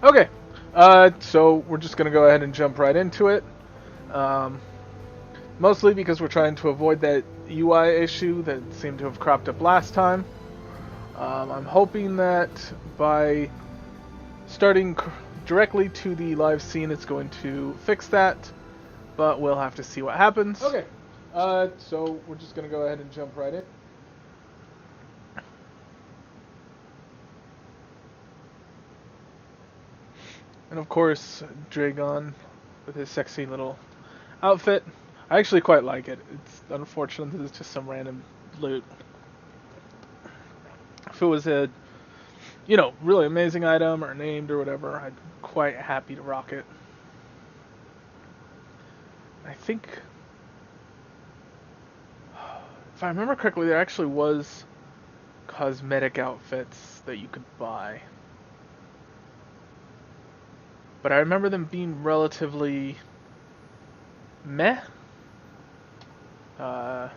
Okay, so we're just gonna go ahead and jump right into it. Um, Mostly because we're trying to avoid that UI issue that seemed to have cropped up last time. I'm hoping that by starting directly to the live scene, it's going to fix that, but we'll have to see what happens. Okay, so we're just gonna go ahead and jump right in. And of course, Dragon with his sexy little outfit. I actually quite like it. It's unfortunate that it's just some random loot. If it was a, really amazing item or named or whatever, I'd be quite happy to rock it. I think, if I remember correctly, there actually was cosmetic outfits that you could buy. But I remember them being relatively meh. I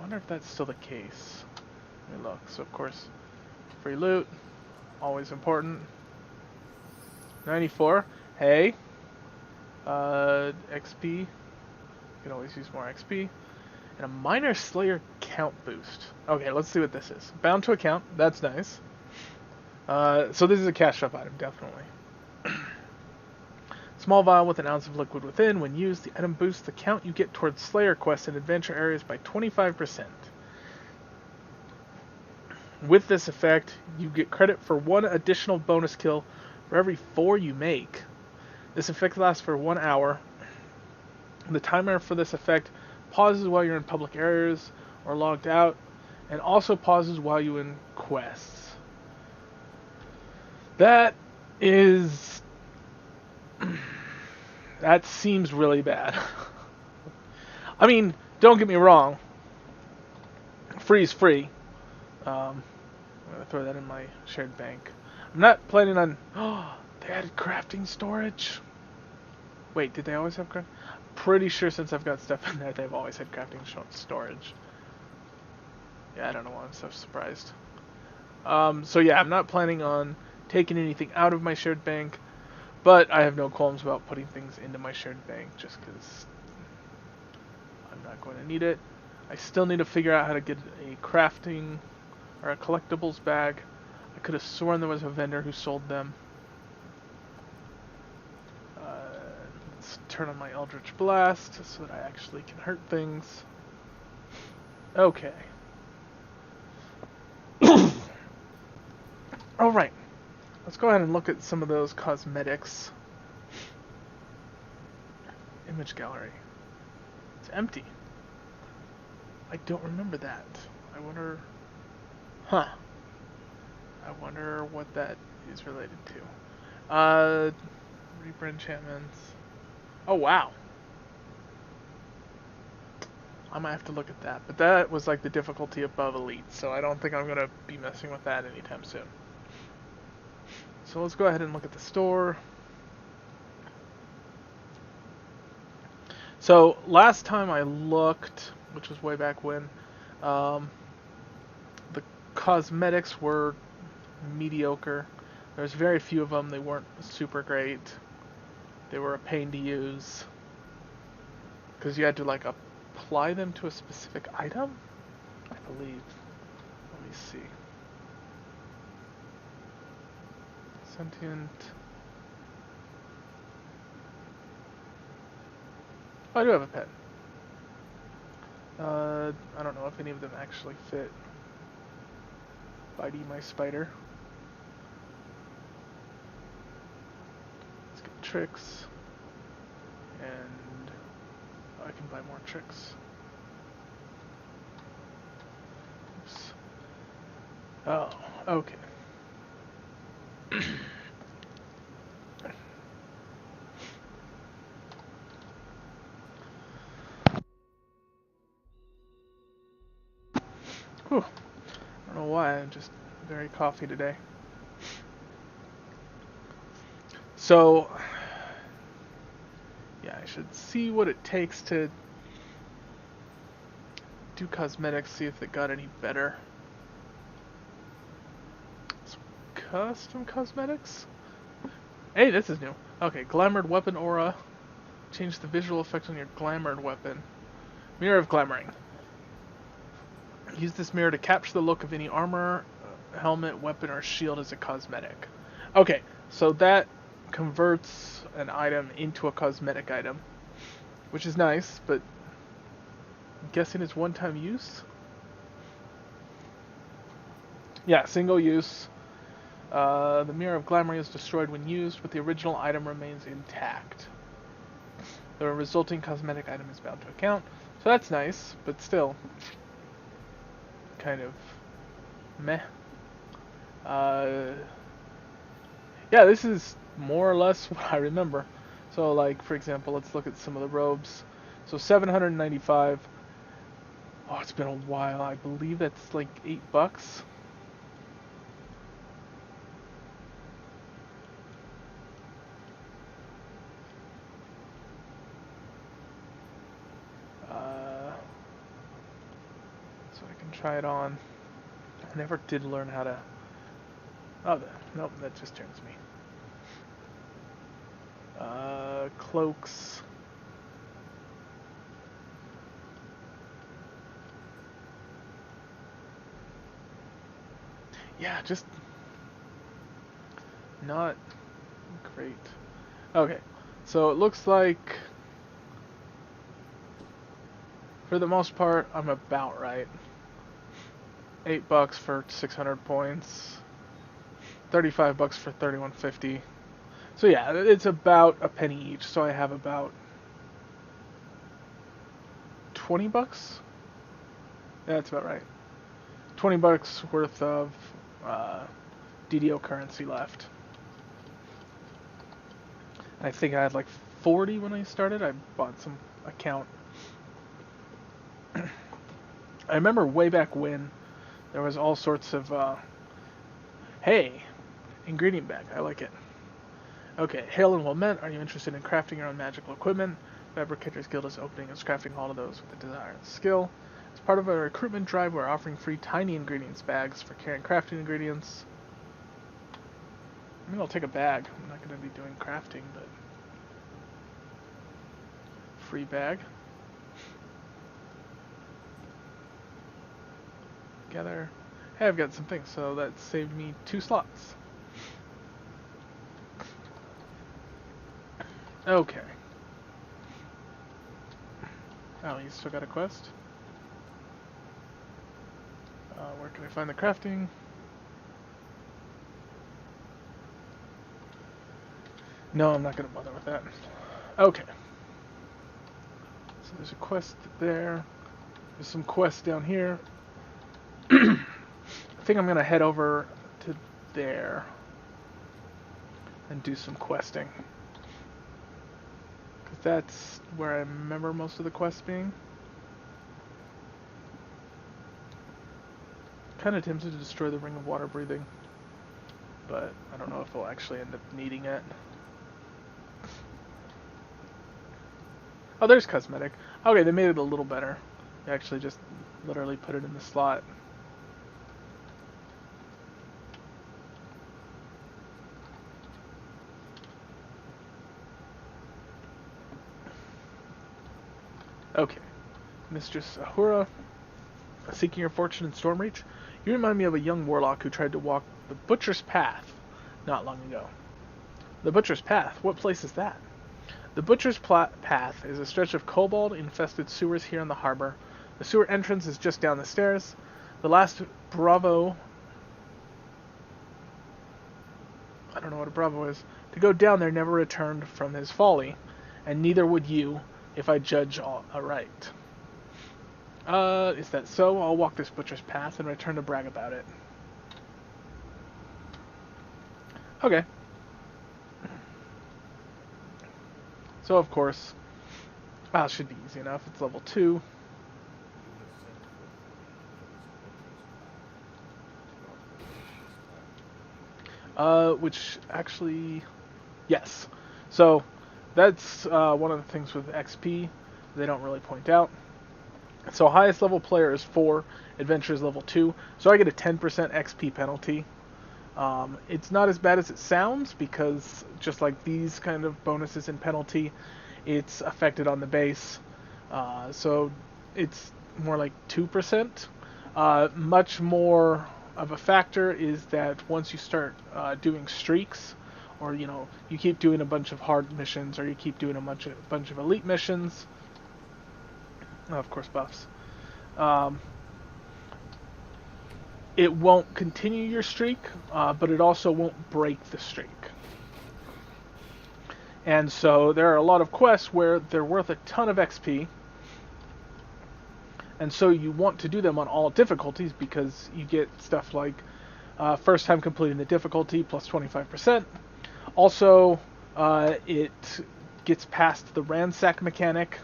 wonder if that's still the case. Let me look. So, of course, free loot, always important. 94. Hey. XP. You can always use more XP. And a minor Slayer count boost. Okay, let's see what this is. Bound to account. That's nice. So this is a cash shop item, definitely. Small vial with an ounce of liquid within. When used, the item boosts the count you get towards Slayer quests and adventure areas by 25%. With this effect, you get credit for 1 additional bonus kill for every 4 you make. This effect lasts for 1 hour. The timer for this effect pauses while you're in public areas or logged out, and also pauses while you're in quests. That is... that seems really bad. I mean, don't get me wrong. Free is free. I'm going to throw that in my shared bank. I'm not planning on... Oh, they added crafting storage. Wait, did they always have crafting? Pretty sure since I've got stuff in there, they've always had crafting storage. Yeah, I don't know why I'm so surprised. So yeah, I'm not planning on taking anything out of my shared bank, but I have no qualms about putting things into my shared bank just because I'm not going to need it. I still need to figure out how to get a crafting or a collectibles bag. I could have sworn there was a vendor who sold them. Let's turn on my Eldritch Blast so that I actually can hurt things. Okay. Alright. Let's go ahead and look at some of those cosmetics. Image gallery. It's empty. I don't remember that. I wonder... Huh. I wonder what that is related to. Reaper enchantments. Oh, wow. I might have to look at that. But that was like the difficulty above Elite, so I don't think I'm going to be messing with that anytime soon. So let's go ahead and look at the store. So last time I looked, which was way back when, the cosmetics were mediocre. There's very few of them. They weren't super great. They were a pain to use because you had to like apply them to a specific item, I believe. Let me see. Sentient. Oh, I do have a pet. I don't know if any of them actually fit. Bitey, my spider. Let's get tricks. And I can buy more tricks. Oops. Oh, okay. Whew. I don't know why, I'm just very coffee today. So, yeah, I should see what it takes to do cosmetics, see if it got any better. Let's custom cosmetics? Hey, this is new. Okay, glamored weapon aura. Change the visual effect on your glamored weapon. Mirror of glamoring. Use this mirror to capture the look of any armor, helmet, weapon, or shield as a cosmetic. Okay, so that converts an item into a cosmetic item, which is nice, but I'm guessing it's one-time use? Yeah, single use. The Mirror of Glamour is destroyed when used, but the original item remains intact. The resulting cosmetic item is bound to account. So that's nice, but still kind of meh. Yeah, this is more or less what I remember. So, like, for example, let's look at some of the robes. So 795. Oh, it's been a while. I believe that's like $8. So I can try it on. I never did learn how to... Oh, nope, that just turns me. Cloaks. Yeah, just not great. Okay, so it looks like for the most part I'm about right. $8 for 600 points. $35 for 3150. So yeah, it's about a penny each. So I have about $20. Yeah, that's about right. $20 worth of DDO currency left. I think I had like 40 when I started. I bought some account. I remember way back when there was all sorts of hey, ingredient bag. I like it. Okay, hail and well met. Are you interested in crafting your own magical equipment? Fabricators Guild is opening and crafting all of those with the desired skill. As part of a recruitment drive, we're offering free tiny ingredients bags for carrying crafting ingredients. I mean, I'll take a bag. I'm not going to be doing crafting, but free bag. Gather. Hey, I've got some things, so that saved me 2 slots. Okay. Oh, you still got a quest? Where can I find the crafting? No, I'm not going to bother with that. Okay. So there's a quest there. There's some quests down here. I think I'm going to head over to there and do some questing. Because that's where I remember most of the quests being. Kind of tempted to destroy the Ring of Water Breathing, but I don't know if I'll actually end up needing it. Oh, there's cosmetic. Okay, they made it a little better. They actually just literally put it in the slot. Okay. Mistress Ahura, seeking your fortune in Stormreach? You remind me of a young warlock who tried to walk the Butcher's Path not long ago. The Butcher's Path? What place is that? The Butcher's Path is a stretch of kobold-infested sewers here in the harbor. The sewer entrance is just down the stairs. The last Bravo... I don't know what a Bravo is. To go down there never returned from his folly, and neither would you, if I judge aright. Is that so? I'll walk this Butcher's Path and return to brag about it. Okay. So, of course, it should be easy enough. It's level 2. Which actually, yes. So, that's one of the things with XP they don't really point out. So, highest level player is 4, adventure is level 2. So, I get a 10% XP penalty It's not as bad as it sounds because just like these kind of bonuses and penalty, it's affected on the base. So it's more like 2%. Much more of a factor is that once you start doing streaks, or you keep doing a bunch of hard missions, or you keep doing a bunch of elite missions, of course buffs. It won't continue your streak, but it also won't break the streak. And so there are a lot of quests where they're worth a ton of XP, and so you want to do them on all difficulties because you get stuff like first time completing the difficulty plus 25%. Also, it gets past the ransack mechanic.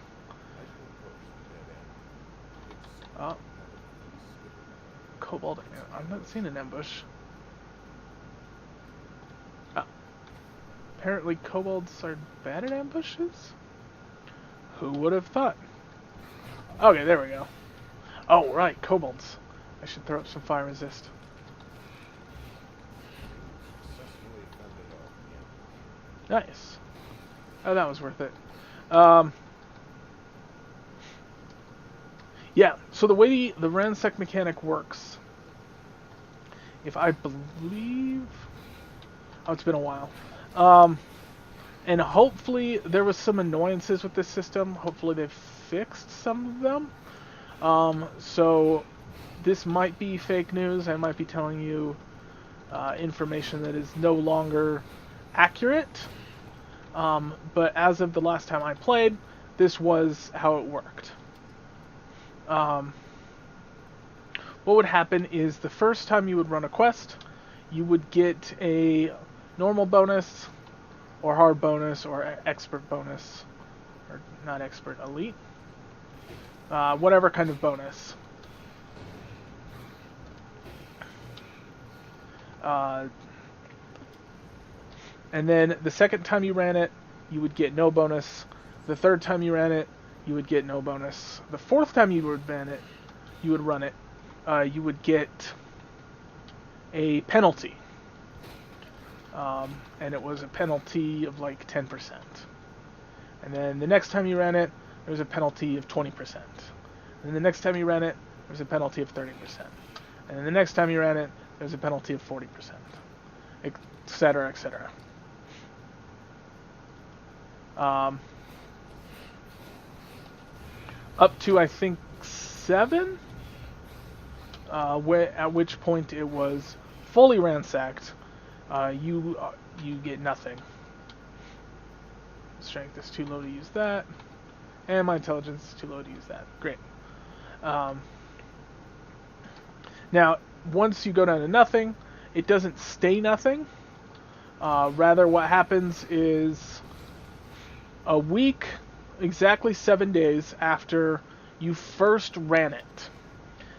Kobold, I'm not seeing an ambush. Apparently kobolds are bad at ambushes? Who would have thought? Okay, there we go. Oh, right, kobolds. I should throw up some fire resist. Nice. Oh, that was worth it. Yeah, so the way the ransack mechanic works, if I believe... Oh, it's been a while. And hopefully there was some annoyances with this system. Hopefully they've fixed some of them. So this might be fake news. I might be telling you information that is no longer accurate. But as of the last time I played, this was how it worked. What would happen is the first time you would run a quest, you would get a normal bonus, or hard bonus, or expert bonus, or not expert, elite, whatever kind of bonus. And then the second time you ran it, you would get no bonus. The third time you ran it, you would get no bonus. The fourth time you would run it, you would get a penalty. And it was a penalty of like 10%. And then the next time you ran it, there was a penalty of 20%. And then the next time you ran it, there was a penalty of 30%. And then the next time you ran it, there was a penalty of 40%. Etc., etc. Up to, I think, 7, at which point it was fully ransacked. You get nothing. Strength is too low to use that, and my intelligence is too low to use that. Great. Now, once you go down to nothing, it doesn't stay nothing. Rather, what happens is a week, exactly 7 days after you first ran it.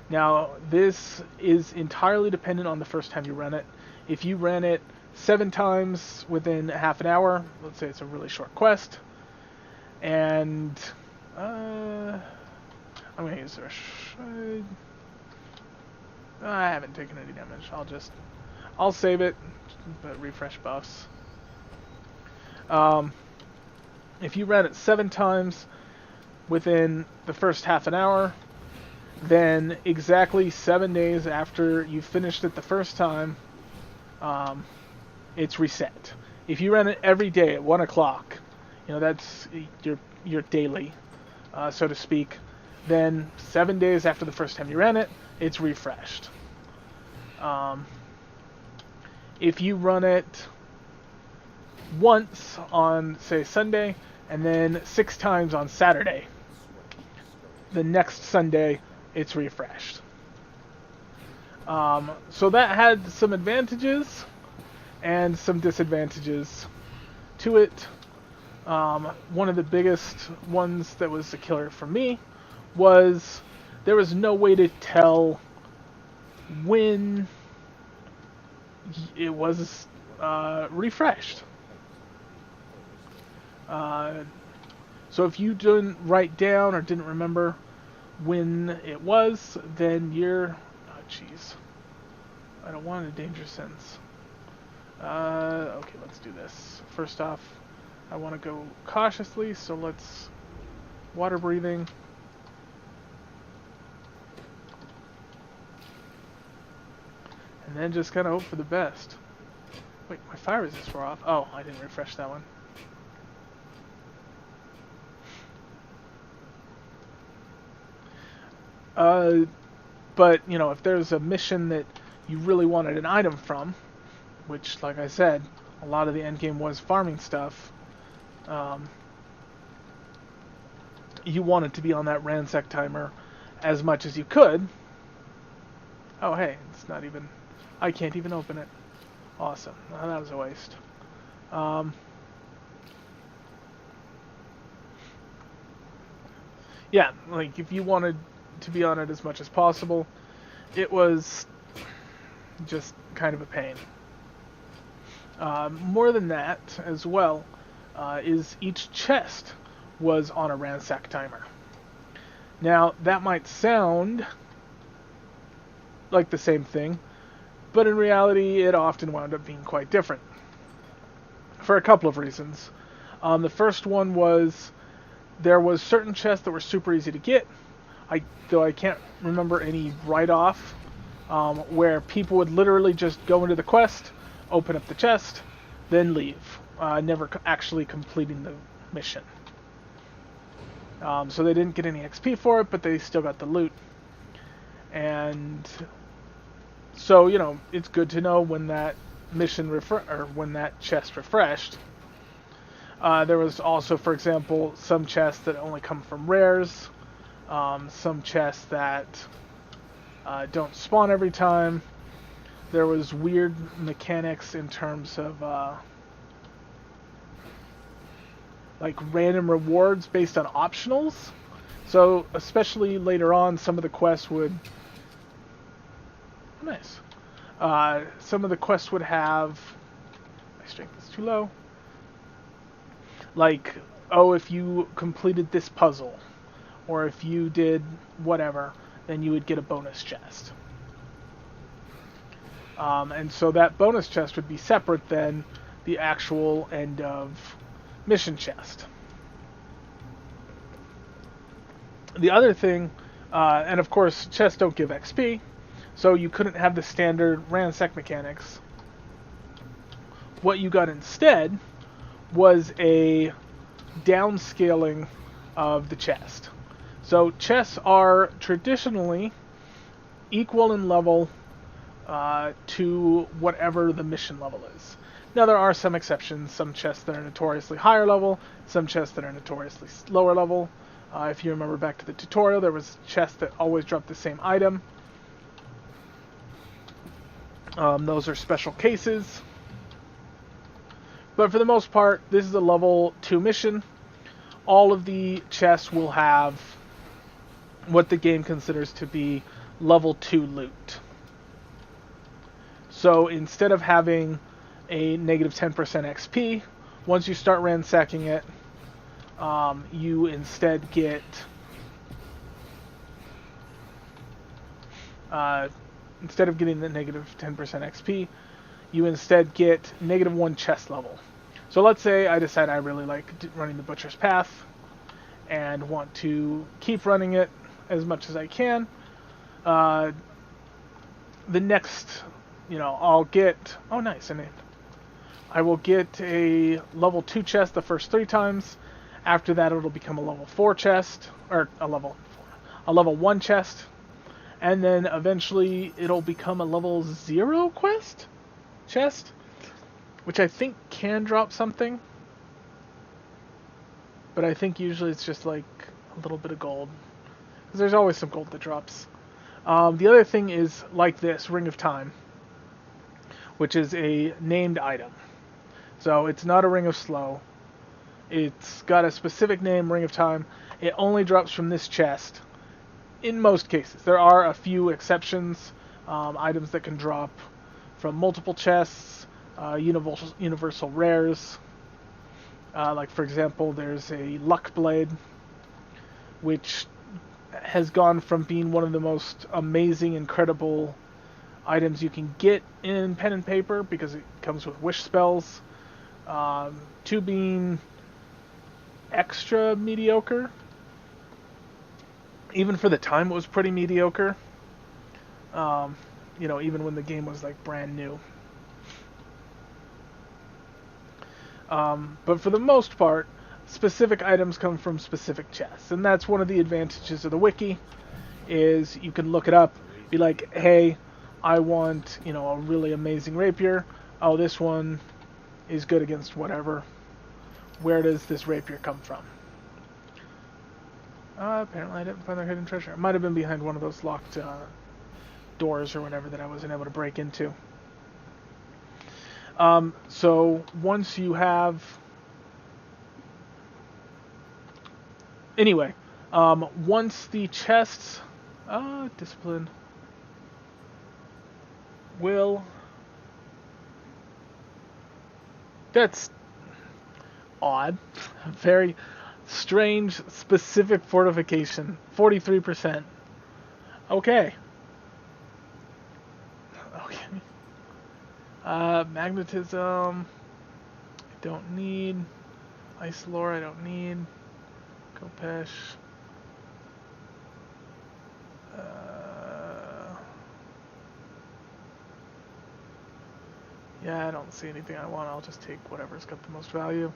Now, this is entirely dependent on the first time you run it. If you ran it 7 times within half an hour, let's say it's a really short quest, and I'm going to use I haven't taken any damage. I'll save it, but refresh buffs. If you ran it 7 times within the first half an hour, then exactly 7 days after you finished it the first time, it's reset. If you ran it every day at 1 o'clock, that's your daily, so to speak, then 7 days after the first time you ran it, it's refreshed. If you run it once on, say, Sunday, and then 6 times on Saturday, the next Sunday, it's refreshed. So that had some advantages and some disadvantages to it. One of the biggest ones that was a killer for me was there was no way to tell when it was refreshed. So if you didn't write down or didn't remember when it was, then you're... Oh, jeez. I don't want a danger sense. Okay, let's do this. First off, I want to go cautiously, so let's water breathing. And then just kind of hope for the best. Wait, my fire resist wore off. Oh, I didn't refresh that one. But, you know, if there's a mission that you really wanted an item from, which, like I said, a lot of the endgame was farming stuff, you wanted to be on that ransack timer as much as you could. Oh, hey, it's not even... I can't even open it. Awesome. Well, that was a waste. Yeah, like, if you wanted to be on it as much as possible, it was just kind of a pain. More than that, as well, is each chest was on a ransack timer. Now, that might sound like the same thing, but in reality, it often wound up being quite different. For a couple of reasons. The first one was there was certain chests that were super easy to get, though I can't remember any right off, where people would literally just go into the quest, open up the chest, then leave, never actually completing the mission. So they didn't get any XP for it, but they still got the loot. And so, you know, it's good to know when that mission when that chest refreshed. There was also, for example, some chests that only come from rares, some chests that don't spawn every time. There was weird mechanics in terms of like random rewards based on optionals. So especially later on, some of the quests would... Oh, nice. Some of the quests would have... My strength is too low. Like, oh, if you completed this puzzle, or if you did whatever, then you would get a bonus chest. And so that bonus chest would be separate than the actual end of mission chest. The other thing, and of course chests don't give XP, so you couldn't have the standard ransack mechanics. What you got instead was a downscaling of the chest. So chests are traditionally equal in level to whatever the mission level is. Now there are some exceptions, some chests that are notoriously higher level, some chests that are notoriously lower level. If you remember back to the tutorial, there was chests that always dropped the same item. Those are special cases. But for the most part, this is a level 2 mission. All of the chests will have what the game considers to be level 2 loot. So instead of having a negative 10% XP, once you start ransacking it, you instead get instead of getting the negative 10% XP, you instead get negative 1 chest level. So let's say I decide I really like running the Butcher's Path and want to keep running it as much as I can. The next, I'll get... Oh, nice. I will get a level 2 chest the first 3 times. After that, it'll become a level 4 chest, or a level 1 chest. And then eventually it'll become a level 0 chest, which I think can drop something. But I think usually it's just like a little bit of gold, because there's always some gold that drops. The other thing is like this, Ring of Time, which is a named item. So it's not a Ring of Slow. It's got a specific name, Ring of Time. It only drops from this chest in most cases. There are a few exceptions, items that can drop from multiple chests, universal rares. Like, for example, there's a Luck Blade, which has gone from being one of the most amazing, incredible items you can get in pen and paper because it comes with wish spells. 2 being extra mediocre. Even for the time, it was pretty mediocre. You know, even when the game was like brand new. But for the most part, specific items come from specific chests, and that's one of the advantages of the wiki. Is you can look it up, be like, hey, I want, you know, a really amazing rapier. Oh, this one is good against whatever. Where does this rapier come from? Apparently I didn't find their hidden treasure. It might have been behind one of those locked doors or whatever that I wasn't able to break into. So once you have... Anyway, once the chests... discipline... will... That's odd. Very strange, specific fortification. 43%. Okay. Okay. Magnetism. I don't need. Ice lore. I don't need. Kopesh. Yeah, I don't see anything I want. I'll just take whatever's got the most value.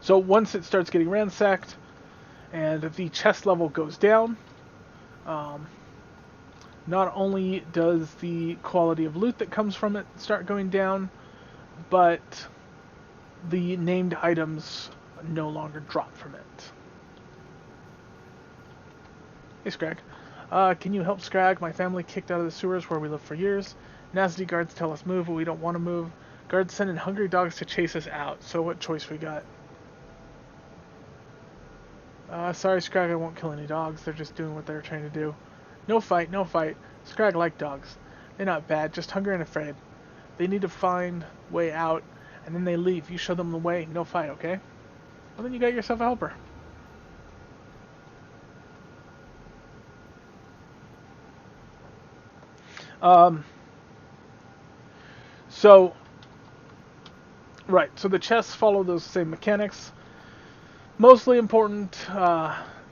So once it starts getting ransacked and the chest level goes down, not only does the quality of loot that comes from it start going down, but the named items no longer drop from it. Hey Scrag. Can you help Scrag? My family kicked out of the sewers where we lived for years. Nasty guards tell us move, but we don't want to move. Guards send in hungry dogs to chase us out. So what choice we got? Sorry Scrag, I won't kill any dogs. They're just doing what they're trying to do. No fight, no fight. Scrag like dogs. They're not bad, just hungry and afraid. They need to find way out, and then they leave. You show them the way, no fight, okay? Well then you got yourself a helper. So the chests follow those same mechanics. Mostly important,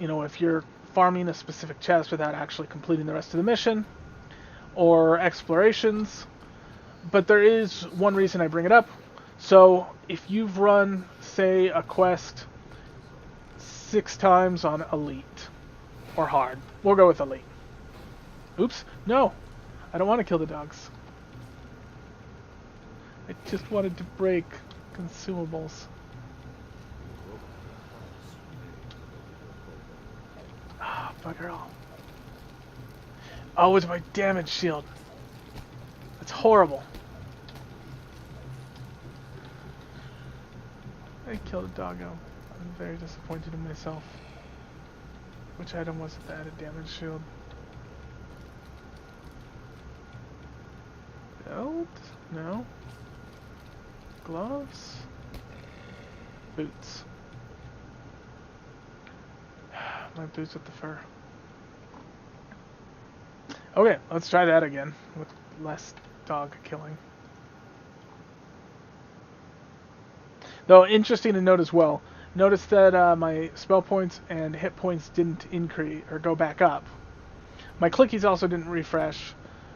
you know, if you're farming a specific chest without actually completing the rest of the mission, or explorations. But there is one reason I bring it up. So if you've run, say, a quest 6 times on Elite, or Hard, we'll go with Elite. Oops, no. I don't want to kill the dogs. I just wanted to break consumables. Ah, bugger all. Oh, it's my damage shield. That's horrible. I killed a doggo. I'm very disappointed in myself. Which item was it that added damage shield? Belt? No. Gloves? Boots. My boots with the fur. Okay, let's try that again with less dog killing. Though interesting to note as well. Notice that my spell points and hit points didn't increase or go back up. My clickies also didn't refresh.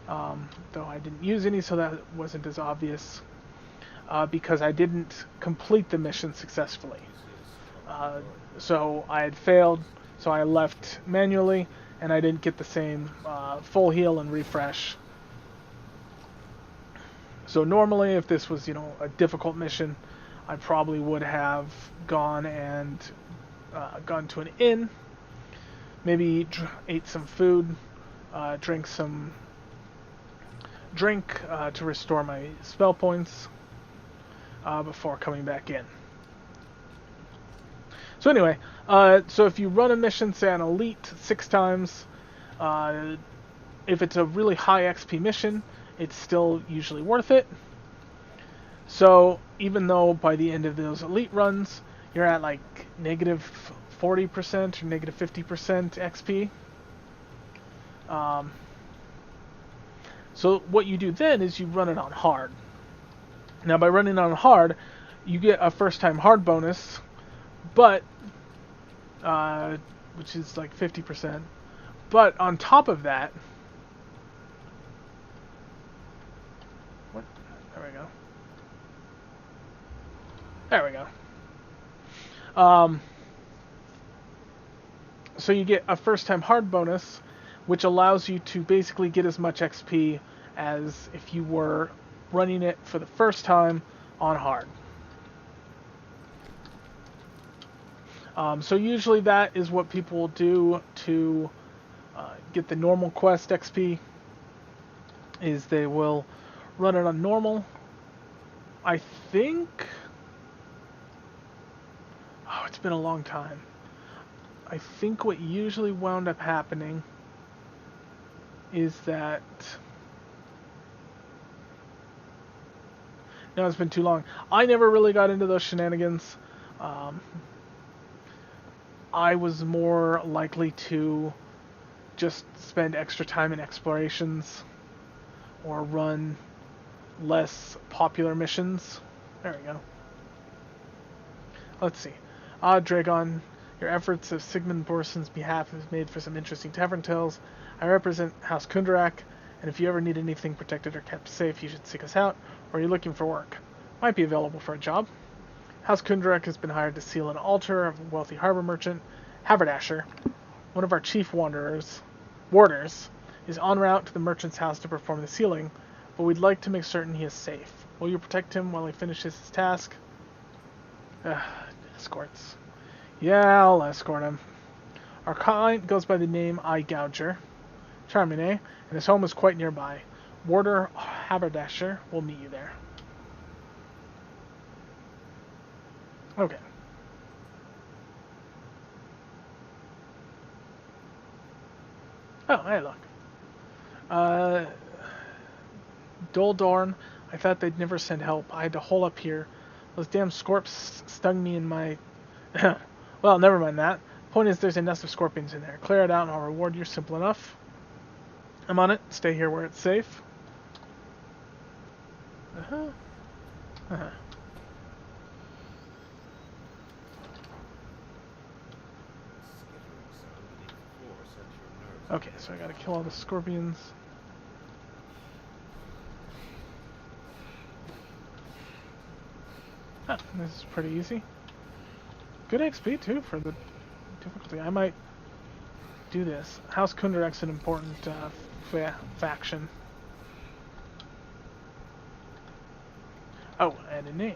Though I didn't use any, so that wasn't as obvious, because I didn't complete the mission successfully. So I had failed, so I left manually, and I didn't get the same full heal and refresh. So normally, if this was, you know, a difficult mission, I probably would have gone and gone to an inn, maybe ate some food, drank some drink to restore my spell points before coming back in. So anyway, so if you run a mission, say on Elite 6 times, if it's a really high XP mission, it's still usually worth it. So even though by the end of those Elite runs, you're at like negative 40% or negative 50% XP. So what you do then is you run it on hard. Now by running on hard, you get a first time hard bonus, but which is like 50%. But on top of that, what? There we go. There we go. So you get a first time hard bonus, which allows you to basically get as much XP as if you were running it for the first time on hard. So usually that is what people will do to get the normal quest XP, is they will run it on normal. I think... Oh, it's been a long time. I think what usually wound up happening is that... No, it's been too long. I never really got into those shenanigans. I was more likely to just spend extra time in explorations or run less popular missions. There we go. Let's see. Dragon, your efforts of Sigmund Borson's behalf have made for some interesting tavern tales. I represent House Kundrak, and if you ever need anything protected or kept safe, you should seek us out, or you're looking for work. Might be available for a job. House Kundrak has been hired to seal an altar of a wealthy harbor merchant, Haberdasher. One of our chief warders, is en route to the merchant's house to perform the sealing, but we'd like to make certain he is safe. Will you protect him while he finishes his task? Escorts. Yeah, I'll escort him. Our client goes by the name Eye Gouger. Charming, eh? And his home is quite nearby. Warder Haberdasher will meet you there. Okay. Oh, hey, look. Doldorn, I thought they'd never send help. I had to hole up here. Those damn scorps stung me in my... Well, never mind that. Point is, there's a nest of scorpions in there. Clear it out and I'll reward you. Simple enough. I'm on it. Stay here where it's safe. Okay, so I gotta kill all the scorpions. Ah, this is pretty easy. Good XP too for the difficulty. I might do this. House Kundrak's an important faction. Oh, and a name.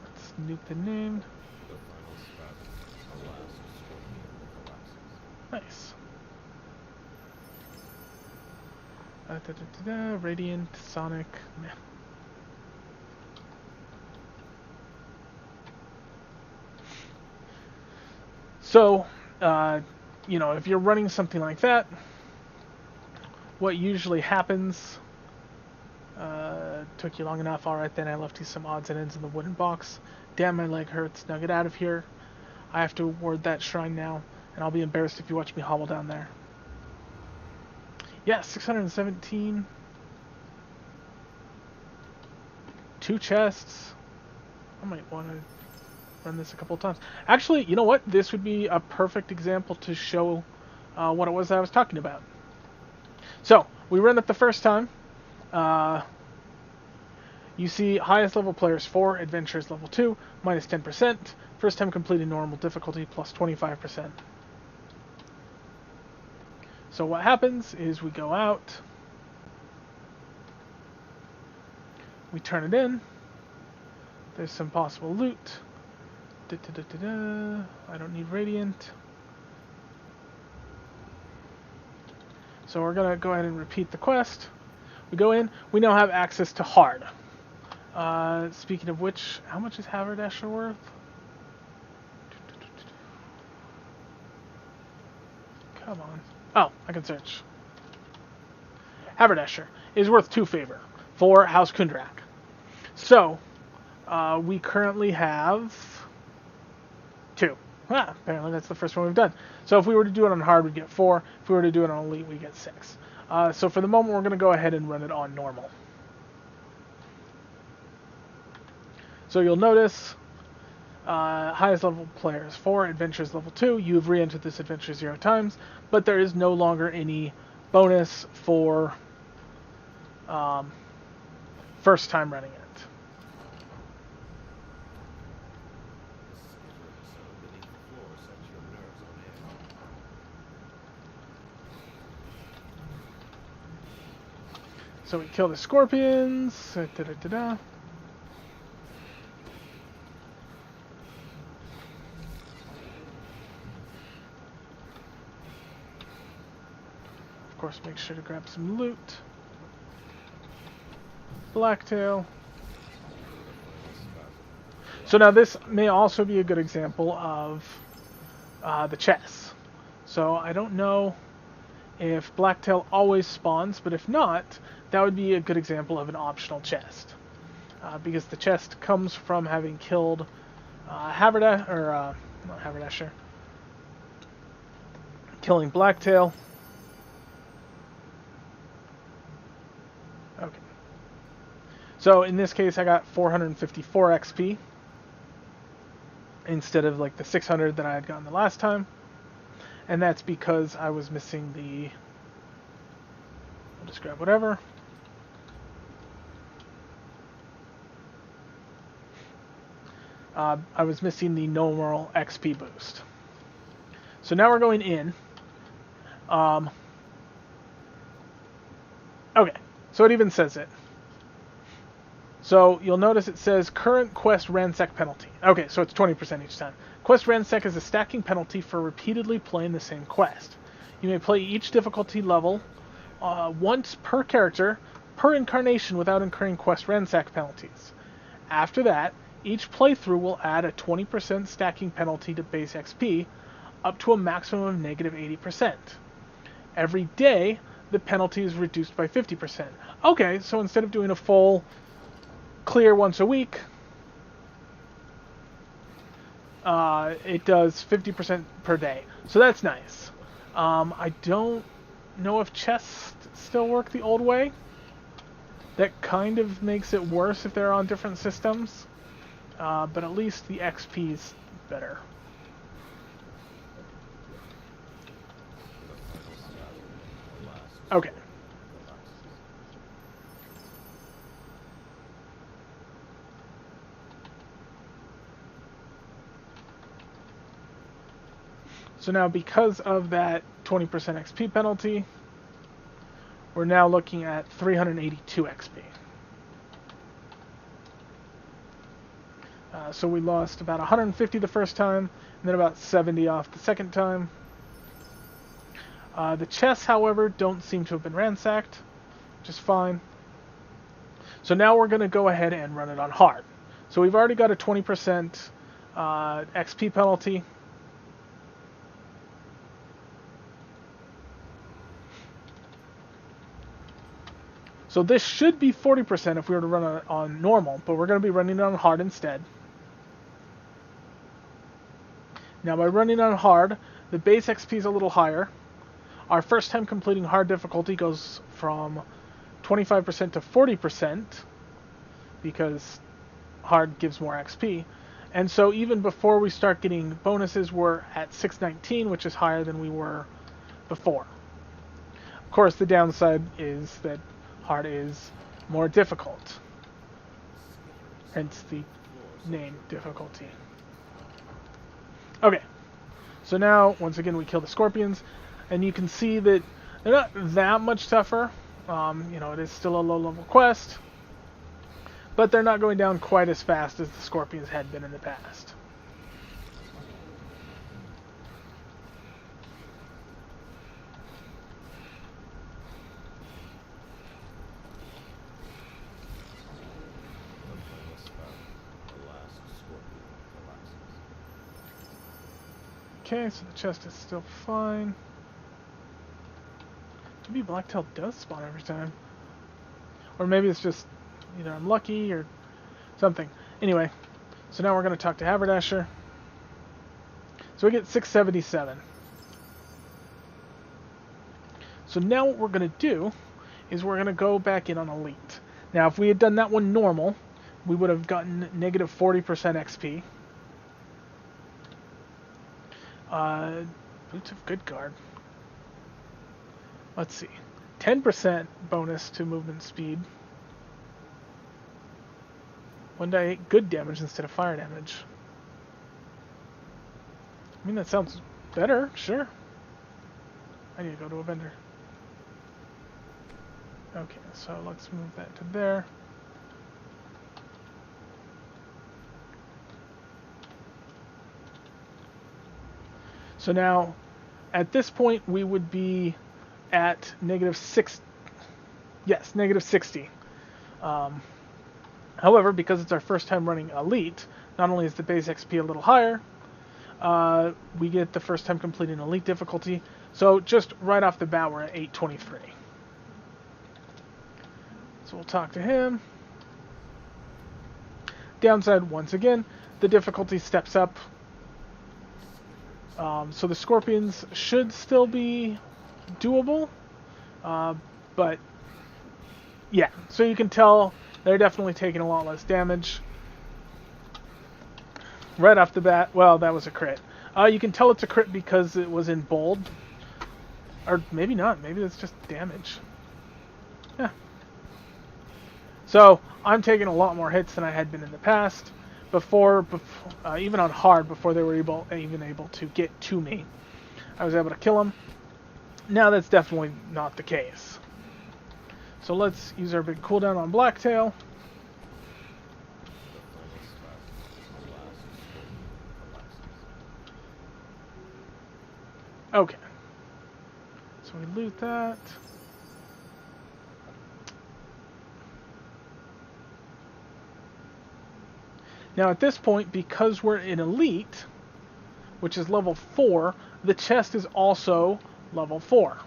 Let's nuke the name. Nice. Radiant, Sonic, meh. So, you know, if you're running something like that, what usually happens, took you long enough, alright then, I left you some odds and ends in the wooden box. Damn, my leg hurts, now get out of here. I have to ward that shrine now, and I'll be embarrassed if you watch me hobble down there. Yeah, 617. 2 chests. I might want to run this a couple of times. Actually, you know what? This would be a perfect example to show what it was that I was talking about. So, we ran it the first time. You see highest level players 4, adventurers level 2, minus 10%. First time completed normal difficulty, plus 25%. So what happens is we go out, we turn it in, there's some possible loot. I don't need Radiant. So we're going to go ahead and repeat the quest. We go in, we now have access to hard. Speaking of which, how much is Haberdasher worth? Come on. Oh, I can search. Haberdasher is worth 2 favor for House Kundrak. So, We currently have 2. Apparently that's the first one we've done. So if we were to do it on hard, we'd get 4. If we were to do it on elite, we get 6. So for the moment, we're going to go ahead and run it on normal. So you'll notice highest level player is 4, adventurers level 2. You've re-entered this adventure 0 times, but there is no longer any bonus for first time running it. So we kill the scorpions. Da-da-da-da. Of course, make sure to grab some loot. Blacktail. So now this may also be a good example of the chests. So I don't know if Blacktail always spawns, but if not, that would be a good example of an optional chest. Because the chest comes from having killed not Haberdasher, killing Blacktail. Okay. So in this case, I got 454 XP instead of like the 600 that I had gotten the last time. And that's because I was missing the... I'll just grab whatever. I was missing the normal XP boost. So now we're going in. Okay, so it even says it. So you'll notice it says current quest ransack penalty. Okay, so it's 20% each time. Quest ransack is a stacking penalty for repeatedly playing the same quest. You may play each difficulty level once per character per incarnation without incurring quest ransack penalties. After that, each playthrough will add a 20% stacking penalty to base XP, up to a maximum of negative 80%. Every day, the penalty is reduced by 50%. Okay, so instead of doing a full clear once a week, it does 50% per day. So that's nice. I don't know if chests still work the old way. That kind of makes it worse if they're on different systems. But at least the XP is better. Okay. So now because of that 20% XP penalty, we're now looking at 382 XP. So we lost about 150 the first time, and then about 70 off the second time. The chests, however, don't seem to have been ransacked, which is fine. So now we're going to go ahead and run it on hard. So we've already got a 20% XP penalty. So this should be 40% if we were to run it on normal, but we're going to be running it on hard instead. Now by running on hard, the base XP is a little higher. Our first time completing hard difficulty goes from 25% to 40% because hard gives more XP. And so even before we start getting bonuses, we're at 619, which is higher than we were before. Of course, the downside is that hard is more difficult. Hence the name difficulty. Okay, so now, once again, we kill the scorpions, and you can see that they're not that much tougher. It is still a low-level quest, but they're not going down quite as fast as the scorpions had been in the past. Okay, so the chest is still fine. Maybe Blacktail does spawn every time. Or maybe it's just either unlucky or something. Anyway, so now we're going to talk to Haberdasher. So we get 677. So now what we're going to do is we're going to go back in on Elite. Now, if we had done that one normal, we would have gotten negative 40% XP. Boots of Good Guard. Let's see. 10% bonus to movement speed. 1d8 good damage instead of fire damage. I mean, that sounds better, sure. I need to go to a vendor. Okay, so let's move that to there. So now, at this point, we would be at negative 6. Yes, negative 60. However, because it's our first time running Elite, not only is the base XP a little higher, we get the first time completing Elite difficulty. So just right off the bat, we're at 823. So we'll talk to him. Downside, once again, the difficulty steps up. So the Scorpions should still be doable. But, yeah. So you can tell they're definitely taking a lot less damage. Right off the bat, well, that was a crit. You can tell it's a crit because it was in bold. Or maybe not. Maybe it's just damage. Yeah. So, I'm taking a lot more hits than I had been in the past. Before even on hard, before they were even able to get to me, I was able to kill them. Now that's definitely not the case. So let's use our big cooldown on Blacktail. Okay. So we loot that. Now at this point, because we're in Elite, which is level 4, the chest is also level 4.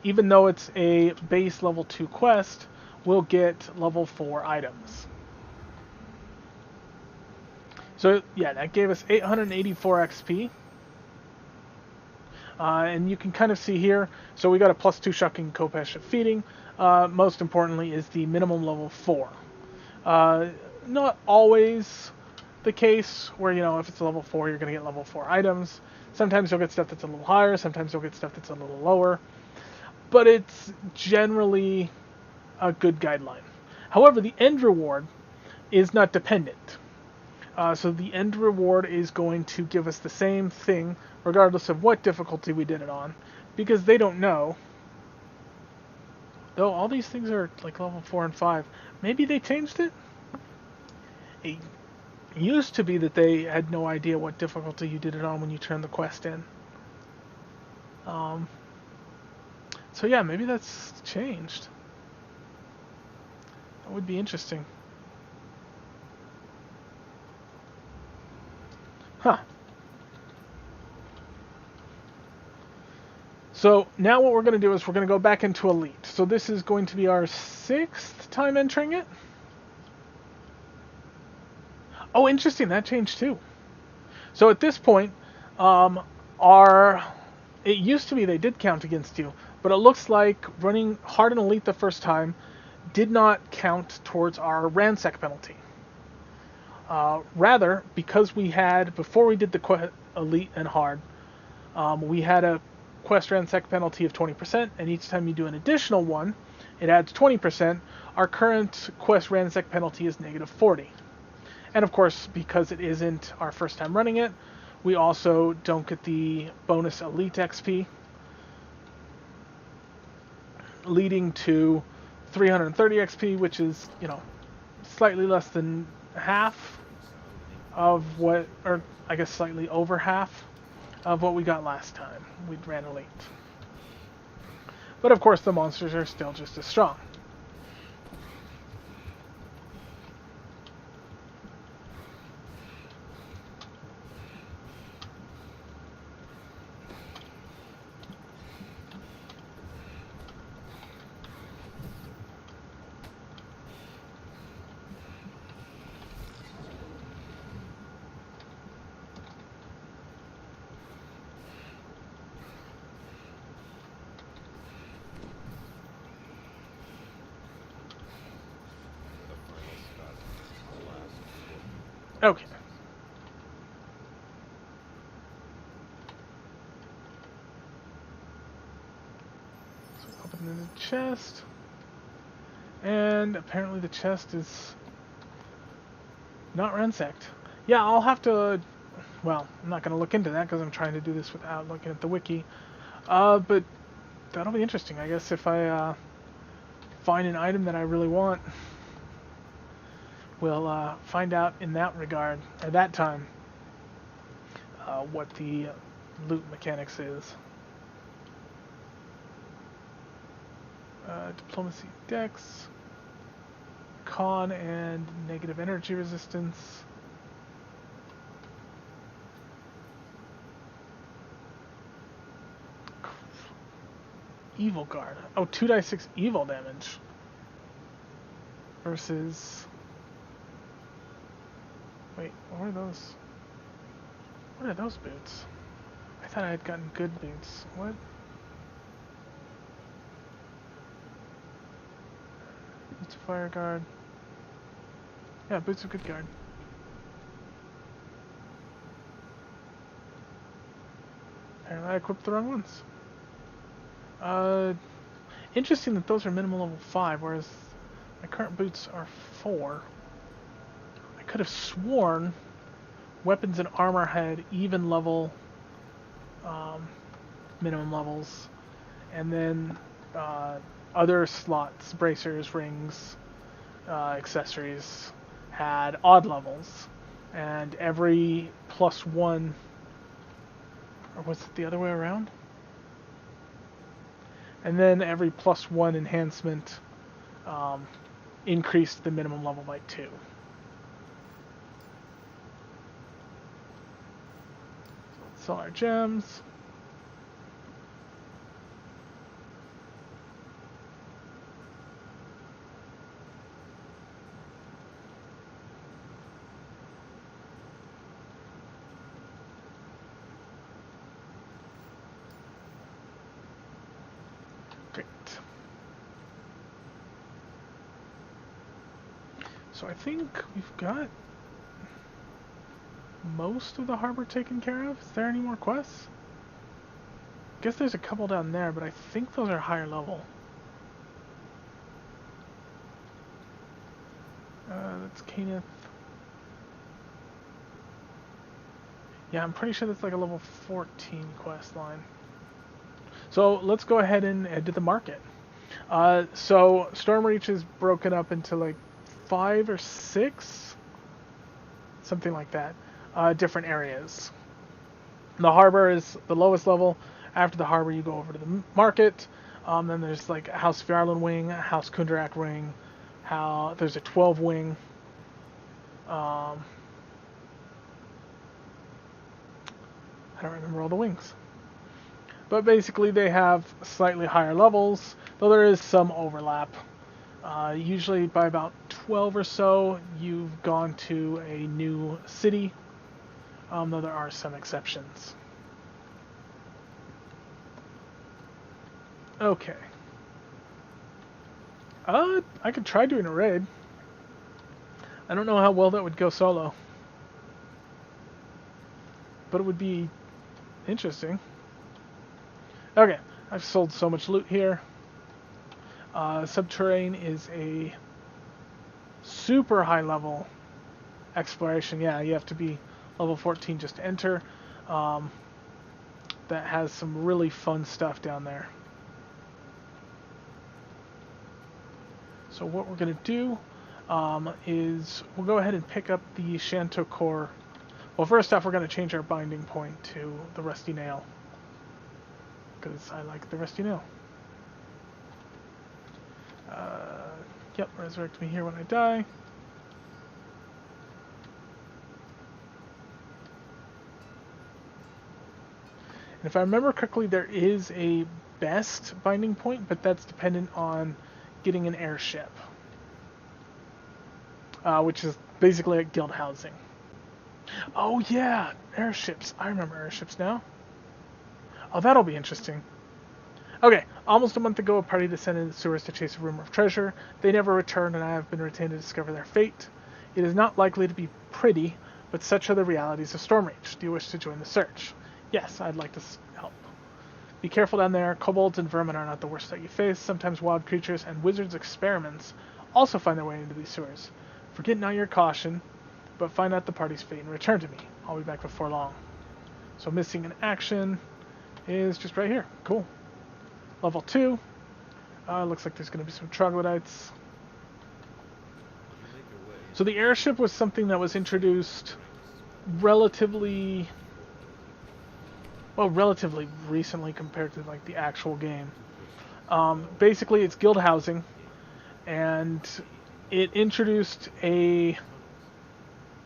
Even though it's a base level 2 quest, we'll get level 4 items. So yeah, that gave us 884 XP. And you can kind of see here, so we got a +2 shocking Kopesh at feeding. Most importantly is the minimum level 4. Not always the case where, you know, if it's a level 4, you're going to get level 4 items. Sometimes you'll get stuff that's a little higher, sometimes you'll get stuff that's a little lower. But it's generally a good guideline. However, the end reward is not dependent. So the end reward is going to give us the same thing, regardless of what difficulty we did it on, because they don't know. Though all these things are like level 4 and 5. Maybe they changed it? It used to be that they had no idea what difficulty you did it on when you turned the quest in. So yeah, maybe that's changed. That would be interesting. Huh. So now what we're going to do is we're going to go back into Elite. So this is going to be our 6th time entering it. Oh, interesting. That changed too. So at this point, it used to be they did count against you, but it looks like running hard and Elite the first time did not count towards our ransack penalty. Rather, because we had, before we did the Elite and hard, we had a quest ransack penalty of 20%, and each time you do an additional one, it adds 20%. Our current quest ransack penalty is negative 40. And of course, because it isn't our first time running it, we also don't get the bonus Elite XP, leading to 330 XP, which is, you know, slightly less than half of what, or I guess slightly over half of what we got last time we ran Elite. But of course, the monsters are still just as strong. Okay. So open the chest. And apparently the chest is not ransacked. Yeah, I'll have to... Well, I'm not going to look into that because I'm trying to do this without looking at the wiki. But that'll be interesting, I guess, if I find an item that I really want. We'll find out in that regard, at that time, what the loot mechanics is. Diplomacy Dex, Con and negative energy resistance. Evil Guard. Oh, 2d6 evil damage. Versus... Wait, what are those? What are those boots? I thought I had gotten good boots. What? Boots of Fire Guard. Yeah, Boots of Good Guard. Apparently I equipped the wrong ones. Interesting that those are minimum level 5, whereas my current boots are 4. I could have sworn weapons and armor had even level minimum levels, and then other slots, bracers, rings, accessories had odd levels, and every +1, or was it the other way around? And then every +1 enhancement increased the minimum level by 2. Sell our gems. Great. So I think we've got most of the harbor taken care of. Is there any more quests? I guess there's a couple down there, but I think those are higher level. That's Kenneth. Yeah, I'm pretty sure that's like a level 14 quest line. So let's go ahead and head to the market. So Stormreach is broken up into like 5 or 6, something like that, different areas. The harbor is the lowest level. After the harbor, you go over to the market. Then there's like a House Fjarlund wing, a House Kundrak wing. There's a 12 wing. I don't remember all the wings. But basically they have slightly higher levels, though there is some overlap. Usually by about 12 or so, you've gone to a new city, though there are some exceptions. Okay. I could try doing a raid. I don't know how well that would go solo, but it would be interesting. Okay, I've sold so much loot here. Subterrane is a super high level exploration. Yeah, you have to be level 14 just to enter. That has some really fun stuff down there. So what we're going to do is we'll go ahead and pick up the Shan-To-Kor. Well, first off, we're going to change our binding point to the Rusty Nail, because I like the Rusty Nail. Yep, resurrect me here when I die. And if I remember correctly, there is a best binding point, but that's dependent on getting an airship, which is basically like guild housing. Oh yeah, airships. I remember airships now. Oh, that'll be interesting. Okay, almost a month ago, a party descended the sewers to chase a rumor of treasure. They never returned, and I have been retained to discover their fate. It is not likely to be pretty, but such are the realities of Stormreach. Do you wish to join the search? Yes, I'd like to help. Be careful down there. Kobolds and vermin are not the worst that you face. Sometimes wild creatures and wizards' experiments also find their way into these sewers. Forget not your caution, but find out the party's fate and return to me. I'll be back before long. So missing in action is just right here. Cool. Level 2. Looks like there's going to be some troglodytes. So the airship was something that was introduced relatively recently compared to like the actual game. Basically, it's guild housing, and it introduced a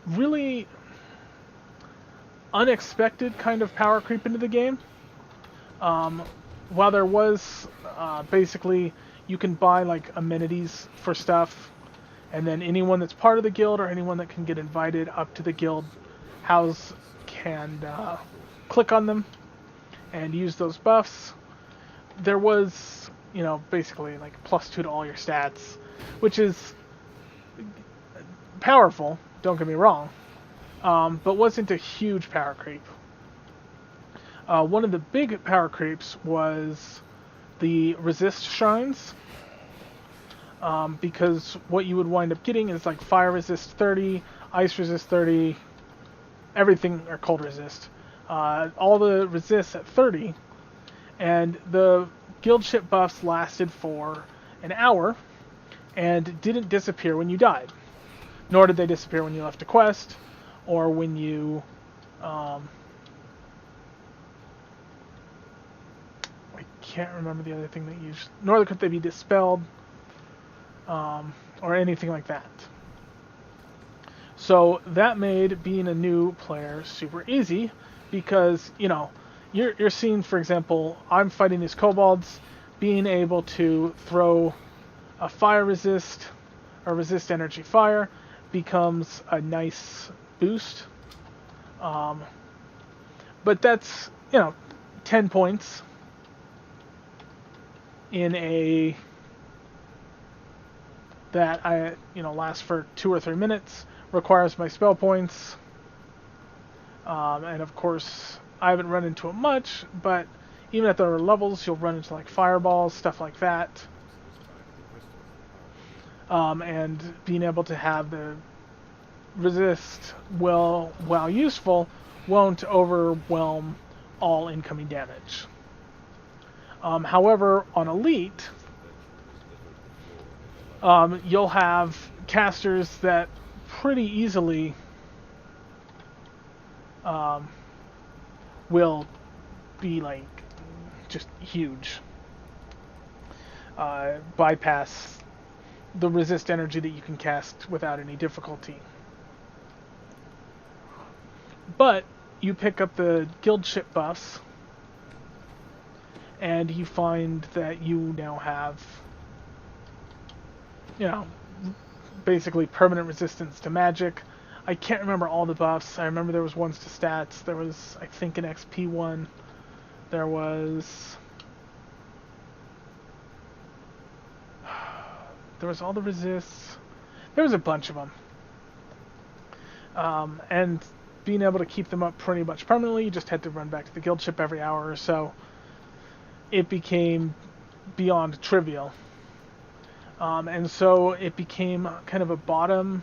really unexpected kind of power creep into the game. While there was basically you can buy like amenities for stuff, and then anyone that's part of the guild or anyone that can get invited up to the guild house can click on them and use those buffs. There was, basically like +2 to all your stats, which is powerful, don't get me wrong, but wasn't a huge power creep. One of the big power creeps was the resist shrines, because what you would wind up getting is like fire resist 30, ice resist 30, everything, or cold resist. All the resists at 30, and the guild ship buffs lasted for an hour and didn't disappear when you died. Nor did they disappear when you left a quest, or when you I can't remember the other thing that you... Nor could they be dispelled, or anything like that. So that made being a new player super easy, because, you're seeing, for example, I'm fighting these kobolds, being able to throw a fire resist, or resist energy fire, becomes a nice boost. But that's, 10 points in a... that lasts for 2 or 3 minutes, requires my spell points, and of course I haven't run into it much, but even at the levels you'll run into like fireballs, stuff like that, and being able to have the resist, while useful, won't overwhelm all incoming damage. However, on Elite, you'll have casters that pretty easily will be like just huge. Bypass the resist energy that you can cast without any difficulty. But you pick up the guild ship buffs, and you find that you now have, basically permanent resistance to magic. I can't remember all the buffs. I remember there was ones to stats. There was, I think, an XP one. There was all the resists. There was a bunch of them. And being able to keep them up pretty much permanently, you just had to run back to the guild ship every hour or so. It became beyond trivial. And so it became kind of a bottom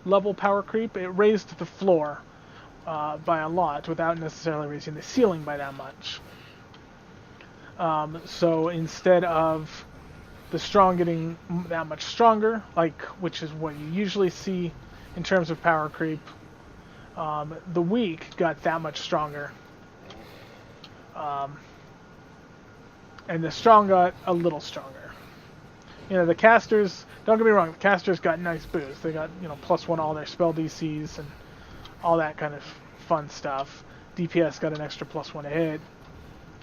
level power creep. It raised the floor by a lot without necessarily raising the ceiling by that much. So instead of the strong getting that much stronger, which is what you usually see in terms of power creep, the weak got that much stronger. And the strong got a little stronger. The casters, don't get me wrong, the casters got nice boosts. They got, +1 all their spell DCs and all that kind of fun stuff. DPS got an extra +1 to hit.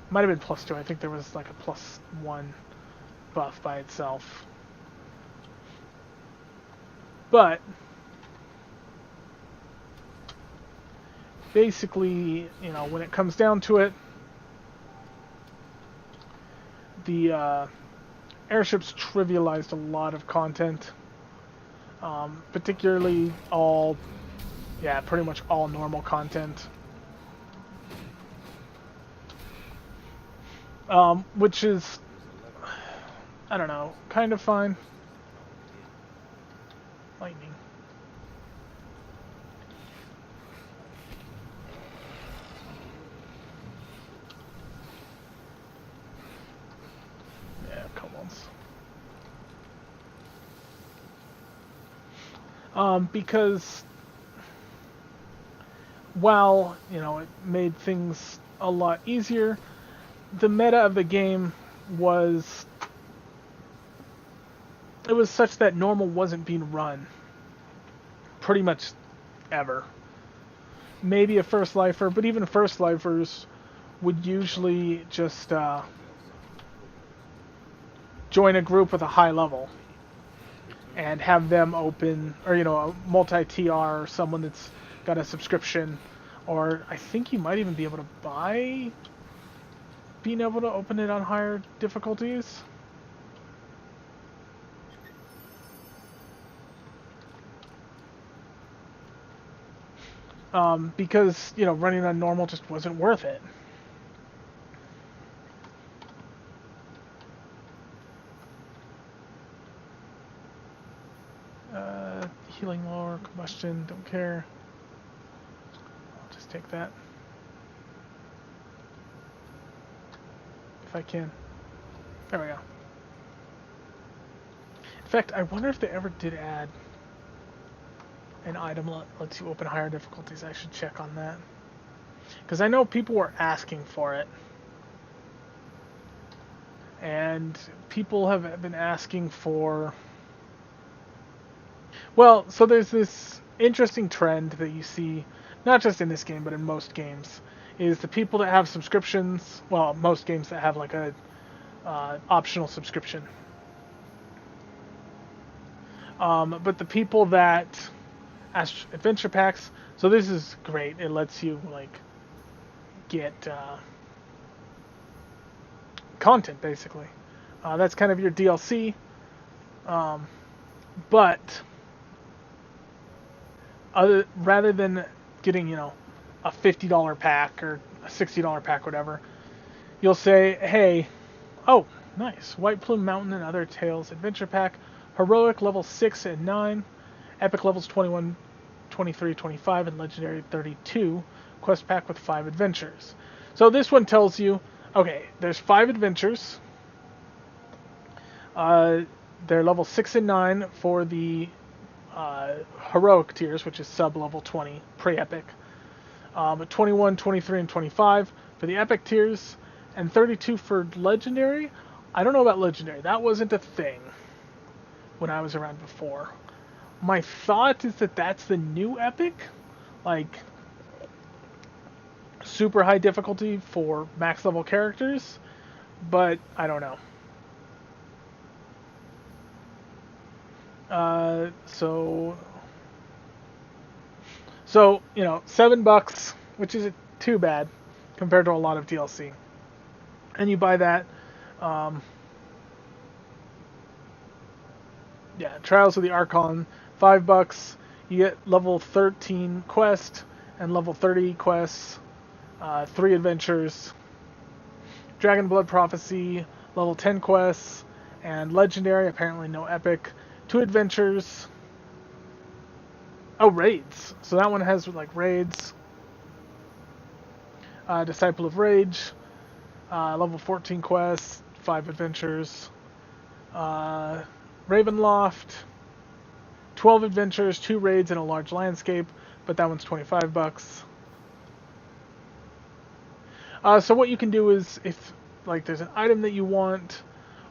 Might have been +2. I think there was like a +1 buff by itself. But basically, when it comes down to it, the airships trivialized a lot of content, particularly all Yeah, pretty much all normal content. Which is, I don't know, kind of fine. Lightning. Yeah, come on. Because while, you know, it made things a lot easier, the meta of the game was, it was such that normal wasn't being run pretty much ever. Maybe a first lifer, but even first lifers would usually just join a group with a high level and have them open, or you know, a multi-TR or someone that's got a subscription, or I think you might even be able to buy being able to open it on higher difficulties. Because, you know, running on normal just wasn't worth it. Healing lower, combustion, don't care. I'll just take that. If I can. There we go. In fact, I wonder if they ever did add an item that lets you open higher difficulties. I should check on that. Because I know people were asking for it. And people have been asking for... Well, so there's this interesting trend that you see, not just in this game, but in most games, is the people that have subscriptions, well, most games that have like a optional subscription. But the people that ask adventure packs, so this is great. It lets you like get content basically. That's kind of your DLC. But rather than getting, you know, a $50 pack or a $60 pack, whatever, you'll say, hey, oh, nice, White Plume Mountain and Other Tales Adventure Pack, Heroic level 6 and 9, Epic levels 21, 23, 25, and Legendary 32, quest pack with 5 adventures. So this one tells you, okay, there's 5 adventures. They're level 6 and 9 for the heroic tiers, which is sub-level 20, pre-epic. 21, 23, and 25 for the epic tiers, and 32 for legendary. I don't know about legendary. That wasn't a thing when I was around before. My thought is that that's the new epic, like super high difficulty for max level characters, but I don't know. So you know, $7, which isn't too bad compared to a lot of DLC, and you buy that. Yeah, Trials of the Archon, $5. You get level 13 quest and level 30 quests, 3 adventures. Dragon Blood Prophecy, level 10 quests, and legendary. Apparently no epic. 2 adventures. Oh, raids. So that one has like raids. Disciple of Rage, level 14 quests, 5 adventures. Ravenloft, 12 adventures, 2 raids, and a large landscape, but that one's $25. So what you can do is, if like there's an item that you want,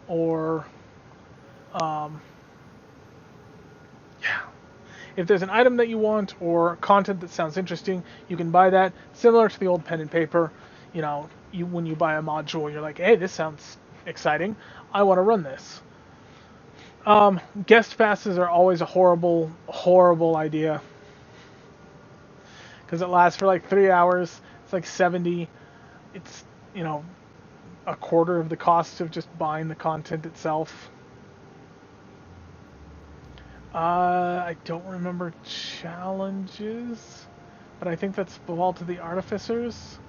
or if there's an item that you want or content that sounds interesting, you can buy that. Similar to the old pen and paper, you know, when you buy a module, you're like, hey, this sounds exciting. I want to run this. Guest passes are always a horrible, horrible idea. Because it lasts for like 3 hours. It's like 70. It's, you know, a quarter of the cost of just buying the content itself. I don't remember challenges, but I think that's Vault to the Artificers.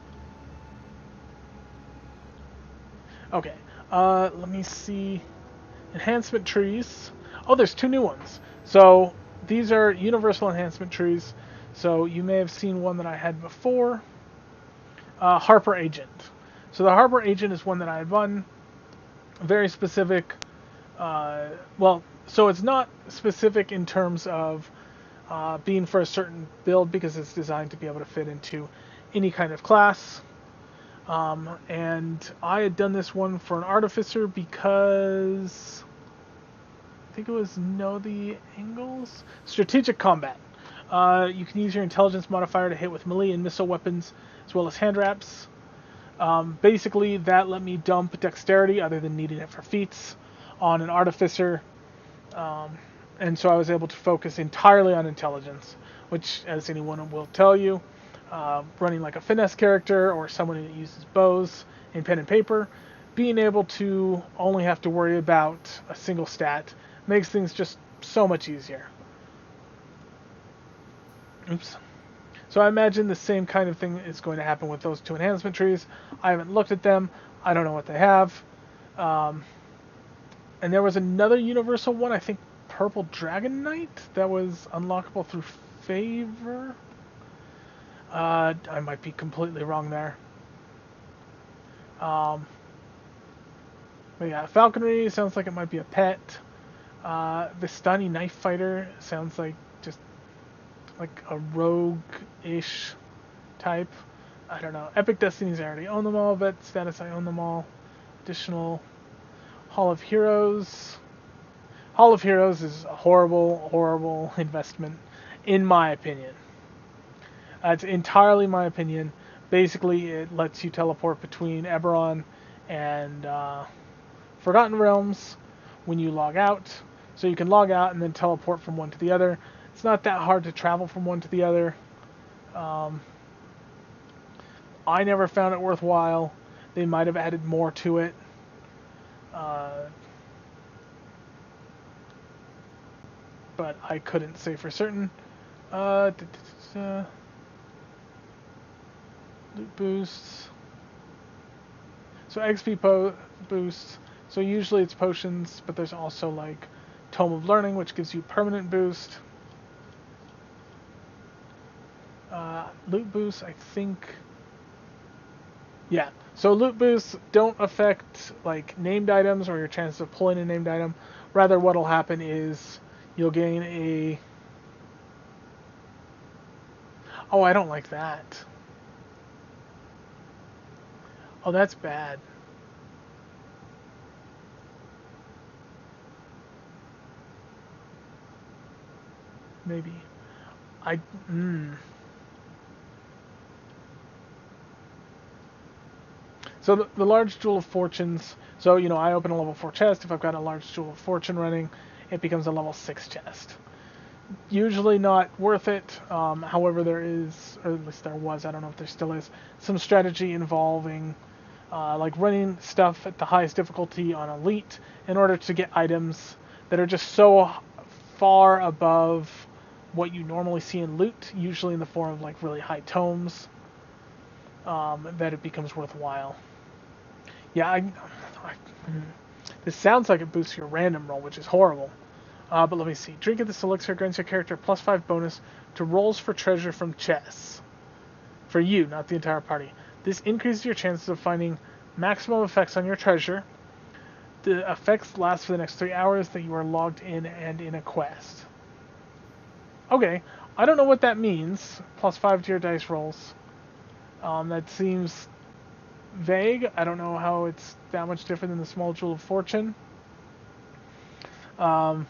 Okay, let me see. Enhancement trees. Oh, there's two new ones. So these are universal enhancement trees. So you may have seen one that I had before. Harper Agent. So the Harper Agent is one that I had run. Very specific. Well, so it's not specific in terms of being for a certain build because it's designed to be able to fit into any kind of class. And I had done this one for an artificer because I think it was Know the Angles? Strategic combat. You can use your intelligence modifier to hit with melee and missile weapons as well as hand wraps. Basically, that let me dump dexterity, other than needing it for feats, on an artificer. And so I was able to focus entirely on intelligence, which, as anyone will tell you, running like a finesse character or someone who uses bows and pen and paper, being able to only have to worry about a single stat makes things just so much easier. Oops. So I imagine the same kind of thing is going to happen with those two enhancement trees. I haven't looked at them. I don't know what they have. And there was another universal one, I think Purple Dragon Knight, that was unlockable through favor. I might be completely wrong there. But yeah, Falconry sounds like it might be a pet. Vistani Knife Fighter sounds like just like a rogue-ish type. I don't know. Epic Destinies, I already own them all. Vet Status, I own them all. Additional Hall of Heroes. Hall of Heroes is a horrible, horrible investment, in my opinion. It's entirely my opinion. Basically, it lets you teleport between Eberron and Forgotten Realms when you log out. So you can log out and then teleport from one to the other. It's not that hard to travel from one to the other. I never found it worthwhile. They might have added more to it. But I couldn't say for certain. Loot boosts. So XP boosts. So usually it's potions, but there's also like Tome of Learning, which gives you permanent boost. Loot boosts, I think. Yeah. So loot boosts don't affect like named items or your chances of pulling a named item. Rather, what'll happen is you'll gain a... Oh, I don't like that. Oh, that's bad. Maybe. So the large Jewel of Fortunes, so, you know, I open a level 4 chest. If I've got a large Jewel of Fortune running, it becomes a level 6 chest. Usually not worth it. However, there is, or at least there was, I don't know if there still is, some strategy involving like running stuff at the highest difficulty on Elite in order to get items that are just so far above what you normally see in loot, usually in the form of like really high tomes, that it becomes worthwhile. Yeah, this sounds like it boosts your random roll, which is horrible. But let me see. Drinking this elixir grants your character +5 bonus to rolls for treasure from chests. For you, not the entire party. This increases your chances of finding maximum effects on your treasure. The effects last for the next 3 hours that you are logged in and in a quest. Okay, I don't know what that means. +5 to your dice rolls. That seems vague. I don't know how it's that much different than the small Jewel of Fortune. But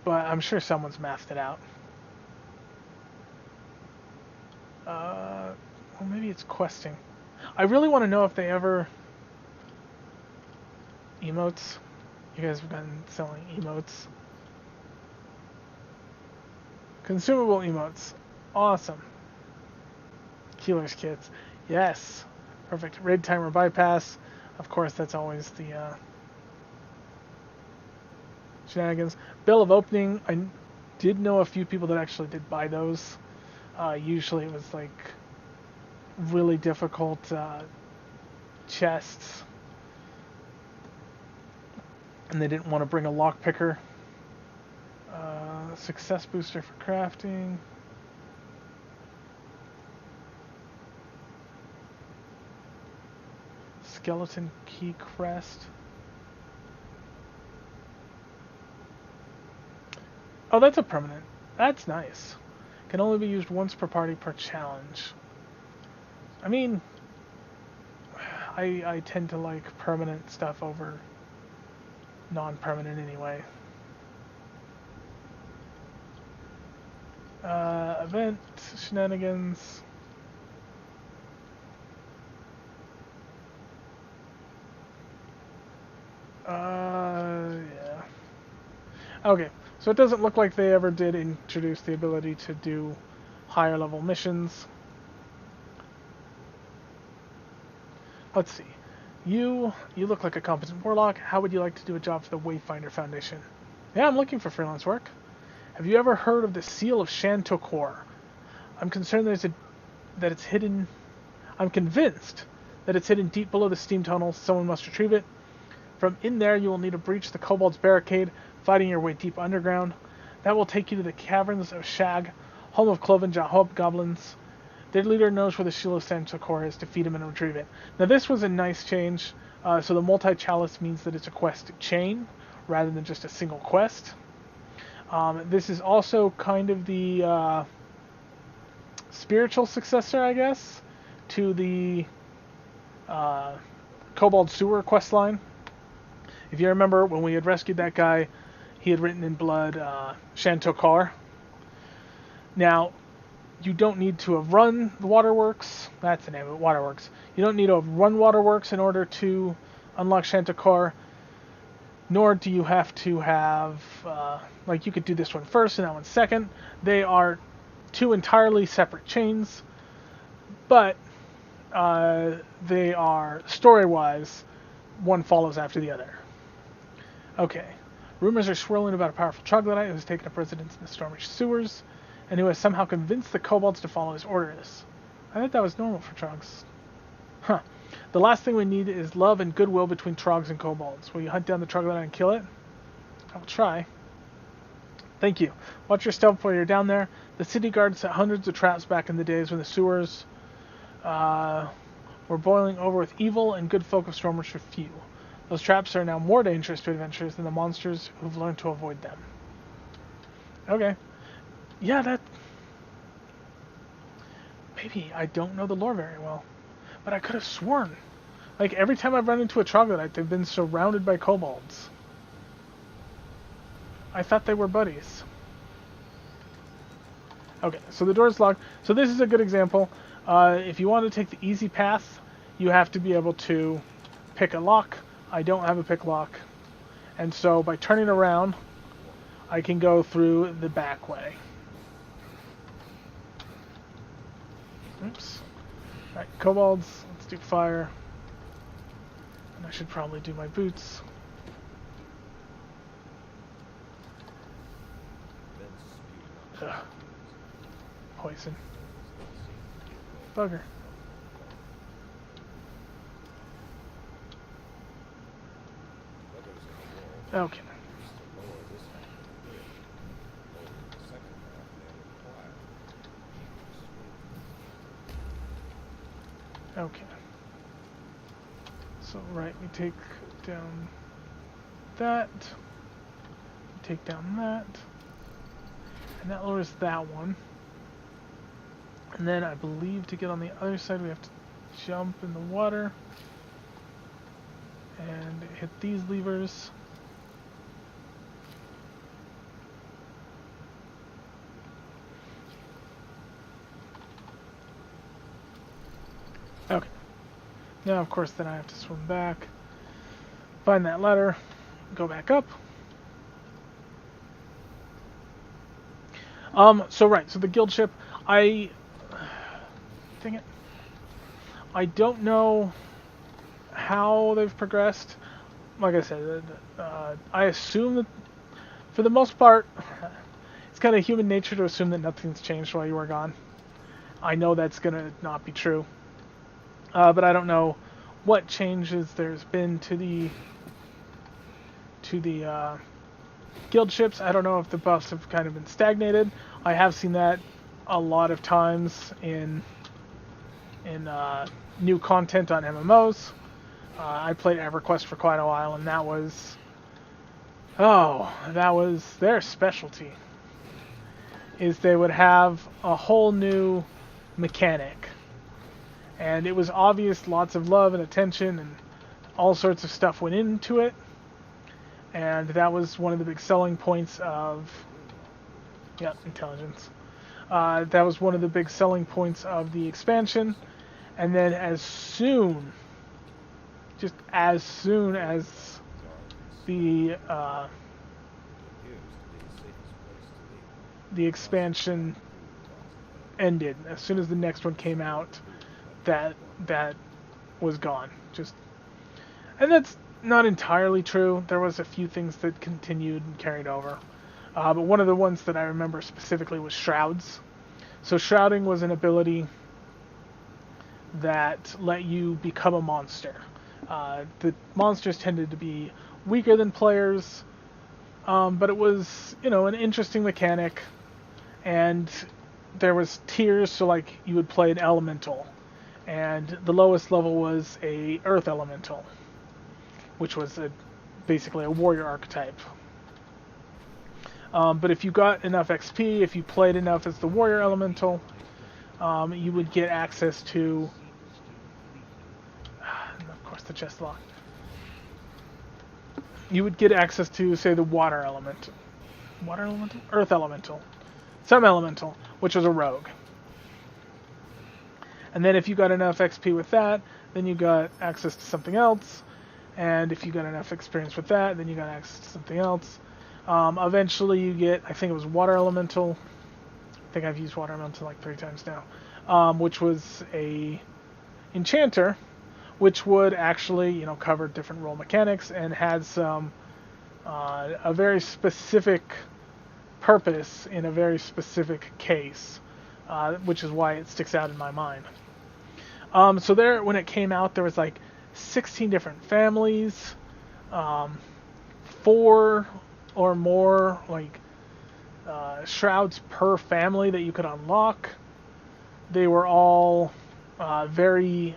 I'm sure someone's mathed it out. Well, maybe it's questing. I really want to know if they ever... Emotes. You guys have been selling emotes. Consumable emotes. Awesome. Healer's kits. Yes. Perfect. Raid timer bypass. Of course, that's always the shenanigans. Bill of Opening, I did know a few people that actually did buy those. Usually it was like really difficult chests, and they didn't want to bring a lockpicker. Success booster for crafting. Skeleton key crest. Oh, that's a permanent. That's nice. Can only be used once per party per challenge. I mean, I tend to like permanent stuff over non-permanent anyway. Event shenanigans. Yeah. Okay, so it doesn't look like they ever did introduce the ability to do higher level missions. Let's see. You look like a competent warlock. How would you like to do a job for the Wayfinder Foundation? Yeah, I'm looking for freelance work. Have you ever heard of the Seal of Shan-To-Kor? I'm concerned that it's hidden. I'm convinced that it's hidden deep below the steam tunnels. Someone must retrieve it. From in there, you will need to breach the Kobold's barricade, fighting your way deep underground. That will take you to the caverns of Shag, home of cloven goblins. Their leader knows where the Seal of Shan-To-Kor is. Defeat him and retrieve it. Now, this was a nice change. So the multi-chalice means that it's a quest chain rather than just a single quest. This is also kind of the spiritual successor, I guess, to the Kobold Sewer questline. If you remember, when we had rescued that guy, he had written in blood Shan-To-Kor. Now, you don't need to have run the Waterworks. That's the name of it, Waterworks. You don't need to have run Waterworks in order to unlock Shan-To-Kor, nor do you have to have, like, you could do this one first and that one second. They are two entirely separate chains, but they are, story-wise, one follows after the other. Okay. Rumors are swirling about a powerful troglodyte who has taken up residence in the Stormish sewers, and who has somehow convinced the kobolds to follow his orders. I thought that was normal for trogs. Huh. The last thing we need is love and goodwill between trogs and kobolds. Will you hunt down the troglodyte and kill it? I will try. Thank you. Watch your step while you're down there. The city guard set hundreds of traps back in the days when the sewers were boiling over with evil, and good folk of Stormish were few. Those traps are now more dangerous to adventurers than the monsters who've learned to avoid them. Okay. Yeah, that... Maybe I don't know the lore very well. But I could have sworn. Like, every time I've run into a troglodyte, they've been surrounded by kobolds. I thought they were buddies. Okay, so the door's locked. So this is a good example. If you want to take the easy path, you have to be able to pick a lock. I don't have a pick lock. And so by turning around, I can go through the back way. Oops. Alright, kobolds, let's do fire. And I should probably do my boots. Ugh. Poison. Bugger. Okay. Okay. So, right, we take down that. We take down that. And that lowers that one. And then I believe to get on the other side we have to jump in the water. And hit these levers. Okay. Now, of course, then I have to swim back, find that ladder, go back up. So the guild ship, dang it. I don't know how they've progressed. Like I said, I assume that for the most part, it's kind of human nature to assume that nothing's changed while you were gone. I know that's gonna not be true, but I don't know what changes there's been to the guild ships. I don't know if the buffs have kind of been stagnated. I have seen that a lot of times in new content on MMOs. I played EverQuest for quite a while, and that was their specialty. Is they would have a whole new mechanic, and it was obvious lots of love and attention and all sorts of stuff went into it, and that was one of the big selling points of intelligence. That was one of the big selling points of the expansion. And then just as soon as the expansion ended, as soon as the next one came out, that was gone. And that's not entirely true. There was a few things that continued and carried over. But one of the ones that I remember specifically was Shrouds. So Shrouding was an ability that let you become a monster. The monsters tended to be weaker than players, but it was, an interesting mechanic, and there was tiers, so like you would play an elemental, and the lowest level was a earth elemental, which was basically a warrior archetype. But if you got enough XP, if you played enough as the warrior elemental, you would get access to, of course, the chest lock. You would get access to, say, the water elemental, earth elemental, some elemental, which was a rogue. And then if you got enough XP with that, then you got access to something else. And if you got enough experience with that, then you got access to something else. Eventually you get, I think it was water elemental. I think I've used water elemental like 3 times now. Which was a enchanter, which would actually, cover different role mechanics and had some, a very specific purpose in a very specific case, which is why it sticks out in my mind. So there, when it came out, there was like 16 different families, 4 or more shrouds per family that you could unlock. They were all very,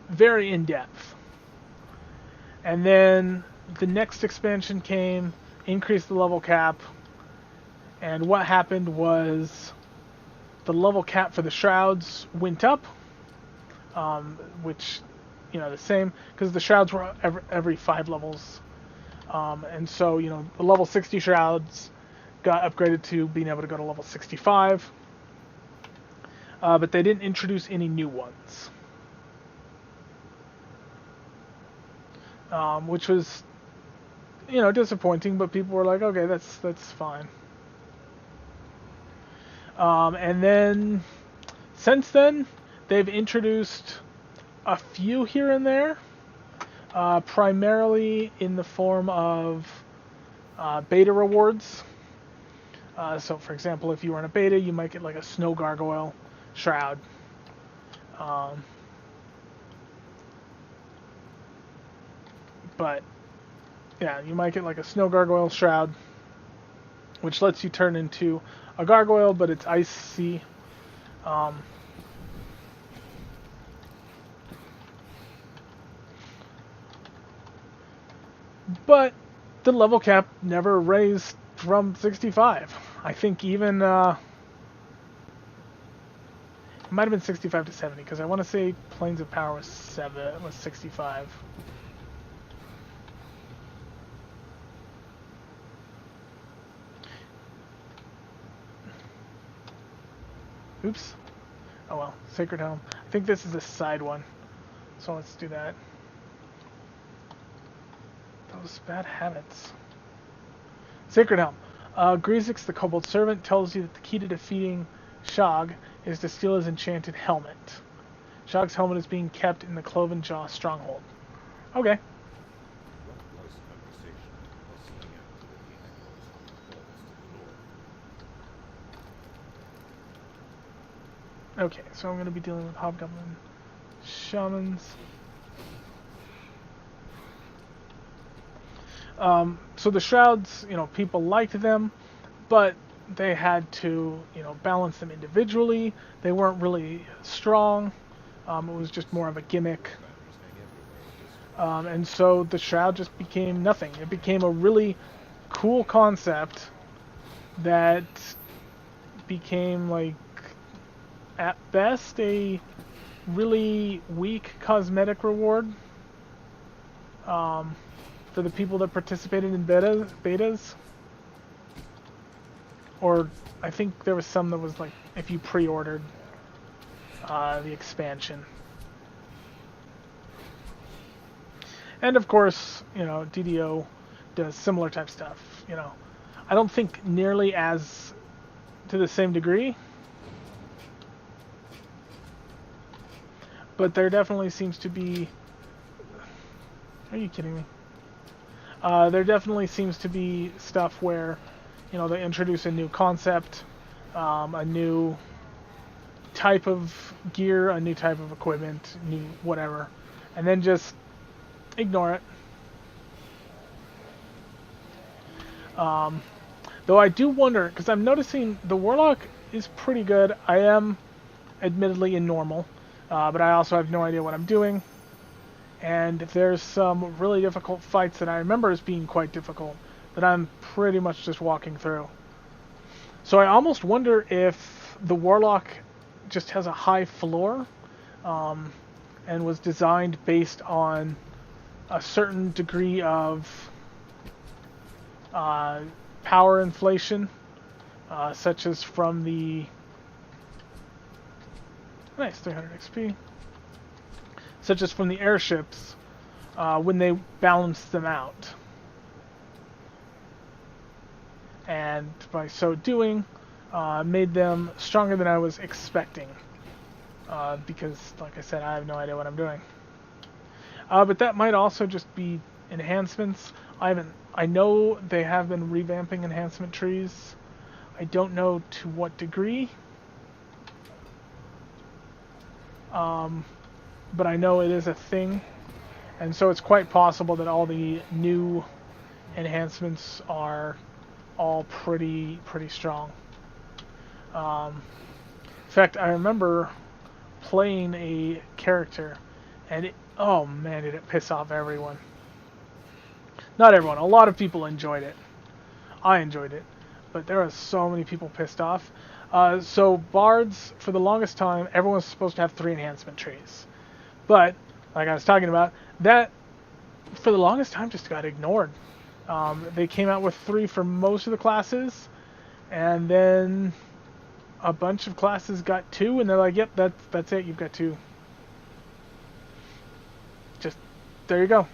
very in-depth. And then the next expansion came, increased the level cap, and what happened was the level cap for the shrouds went up, which, the same, because the shrouds were every 5 levels. And so, the level 60 shrouds got upgraded to being able to go to level 65. But they didn't introduce any new ones. Which was, disappointing, but people were like, okay, that's fine. And then, since then, they've introduced a few here and there, primarily in the form of beta rewards. So, for example, if you were in a beta, you might get like a snow gargoyle shroud. But, yeah, you might get like a snow gargoyle shroud, which lets you turn into a gargoyle, but it's icy. But the level cap never raised from 65. I think even it might have been 65 to 70, because I want to say Planes of Power was 65. Oops. Oh well, Sacred Helm. I think this is a side one, so let's do that. Those bad habits. Sacred Helm. Griezix, the Kobold Servant, tells you that the key to defeating Shog is to steal his enchanted helmet. Shog's helmet is being kept in the Cloven Jaw stronghold. Okay. Okay, so I'm going to be dealing with Hobgoblin Shamans. So the Shrouds, people liked them, but they had to, balance them individually. They weren't really strong. It was just more of a gimmick. And so the Shroud just became nothing. It became a really cool concept that became, like, at best, a really weak cosmetic reward for the people that participated in betas. Or I think there was some that was like if you pre-ordered the expansion. And of course, DDO does similar type stuff. I don't think nearly as to the same degree, but there definitely seems to be. Are you kidding me? There definitely seems to be stuff where, they introduce a new concept, a new type of gear, a new type of equipment, new whatever, and then just ignore it. Though I do wonder, because I'm noticing the Warlock is pretty good. I am admittedly in normal, but I also have no idea what I'm doing. And there's some really difficult fights that I remember as being quite difficult that I'm pretty much just walking through. So I almost wonder if the Warlock just has a high floor and was designed based on a certain degree of power inflation, such as from the... Nice, 300 XP. Such as from the airships, when they balanced them out. And by so doing, made them stronger than I was expecting. Because, like I said, I have no idea what I'm doing. But that might also just be enhancements. I know they have been revamping enhancement trees. I don't know to what degree. But I know it is a thing, and so it's quite possible that all the new enhancements are all pretty strong. In fact, I remember playing a character, and oh man, did it piss off everyone. Not everyone, a lot of people enjoyed it. I enjoyed it, but there were so many people pissed off. So bards, for the longest time, everyone was supposed to have 3 enhancement trees. But, like I was talking about, that, for the longest time, just got ignored. They came out with 3 for most of the classes, and then a bunch of classes got 2, and they're like, yep, that's it, you've got 2. Just, there you go.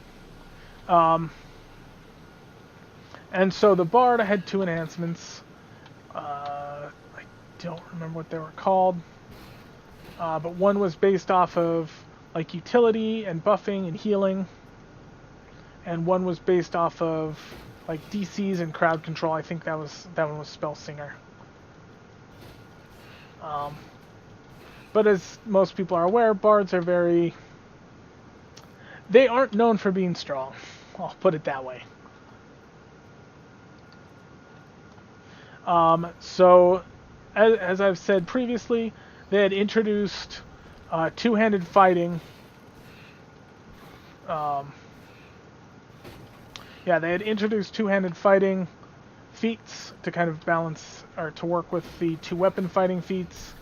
And so the Bard had 2 enhancements. I don't remember what they were called. But one was based off of like utility and buffing and healing, and one was based off of like DCs and crowd control. I think that one was Spell Singer. But as most people are aware, bards are they aren't known for being strong. I'll put it that way. So as I've said previously, they had introduced two-handed fighting. They had introduced two-handed fighting feats to kind of balance, or to work with the two-weapon fighting feats.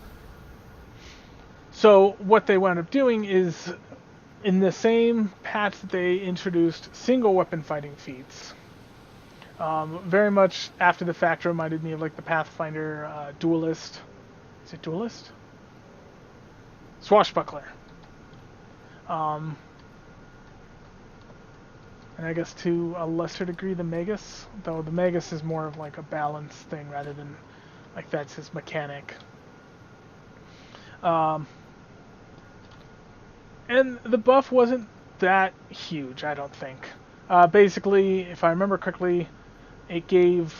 So what they wound up doing is, in the same patch that they introduced single-weapon fighting feats, very much after the fact reminded me of like the Pathfinder Duelist. Is it Duelist? Swashbuckler. And I guess to a lesser degree the Magus, though the Magus is more of like a balance thing rather than like that's his mechanic. And the buff wasn't that huge, I don't think. Basically, if I remember correctly, it gave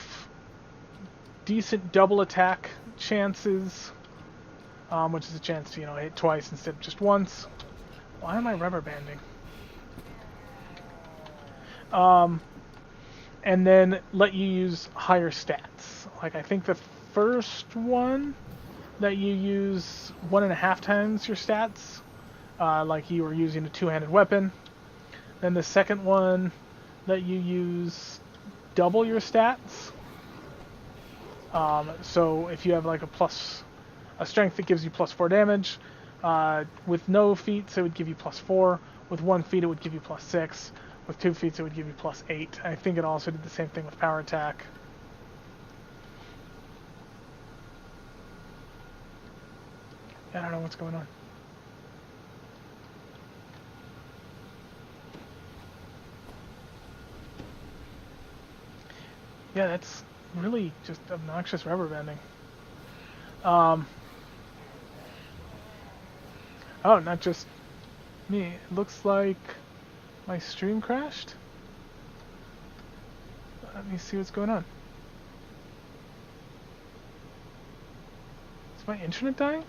decent double attack chances which is a chance to, hit twice instead of just once. Why am I rubber banding? And then let you use higher stats. Like, I think the first one that you use 1.5 times your stats, like you were using a two-handed weapon. Then the second one that you use double your stats. So if you have like a strength that gives you +4 damage, with no feats it would give you +4. With 1 feat it would give you +6. With 2 feats it would give you +8. I think it also did the same thing with power attack. I don't know what's going on. Yeah, that's really just obnoxious rubber banding. Oh, not just me. It looks like my stream crashed. Let me see what's going on. Is my internet dying?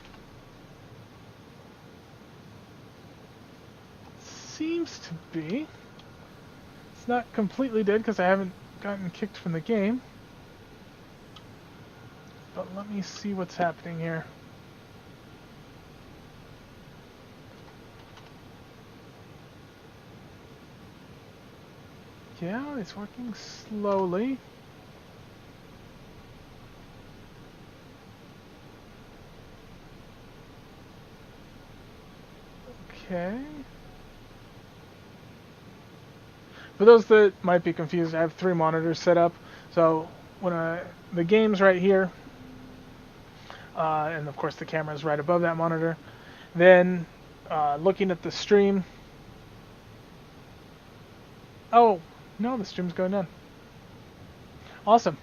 Seems to be. It's not completely dead because I haven't gotten kicked from the game. But let me see what's happening here. Yeah, it's working slowly. Okay. For those that might be confused, I have 3 monitors set up. So when the game's right here, and of course the camera is right above that monitor. Then looking at the stream. Oh, no, the stream's going on. Awesome.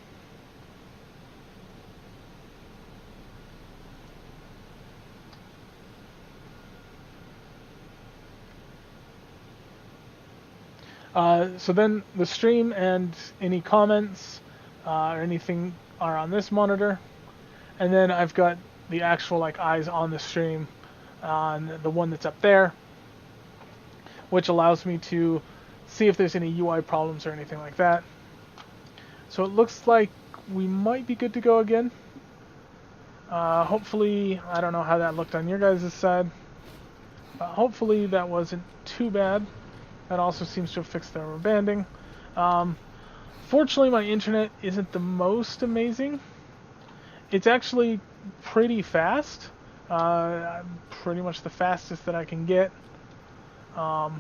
So then the stream and any comments or anything are on this monitor. And then I've got the actual eyes on the stream on the one that's up there, which allows me to see if there's any UI problems or anything like that. So it looks like we might be good to go again. Hopefully, I don't know how that looked on your guys' side. Hopefully that wasn't too bad. That also seems to have fixed the rubber banding. Fortunately, my internet isn't the most amazing. It's actually pretty fast. Pretty much the fastest that I can get for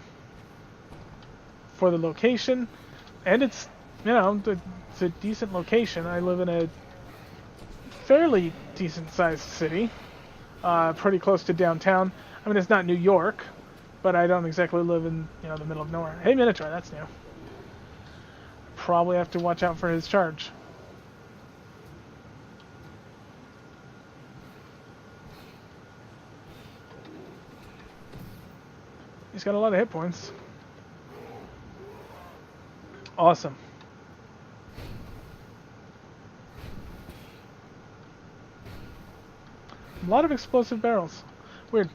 the location. And it's, it's a decent location. I live in a fairly decent-sized city, pretty close to downtown. I mean, it's not New York, but I don't exactly live in, the middle of nowhere. Hey, Minotaur, that's new. Probably have to watch out for his charge. He's got a lot of hit points. Awesome. A lot of explosive barrels. Weird.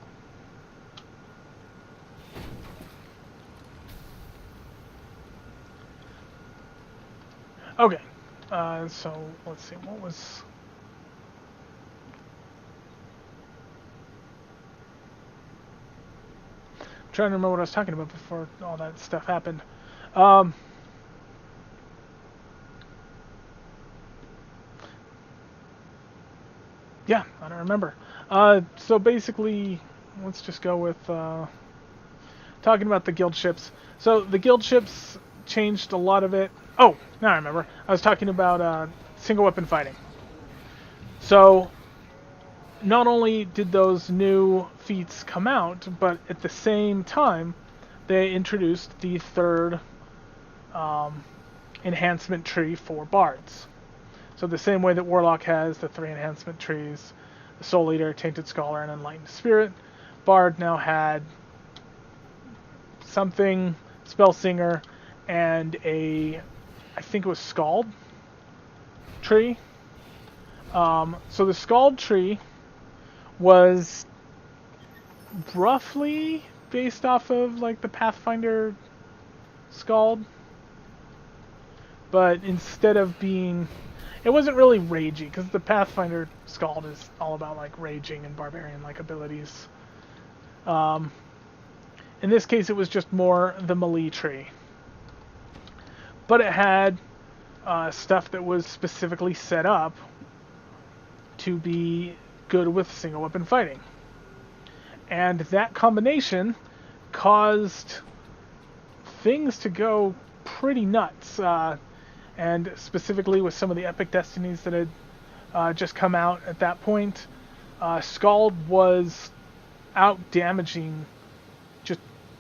Okay. So, let's see. What was... I'm trying to remember what I was talking about before all that stuff happened. Yeah, I don't remember. So basically, let's just go with talking about the guild ships. So the guild ships changed a lot of it. Oh, now I remember. I was talking about single weapon fighting. So not only did those new feats come out, but at the same time, they introduced the third enhancement tree for bards. So the same way that Warlock has the 3 enhancement trees, the Soul Eater, Tainted Scholar, and Enlightened Spirit, Bard now had something, Spell Singer, and I think it was Scald tree. So the Scald tree was roughly based off of like the Pathfinder Scald, but instead of being, it wasn't really ragey because the Pathfinder Scald is all about like raging and barbarian like abilities. In this case, it was just more the melee tree, but it had stuff that was specifically set up to be good with single weapon fighting. And that combination caused things to go pretty nuts. And specifically with some of the epic destinies that had just come out at that point, Scald was out damaging just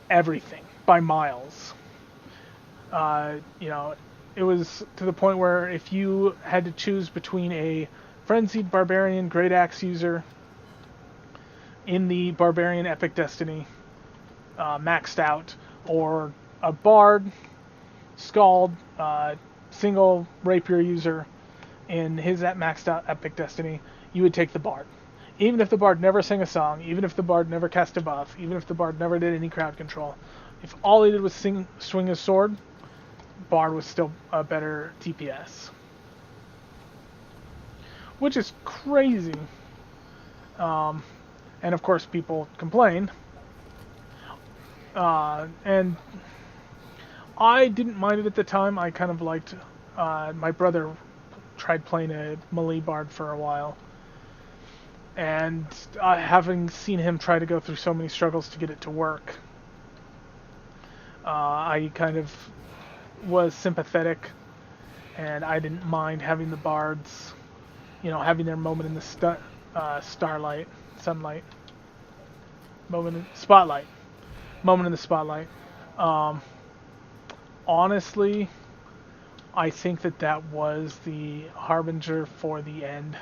everything by miles. It was to the point where if you had to choose between a Frenzied Barbarian Great Axe user in the Barbarian Epic Destiny, maxed out, or a Bard, Scald, single Rapier user in his maxed out Epic Destiny, you would take the Bard. Even if the Bard never sang a song, even if the Bard never cast a buff, even if the Bard never did any crowd control, if all he did was swing his sword, Bard was still a better DPS. Which is crazy. And of course people complain. And I didn't mind it at the time. I kind of liked, my brother tried playing a melee Bard for a while. And having seen him try to go through so many struggles to get it to work, I kind of was sympathetic, and I didn't mind having the Bards, having their moment in the sunlight, moment in the spotlight. Honestly, I think that was the harbinger for the end.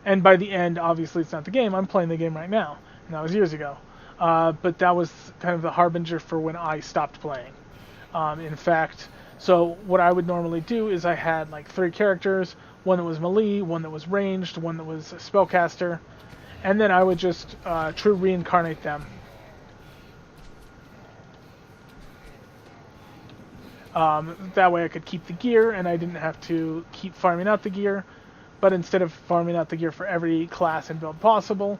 And by the end, obviously it's not the game. I'm playing the game right now, and that was years ago. But that was kind of the harbinger for when I stopped playing. In fact, so what I would normally do is I had like 3 characters, one that was melee, one that was ranged, one that was a spellcaster, and then I would just true reincarnate them. That way I could keep the gear, and I didn't have to keep farming out the gear. But instead of farming out the gear for every class and build possible,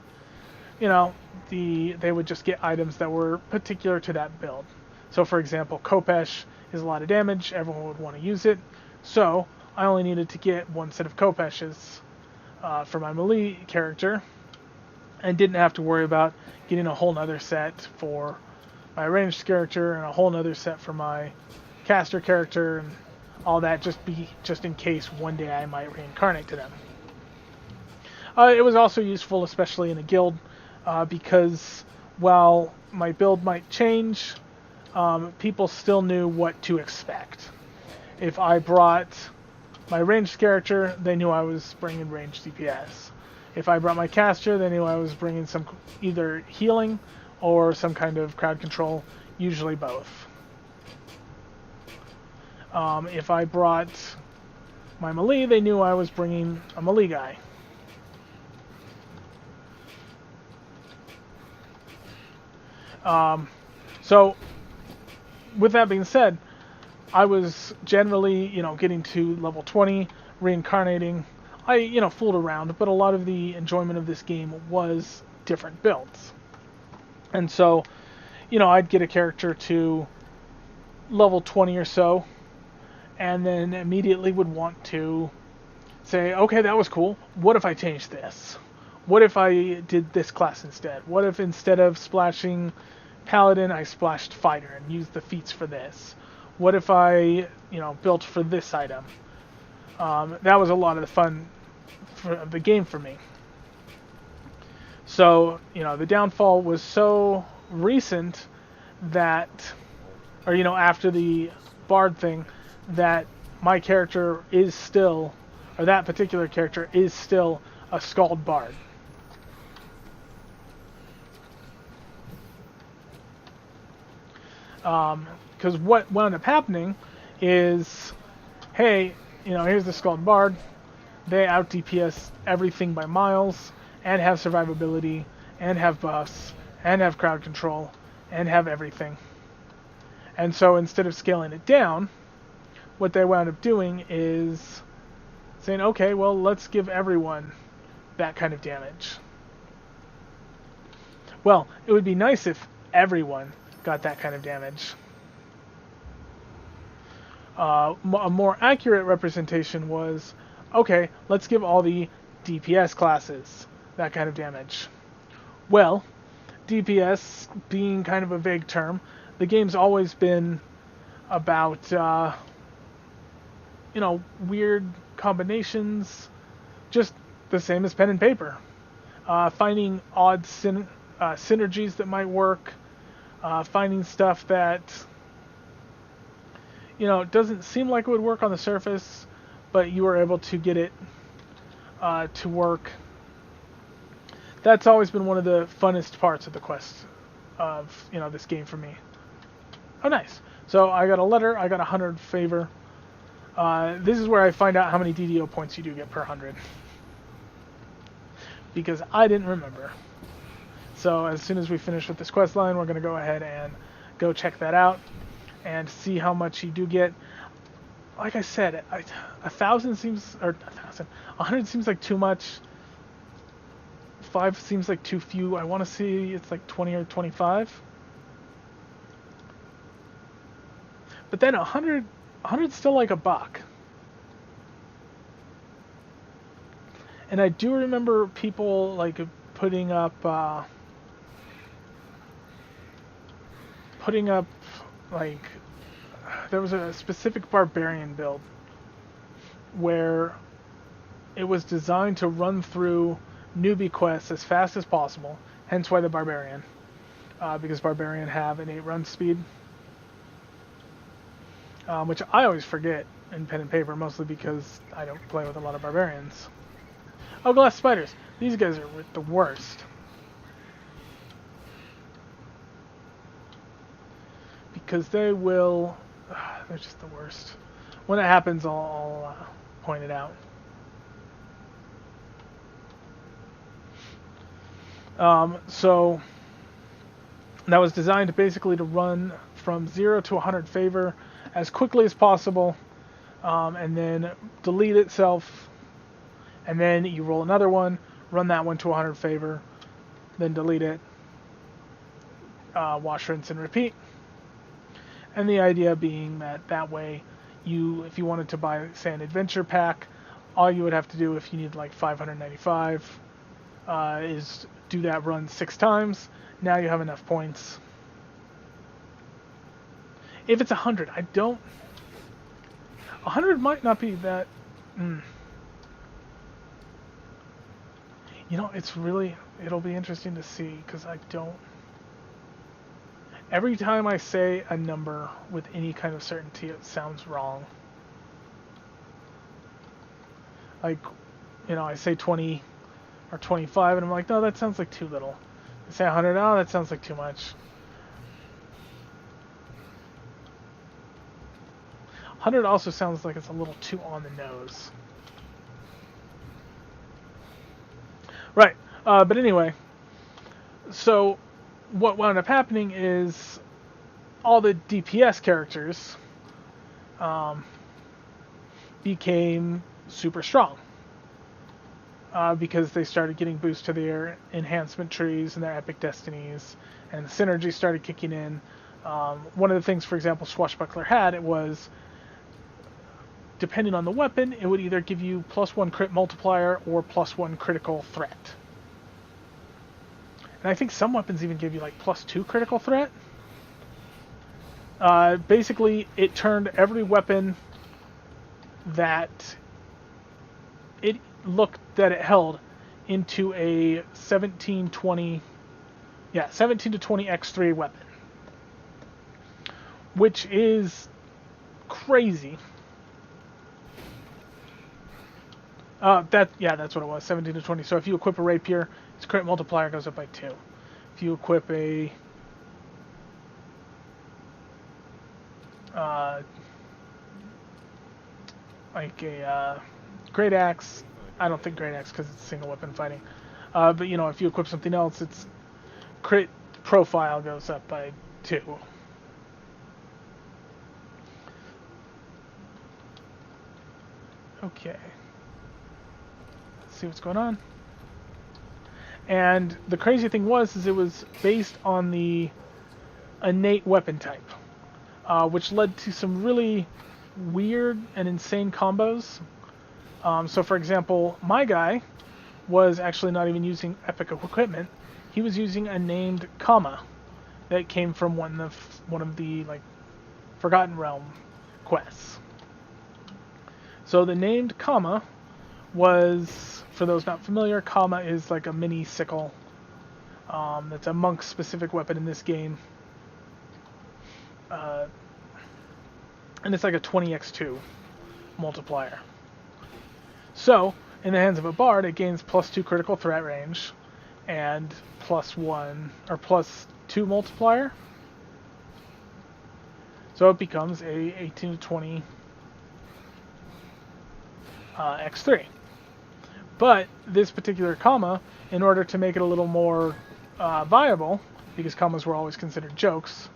they would just get items that were particular to that build. So for example, Khopesh is a lot of damage, everyone would want to use it, so I only needed to get 1 set of Khopeshes for my melee character, and didn't have to worry about getting a whole nother set for my ranged character, and a whole nother set for my caster character, and all that, just in case one day I might reincarnate to them. It was also useful, especially in a guild, because while my build might change, people still knew what to expect. If I brought my ranged character, they knew I was bringing ranged DPS. If I brought my caster, they knew I was bringing some either healing or some kind of crowd control, usually both. If I brought my melee, they knew I was bringing a melee guy. So, with that being said, I was generally, getting to level 20, reincarnating. I, fooled around, but a lot of the enjoyment of this game was different builds. And so, I'd get a character to level 20 or so, and then immediately would want to say, okay, that was cool. What if I changed this? What if I did this class instead? What if instead of splashing Paladin, I splashed Fighter and used the feats for this? What if I, built for this item? That was a lot of the fun of the game for me. So, the downfall was so recent that, or, after the Bard thing, that my character is still, or that particular character is still a Scald Bard. Because what wound up happening is, hey, here's the Scald Bard. They out DPS everything by miles, and have survivability, and have buffs, and have crowd control, and have everything. And so instead of scaling it down, what they wound up doing is saying, okay, well, let's give everyone that kind of damage. Well, it would be nice if everyone got that kind of damage. A more accurate representation was, okay, let's give all the DPS classes that kind of damage. Well, DPS being kind of a vague term, the game's always been about, weird combinations, just the same as pen and paper. Finding odd synergies that might work, finding stuff that, doesn't seem like it would work on the surface, but you were able to get it to work. That's always been one of the funnest parts of the quest of, this game for me. Oh, nice. So I got a letter, I got 100 favor. This is where I find out how many DDO points you do get per 100. Because I didn't remember. So as soon as we finish with this quest line, we're going to go ahead and go check that out and see how much you do get. Like I said, 1,000 seems, or 1,000, 100 seems like too much. 5 seems like too few. I want to see it's like 20 or 25. But then 100's still like $1. And I do remember people like putting up like, there was a specific barbarian build where it was designed to run through newbie quests as fast as possible, hence why the barbarian, because barbarian have innate run speed, which I always forget in pen and paper, mostly because I don't play with a lot of barbarians. Oh, glass spiders. These guys are the worst. Because they will... they're just the worst. When it happens, I'll point it out. So that was designed basically to run from 0 to 100 favor as quickly as possible, and then delete itself, and then you roll another one, run that one to 100 favor, then delete it, wash, rinse, and repeat. And the idea being that way, if you wanted to buy, say, an adventure pack, all you would have to do if you need like 595 is do that run 6 times. Now you have enough points. If it's 100, 100 might not be that... it'll be interesting to see, because I don't... Every time I say a number with any kind of certainty, it sounds wrong. Like, I say 20 or 25, and I'm like, no, that sounds like too little. I say 100, oh, that sounds like too much. 100 also sounds like it's a little too on the nose. Right, but anyway, so what wound up happening is all the DPS characters became super strong because they started getting boosts to their enhancement trees and their epic destinies, and the synergy started kicking in. One of the things, for example, Swashbuckler had, it was, depending on the weapon, it would either give you +1 crit multiplier or +1 critical threat. And I think some weapons even give you like +2 critical threat. Basically, it turned every weapon that it looked that it held into a 17 to 20 X3 weapon, which is crazy. That's what it was, 17 to 20. So if you equip a rapier, its crit multiplier goes up by 2. If you equip a great axe, I don't think great axe because it's single weapon fighting. But you know, if you equip something else, its crit profile goes up by 2. Okay. Let's see what's going on. And the crazy thing is it was based on the innate weapon type, which led to some really weird and insane combos. So for example, my guy was actually not even using epic equipment. He was using a named Kama that came from one of the like Forgotten Realm quests. So the named Kama was, for those not familiar, Kama is like a mini sickle. That's a monk-specific weapon in this game. And it's like a 20x2 multiplier. So, in the hands of a bard, it gains +2 critical threat range and +1 or +2 multiplier. So it becomes a 18 to 20 x3. But this particular Kama, in order to make it a little more viable, because Kamas were always considered jokes,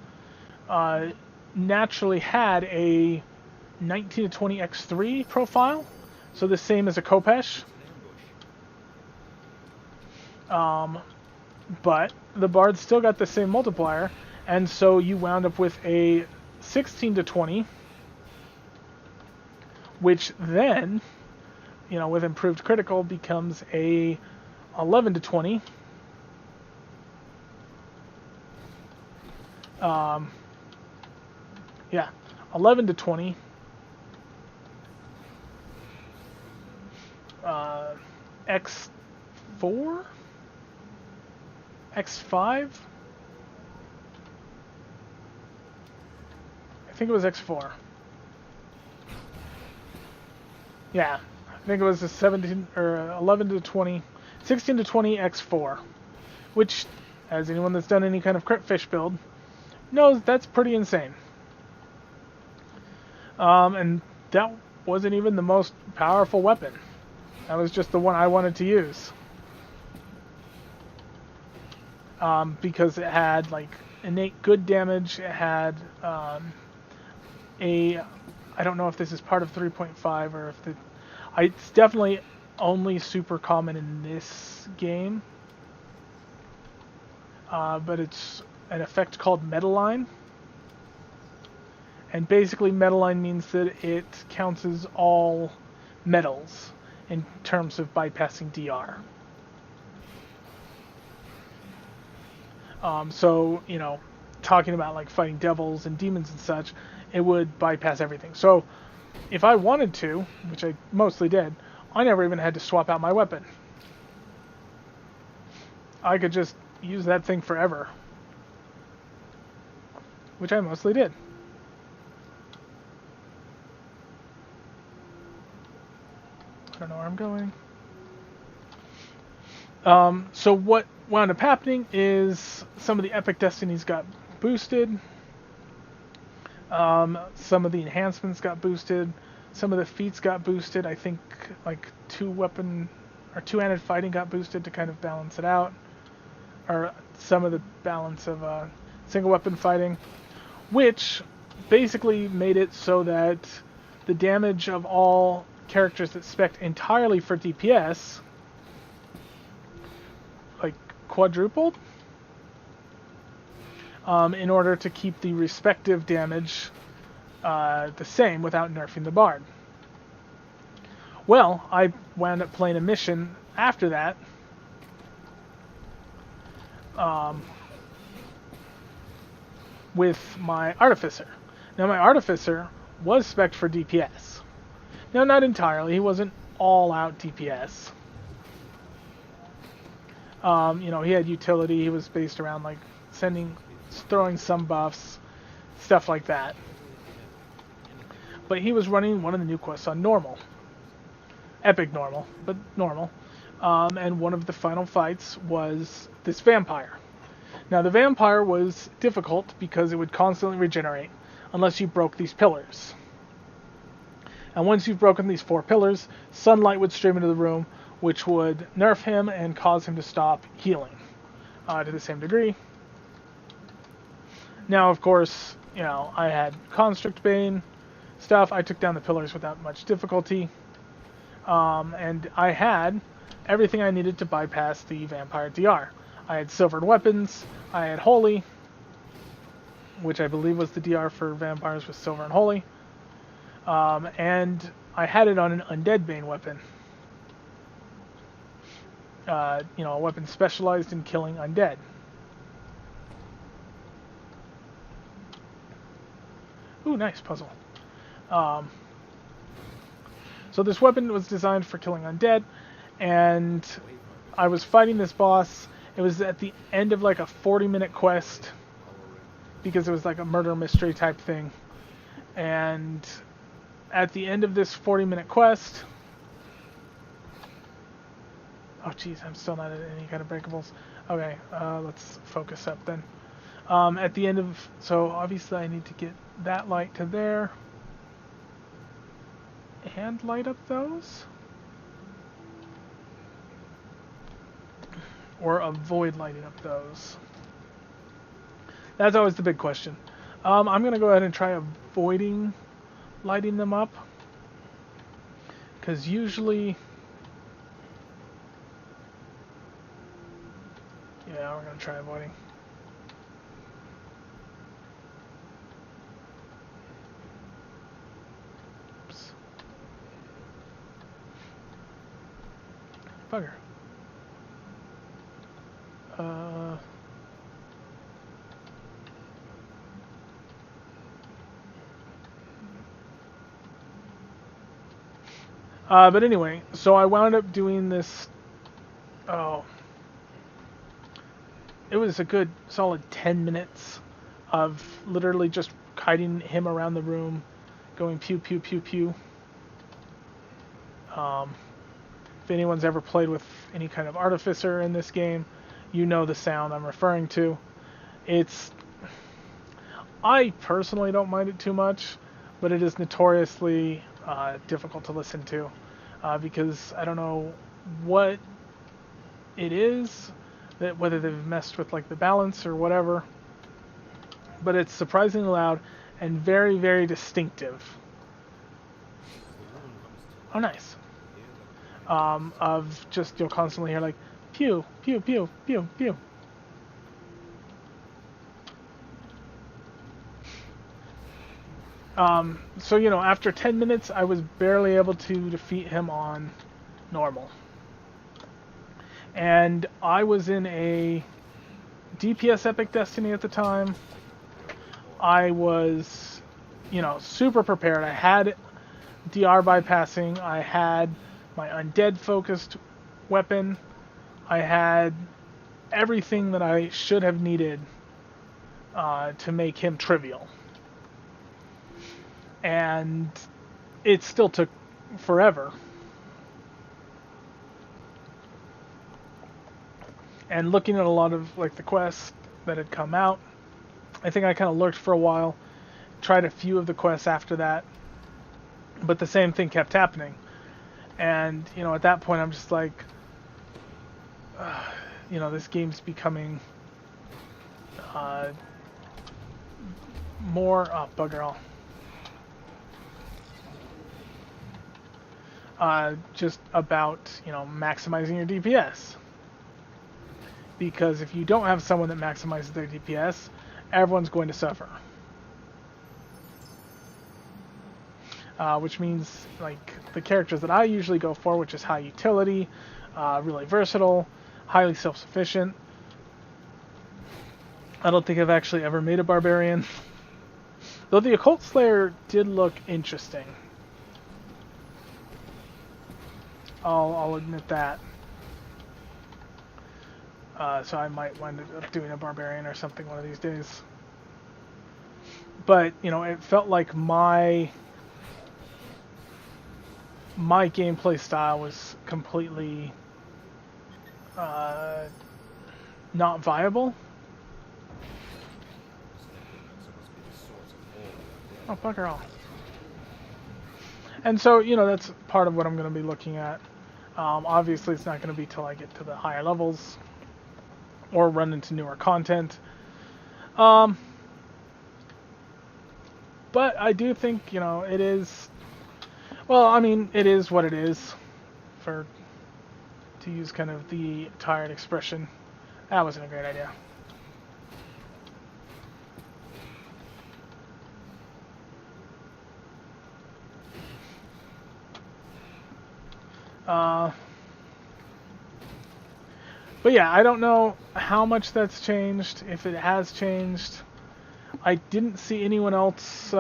naturally had a 19 to 20 x3 profile, so the same as a Khopesh. But the Bard still got the same multiplier, and so you wound up with a 16 to 20, which then, you know, with improved critical, becomes a 11 to 20. Yeah, 11 to 20. X4? X5? I think it was X4. Yeah, I think it was a 17 or 11 to 20, 16 to 20 X4, which, as anyone that's done any kind of crit fish build knows, that's pretty insane. And that wasn't even the most powerful weapon. That was just the one I wanted to use. Because it had like innate good damage. It had I don't know if this is part of 3.5 or if it's definitely only super common in this game. But it's an effect called Metaline. And basically Metaline means that it counts as all metals in terms of bypassing DR. So, you know, talking about like fighting devils and demons and such, it would bypass everything. So, if I wanted to, which I mostly did, I never even had to swap out my weapon. I could just use that thing forever. Which I mostly did. I don't know where I'm going. So what wound up happening is some of the epic destinies got boosted. Some of the enhancements got boosted. Some of the feats got boosted. I think like two-handed fighting got boosted to kind of balance it out. Or some of the balance of single weapon fighting. Which basically made it so that the damage of all characters that spec entirely for DPS like quadrupled in order to keep the respective damage the same without nerfing the Bard. Well, I wound up playing a mission after that with my Artificer. Now my Artificer was spec'd for DPS. Now not entirely, he wasn't all out DPS. You know, he had utility, he was based around like throwing some buffs, stuff like that. But he was running one of the new quests on normal. Epic normal, but normal. And one of the final fights was this vampire. Now the vampire was difficult because it would constantly regenerate unless you broke these pillars. And once you've broken these 4 pillars, sunlight would stream into the room, which would nerf him and cause him to stop healing to the same degree. Now, of course, you know, I had Constrict Bane stuff. I took down the pillars without much difficulty. And I had everything I needed to bypass the Vampire DR. I had Silvered Weapons, I had Holy, which I believe was the DR for vampires with Silver and Holy. And I had it on an Undead Bane weapon. You know, a weapon specialized in killing undead. Ooh, nice puzzle. So this weapon was designed for killing undead, and I was fighting this boss. It was at the end of like a 40-minute quest, because it was like a murder mystery type thing. And at the end of this 40-minute quest... Oh, jeez, I'm still not at any kind of breakables. Okay, let's focus up then. At the end of... So, obviously I need to get that light to there. And light up those? Or avoid lighting up those? That's always the big question. I'm going to go ahead and try avoiding lighting them up. Because usually... Yeah, we're going to try avoiding. Oops. Bugger. But anyway, so I wound up doing this... Oh... It was a good solid 10 minutes of literally just kiting him around the room, going pew, pew, pew, pew. If anyone's ever played with any kind of artificer in this game, you know the sound I'm referring to. I personally don't mind it too much, but it is notoriously difficult to listen to, because I don't know what it is, whether they've messed with like the balance or whatever, but it's surprisingly loud and very, very distinctive. Oh, nice. Of just, you'll constantly hear like pew, pew, pew, pew, pew. So, you know, after 10 minutes, I was barely able to defeat him on normal. And I was in a DPS Epic Destiny at the time. I was, you know, super prepared. I had DR bypassing. I had my undead focused weapon. I had everything that I should have needed to make him trivial. And it still took forever. And looking at a lot of like the quests that had come out, I think I kind of lurked for a while, tried a few of the quests after that, but the same thing kept happening. And, you know, at that point I'm just like, you know, this game's becoming more, oh, bugger all. Just about, you know, maximizing your DPS. Because if you don't have someone that maximizes their DPS, everyone's going to suffer. Which means, like, the characters that I usually go for, which is high utility, really versatile, highly self-sufficient. I don't think I've actually ever made a barbarian. Though the Occult Slayer did look interesting. I'll admit that. So I might wind up doing a barbarian or something one of these days. But, you know, it felt like my gameplay style was completely not viable. Oh, bugger all. And so, you know, that's part of what I'm going to be looking at. Obviously, it's not going to be till I get to the higher levels or run into newer content. Um, but I do think, it is. Well, I mean, it is what it is, to use kind of the tired expression. That wasn't a great idea. But yeah, I don't know how much that's changed, if it has changed. I didn't see anyone else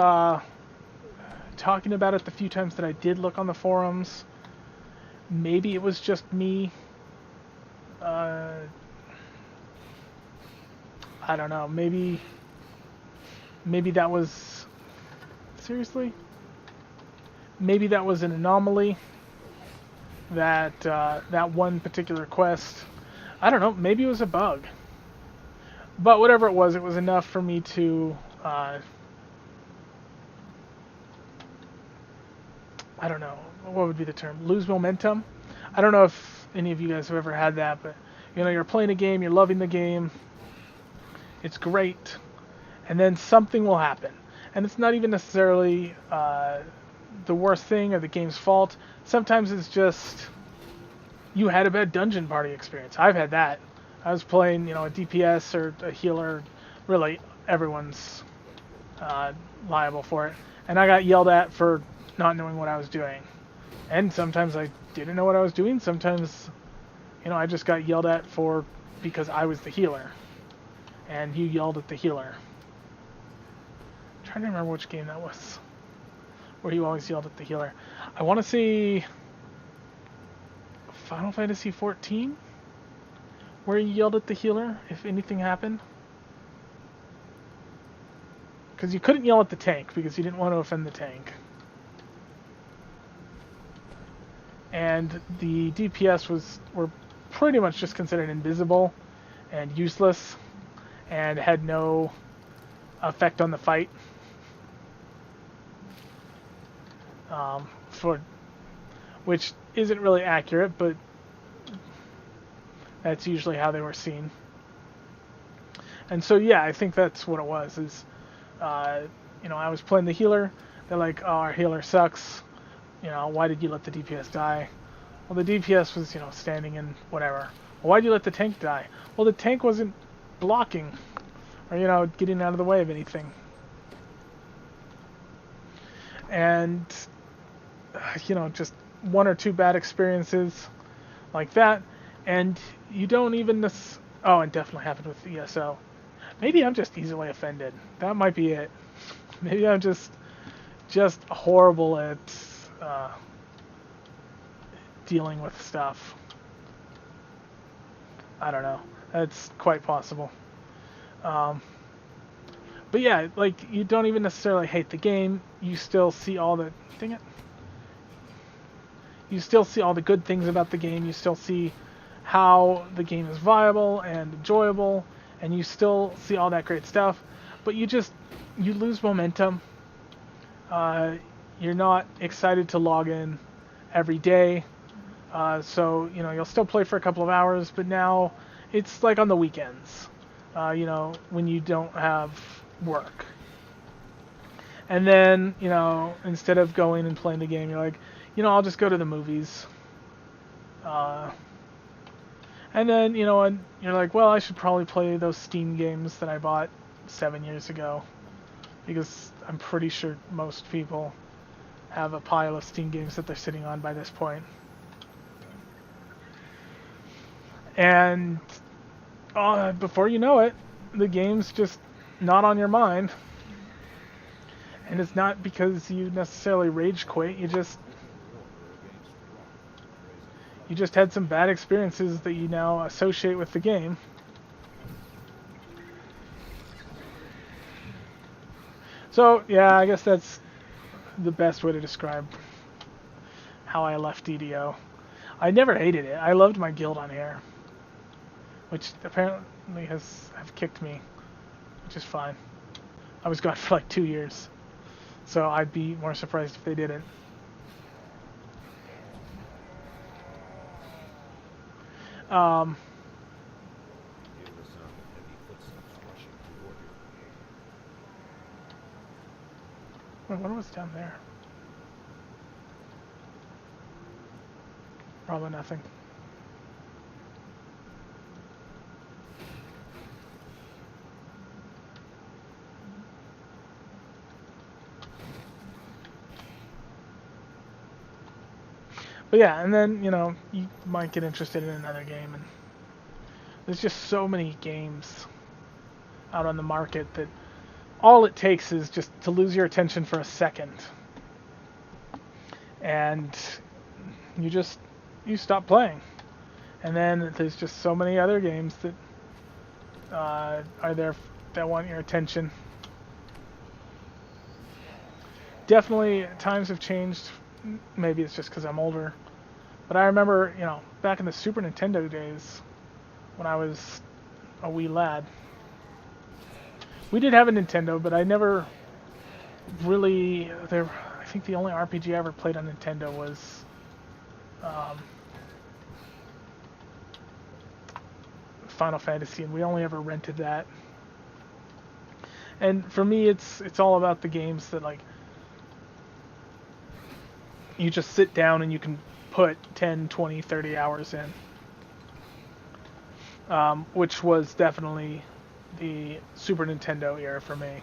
talking about it the few times that I did look on the forums. Maybe it was just me. I don't know. Maybe that was... Seriously? Maybe that was an anomaly. That one particular quest. I don't know. Maybe it was a bug. But whatever it was enough for me to... I don't know. What would be the term? Lose momentum? I don't know if any of you guys have ever had that, but you're playing a game, you're loving the game, it's great, and then something will happen. And it's not even necessarily the worst thing or the game's fault. Sometimes it's just you had a bad dungeon party experience. I've had that. I was playing, a DPS or a healer. Really, everyone's liable for it. And I got yelled at for not knowing what I was doing. And sometimes I didn't know what I was doing. Sometimes, I just got yelled at because I was the healer. And you yelled at the healer. I'm trying to remember which game that was, where you always yelled at the healer. I want to say Final Fantasy XIV, where you yelled at the healer if anything happened. Because you couldn't yell at the tank, because you didn't want to offend the tank. And the DPS were pretty much just considered invisible and useless, and had no effect on the fight. Which isn't really accurate, but that's usually how they were seen. And so yeah, I think that's what it was. I was playing the healer. They're like, "Oh, our healer sucks. Why did you let the DPS die?" Well, the DPS was, standing in whatever. Well, why did you let the tank die? Well, the tank wasn't blocking or, getting out of the way of anything. And, just one or two bad experiences like that. And you don't even... Oh, it definitely happened with ESO. Maybe I'm just easily offended. That might be it. Maybe I'm just horrible at... dealing with stuff. I don't know. That's quite possible. But yeah, you don't even necessarily hate the game. You still see all the... Dang it. You still see all the good things about the game. You still see how the game is viable and enjoyable. And you still see all that great stuff. But you lose momentum. You're not excited to log in every day. So, you'll still play for a couple of hours, but now it's like on the weekends, when you don't have work. And then, instead of going and playing the game, you're like, I'll just go to the movies. And then, and you're like, well, I should probably play those Steam games that I bought 7 years ago. Because I'm pretty sure most people have a pile of Steam games that they're sitting on by this point. And before you know it, the game's just not on your mind. And it's not because you necessarily rage quit. You just had some bad experiences that you now associate with the game. So, yeah, I guess that's the best way to describe how I left DDO. I never hated it. I loved my guild on here, which apparently have kicked me, which is fine. I was gone for like 2 years, so I'd be more surprised if they didn't. Um, Hear the sound of heavy footsteps rushing toward you. what was down there? Probably nothing. But yeah, and then, you know, you might get interested in another game, and there's just so many games out on the market that all it takes is just to lose your attention for a second. And you stop playing. And then there's just so many other games that are there that want your attention. Definitely, times have changed. Maybe it's just because I'm older. But I remember, you know, back in the Super Nintendo days, when I was a wee lad, we did have a Nintendo, but I never really... I think the only RPG I ever played on Nintendo was... Final Fantasy, and we only ever rented that. And for me, it's all about the games that, like, you just sit down and you can put 10, 20, 30 hours in. Which was definitely the Super Nintendo era for me.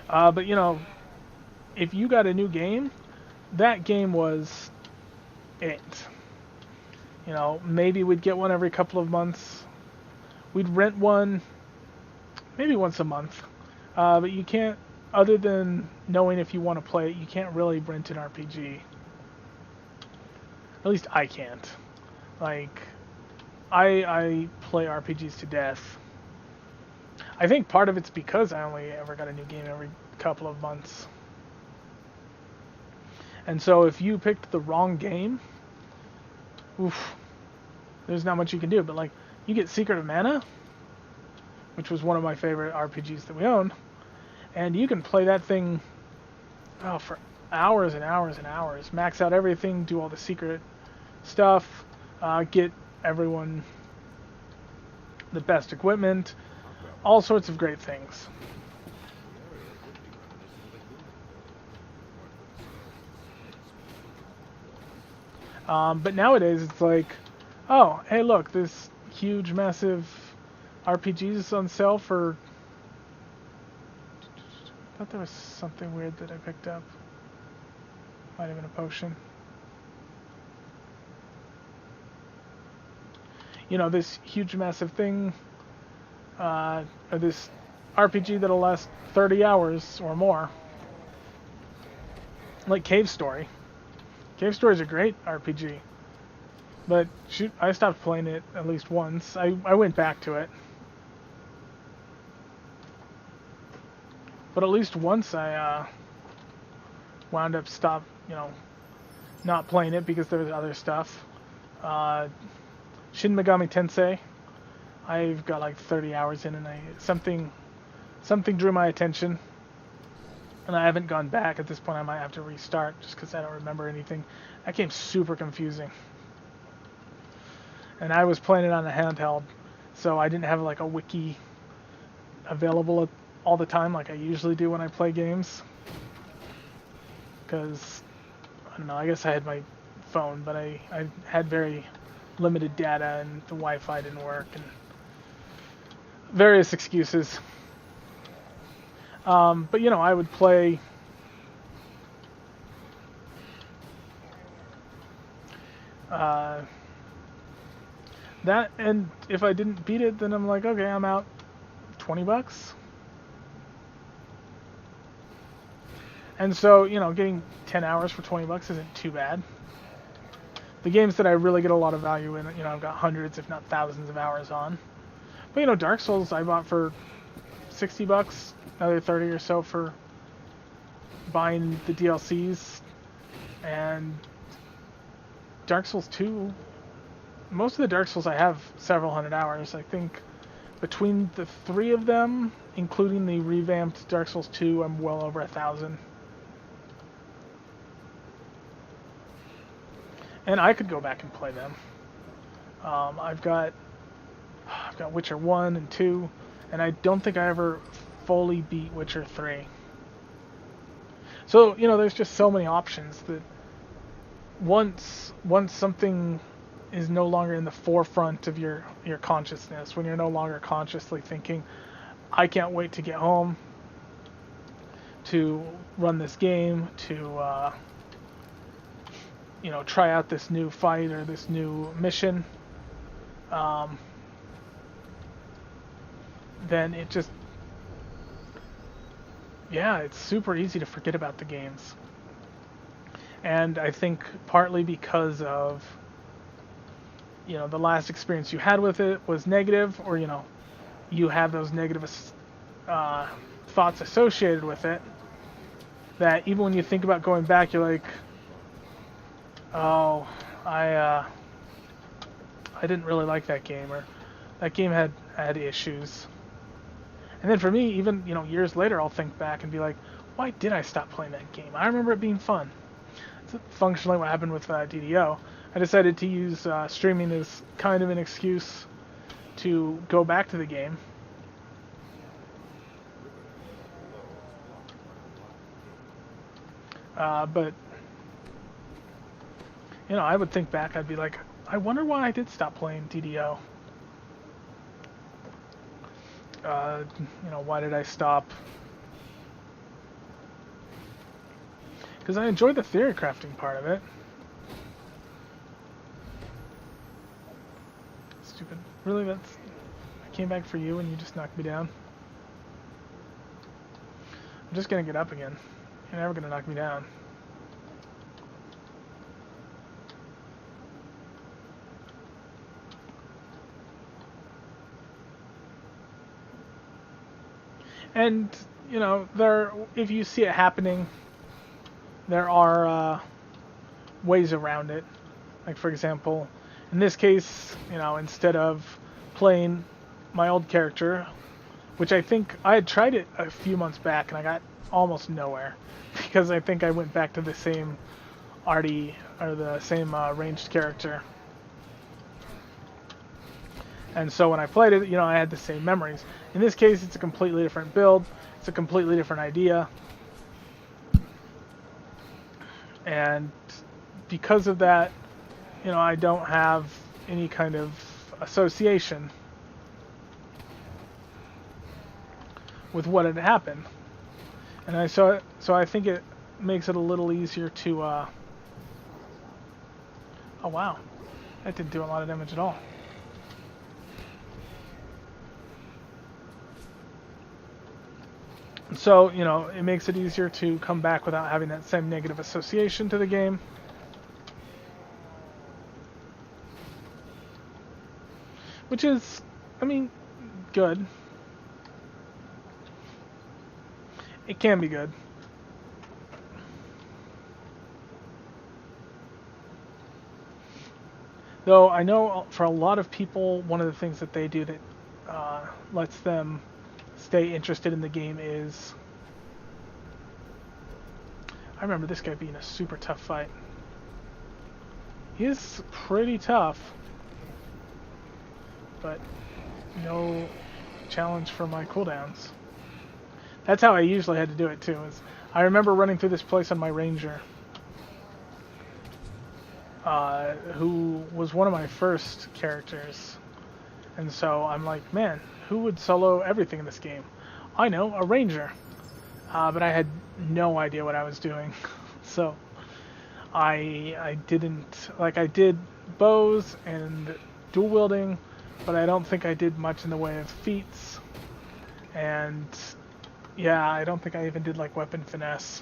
But, you know, if you got a new game, that game was it. You know, maybe we'd get one every couple of months. We'd rent one maybe once a month. But you can't, other than knowing if you want to play it, you can't really rent an RPG. At least I can't. Like, I play RPGs to death. I think part of it's because I only ever got a new game every couple of months. And so if you picked the wrong game, oof, there's not much you can do. But, like, you get Secret of Mana, which was one of my favorite RPGs that we own, and you can play that thing for hours and hours and hours. Max out everything, do all the secret stuff, get everyone the best equipment, all sorts of great things. But nowadays it's like, oh, hey, look, this huge, massive RPG is on sale for... I thought there was something weird that I picked up. Might have been a potion. You know, this huge, massive thing, or this RPG that'll last 30 hours or more. Like Cave Story. Cave Story is a great RPG. But shoot, I stopped playing it at least once. I went back to it. But at least once I wound up not playing it because there was other stuff. Shin Megami Tensei, I've got like 30 hours in, and something drew my attention, and I haven't gone back. At this point, I might have to restart just because I don't remember anything. That game's super confusing, and I was playing it on a handheld, so I didn't have like a wiki available all the time like I usually do when I play games. Because, I don't know, I guess I had my phone, but I had very limited data and the Wi-Fi didn't work and various excuses. But, you know, I would play that, and if I didn't beat it, then I'm like, okay, I'm out. $20. And so, you know, getting 10 hours for $20 isn't too bad. The games that I really get a lot of value in, you know, I've got hundreds, if not thousands of hours on. But, you know, Dark Souls I bought for $60, another 30 or so for buying the DLCs. And Dark Souls 2, most of the Dark Souls I have several hundred hours. I think between the three of them, including the revamped Dark Souls 2, I'm well over 1,000. and I could go back and play them. I've got Witcher 1 and 2, and I don't think I ever fully beat Witcher 3. So, there's just so many options that once something is no longer in the forefront of your consciousness, when you're no longer consciously thinking, I can't wait to get home to run this game, to try out this new fight or this new mission, then it just, yeah, it's super easy to forget about the games. And I think partly because of, the last experience you had with it was negative, or, you have those negative thoughts associated with it, that even when you think about going back, you're like, oh, I didn't really like that game, or that game had issues. And then for me, even years later, I'll think back and be like, why did I stop playing that game? I remember it being fun. It's functionally what happened with DDO. I decided to use streaming as kind of an excuse to go back to the game. But I would think back, I'd be like, I wonder why I did stop playing DDO. Why did I stop? Because I enjoyed the theory crafting part of it. Stupid. Really, I came back for you and you just knocked me down? I'm just gonna get up again. You're never gonna knock me down. And, if you see it happening, there are ways around it. Like, for example, in this case, instead of playing my old character, which I think I had tried it a few months back and I got almost nowhere, because I think I went back to the same arty, or the same ranged character. And so when I played it, I had the same memories. In this case, it's a completely different build. It's a completely different idea. And because of that, I don't have any kind of association with what had happened. And so I think it makes it a little easier to... oh, wow. That didn't do a lot of damage at all. So, it makes it easier to come back without having that same negative association to the game. Which is, good. It can be good. Though I know for a lot of people, one of the things that they do that lets them stay interested in the game is... I remember this guy being a super tough fight. He is pretty tough, but no challenge for my cooldowns. That's how I usually had to do it too. I remember running through this place on my ranger, who was one of my first characters. And so I'm like, man, who would solo everything in this game? I know, a ranger. But I had no idea what I was doing. So I didn't, I did bows and dual wielding, but I don't think I did much in the way of feats. And yeah, I don't think I even did weapon finesse.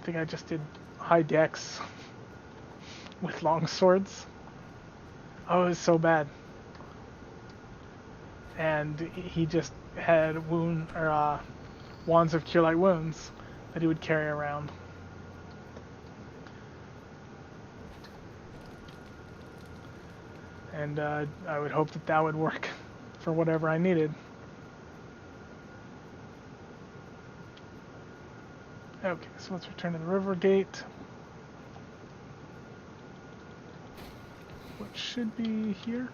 I think I just did high dex with long swords. Oh, it was so bad. And he just had wands of cure light wounds that he would carry around. And I would hope that would work for whatever I needed. Okay, so let's return to the river gate. what should be here.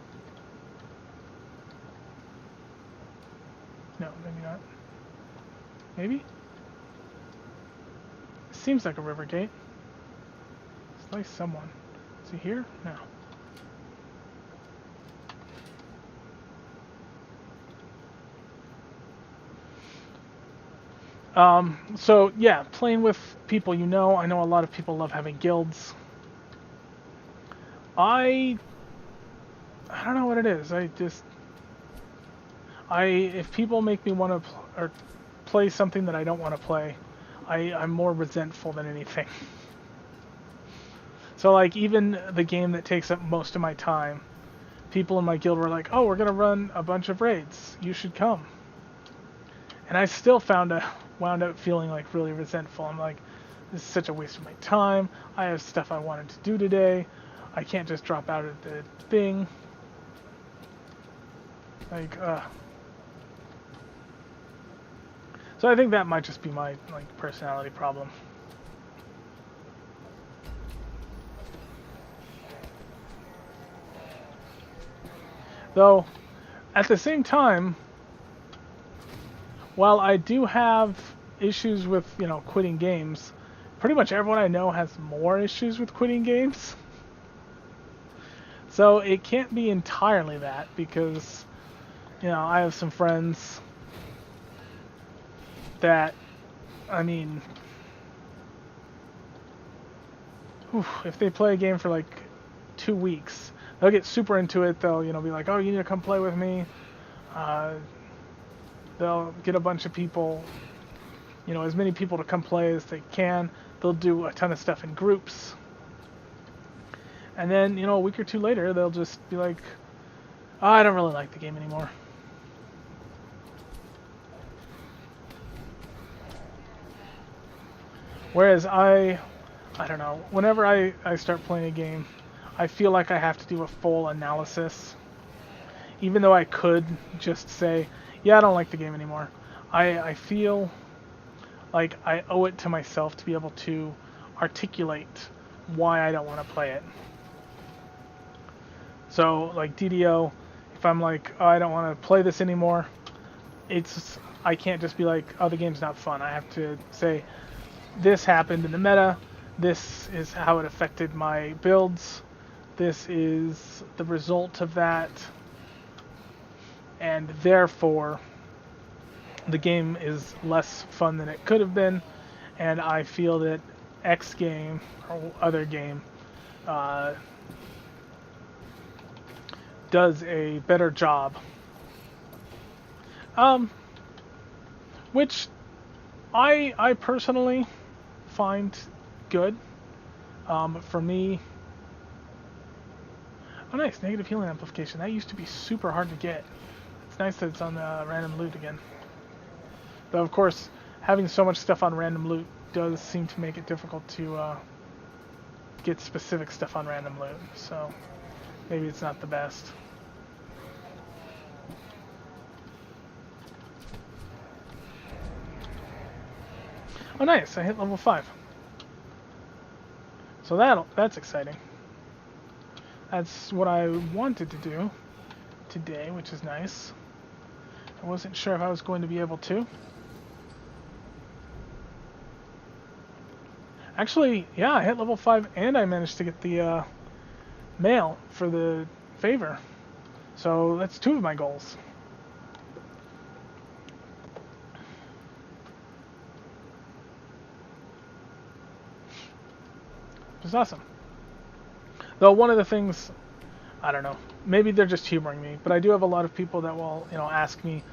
No, maybe not. Maybe? Seems like a river gate. It's like someone. Is he here? No. So yeah, playing with people you know. I know a lot of people love having guilds. I don't know what it is. If people make me want to or play something that I don't want to play, I'm more resentful than anything. So like even the game that takes up most of my time, people in my guild were like, "Oh, we're gonna run a bunch of raids. You should come." And I still wound up feeling like really resentful. I'm like, this is such a waste of my time. I have stuff I wanted to do today. I can't just drop out of the thing. Like, So I think that might just be my like personality problem. Though, at the same time, while I do have issues with, quitting games, pretty much everyone I know has more issues with quitting games. So it can't be entirely that, because, I have some friends that, I mean, if they play a game for like 2 weeks, they'll get super into it. They'll, be like, "Oh, you need to come play with me." They'll get a bunch of people, as many people to come play as they can. They'll do a ton of stuff in groups. And then, a week or two later, they'll just be like, "Oh, I don't really like the game anymore." Whereas I don't know, whenever I start playing a game, I feel like I have to do a full analysis. Even though I could just say, "Yeah, I don't like the game anymore." I feel like I owe it to myself to be able to articulate why I don't want to play it. So, like DDO, if I'm like, "Oh, I don't want to play this anymore," I can't just be like, "Oh, the game's not fun." I have to say, this happened in the meta, this is how it affected my builds, this is the result of that, and therefore the game is less fun than it could have been, and I feel that X game or other game does a better job. Which I personally find good. For me, oh nice, negative healing amplification. That used to be super hard to get. It's nice that it's on random loot again. Though of course, having so much stuff on random loot does seem to make it difficult to get specific stuff on random loot. So maybe it's not the best. Oh nice, I hit level 5. So that's exciting. That's what I wanted to do today, which is nice. I wasn't sure if I was going to be able to. Actually, yeah, I hit level 5 and I managed to get the mail for the favor. So that's 2 of my goals. Which is awesome. Though one of the things, I don't know, maybe they're just humoring me, but I do have a lot of people that will, ask me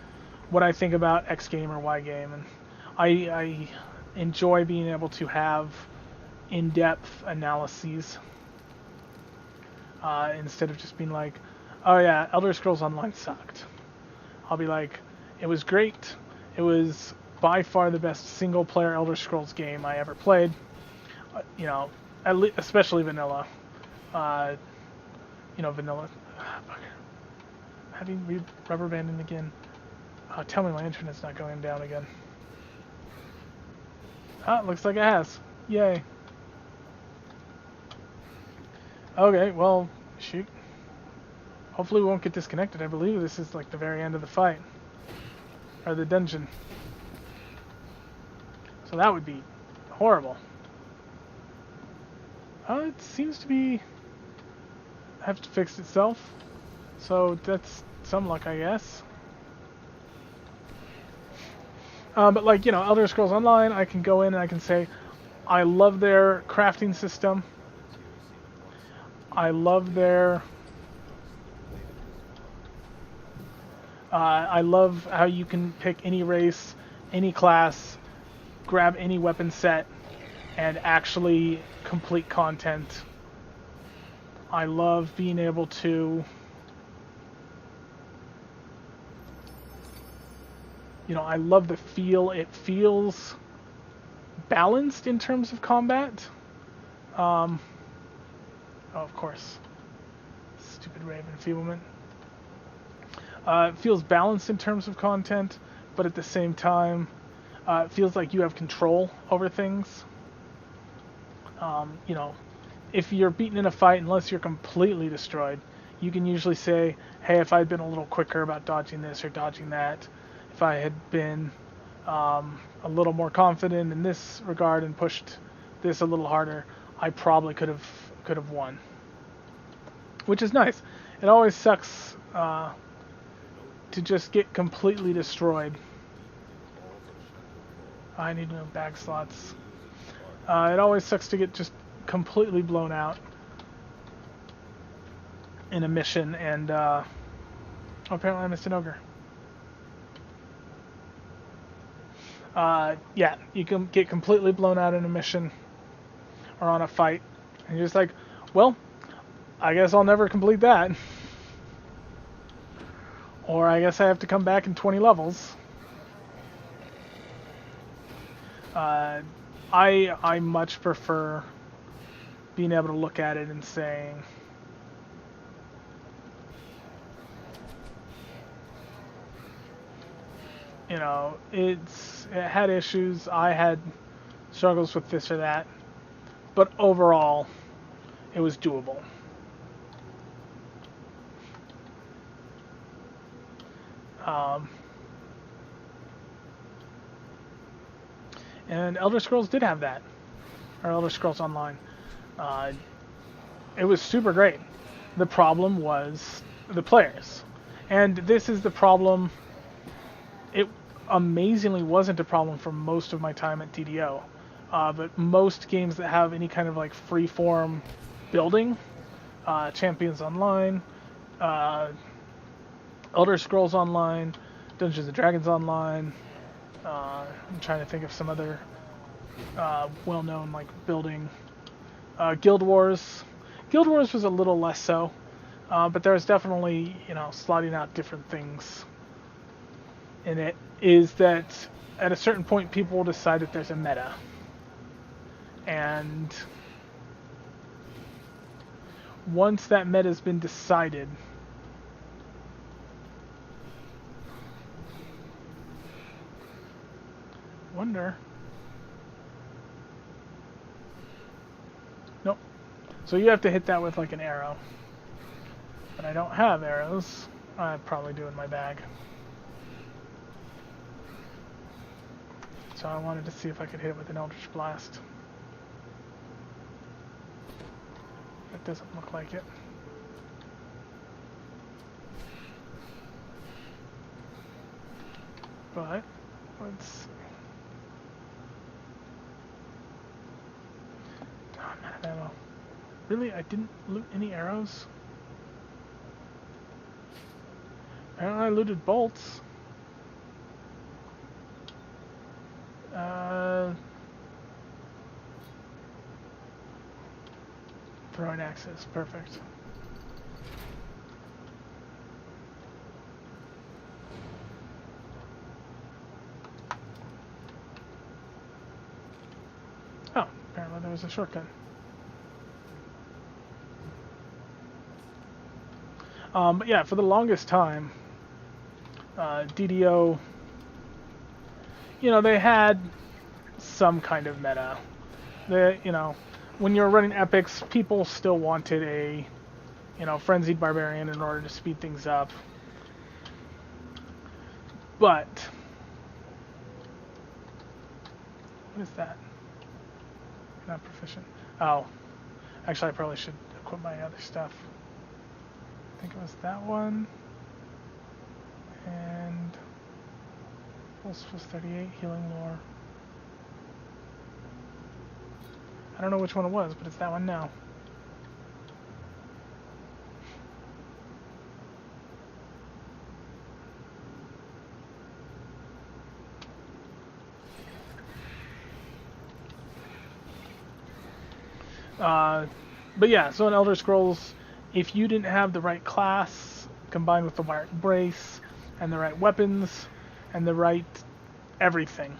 what I think about X game or Y game, and I enjoy being able to have in-depth analyses instead of just being like, "Oh yeah, Elder Scrolls Online sucked." I'll be like, "It was great. It was by far the best single-player Elder Scrolls game I ever played. Especially vanilla. Vanilla. Having rubber banding again. Tell me my internet's not going down again. Looks like it has. Yay. Okay, well, shoot. Hopefully we won't get disconnected. I believe this is like the very end of the fight. Or the dungeon. So that would be horrible. Oh, it seems to be... have to fix itself. So that's some luck, I guess. But like, you know, Elder Scrolls Online, I can go in and I can say, I love their crafting system. I love their... I love how you can pick any race, any class, grab any weapon set, and actually complete content. I love being able to... You know, I love the feel. It feels balanced in terms of combat. Oh, of course. Stupid Raven enfeeblement. It feels balanced in terms of content, but at the same time, it feels like you have control over things. You know, if you're beaten in a fight, unless you're completely destroyed, you can usually say, hey, if I'd been a little quicker about dodging this or dodging that, if I had been a little more confident in this regard and pushed this a little harder, I probably could have won. Which is nice. It always sucks to just get completely destroyed. I need no bag slots. It always sucks to get just completely blown out in a mission, and oh, apparently I missed an ogre. Yeah, you can get completely blown out in a mission or on a fight, and you're just like, well, I guess I'll never complete that. Or I guess I have to come back in 20 levels. I much prefer being able to look at it and saying, you know, it had issues, I had struggles with this or that, but overall, it was doable. And Elder Scrolls did have that, or Elder Scrolls Online. It was super great. The problem was the players. And this is the problem. It amazingly wasn't a problem for most of my time at DDO. But most games that have any kind of like free-form building, Champions Online, Elder Scrolls Online, Dungeons and Dragons Online, I'm trying to think of some other well-known like building. Guild Wars. Guild Wars was a little less so, but there was definitely, you know, slotting out different things in it. Is that at a certain point people will decide that there's a meta, and once that meta has been decided, wonder. Nope. So you have to hit that with like an arrow. But I don't have arrows. I probably do in my bag. So I wanted to see if I could hit it with an Eldritch Blast. That doesn't look like it. But let's see. Oh, I'm out of ammo. Really? I didn't loot any arrows? Apparently I looted bolts. Throwing axes, perfect. Oh, apparently there was a shortcut. But yeah, for the longest time, DDO, you know, they had some kind of meta. You know, when you were running epics, people still wanted a, you know, Frenzied Barbarian in order to speed things up. But what is that? Not proficient. Oh, actually, I probably should equip my other stuff. I think it was that one. And pulse was 38, healing lore. I don't know which one it was, but it's that one now. But yeah, so in Elder Scrolls, if you didn't have the right class combined with the right brace and the right weapons and the right everything,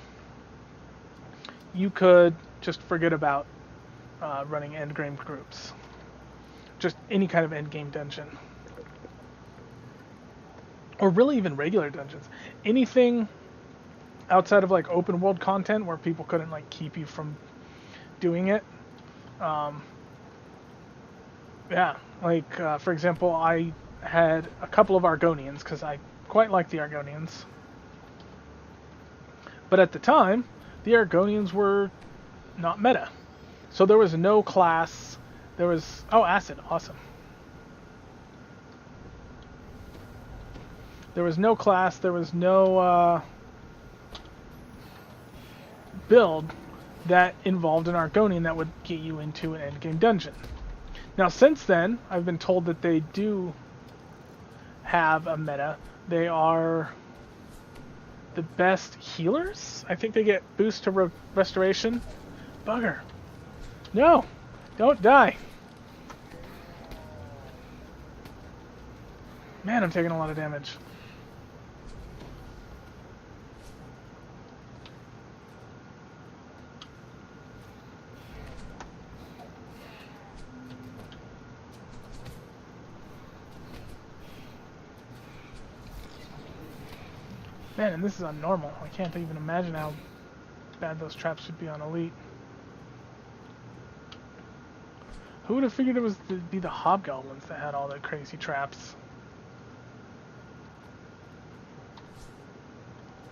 you could just forget about running endgame groups. Just any kind of endgame dungeon. Or really even regular dungeons. Anything outside of like open world content where people couldn't like keep you from doing it. Yeah, like for example, I had a couple of Argonians because I quite like the Argonians. But at the time, the Argonians were not meta. So there was no class. There was... Oh, acid. Awesome. There was no class. There was no build that involved an Argonian that would get you into an endgame dungeon. Now, since then, I've been told that they do have a meta. They are the best healers. I think they get boost to restoration. Bugger. No! Don't die! Man, I'm taking a lot of damage. Man, and this is on normal. I can't even imagine how bad those traps would be on elite. Who would have figured it was be the hobgoblins that had all the crazy traps?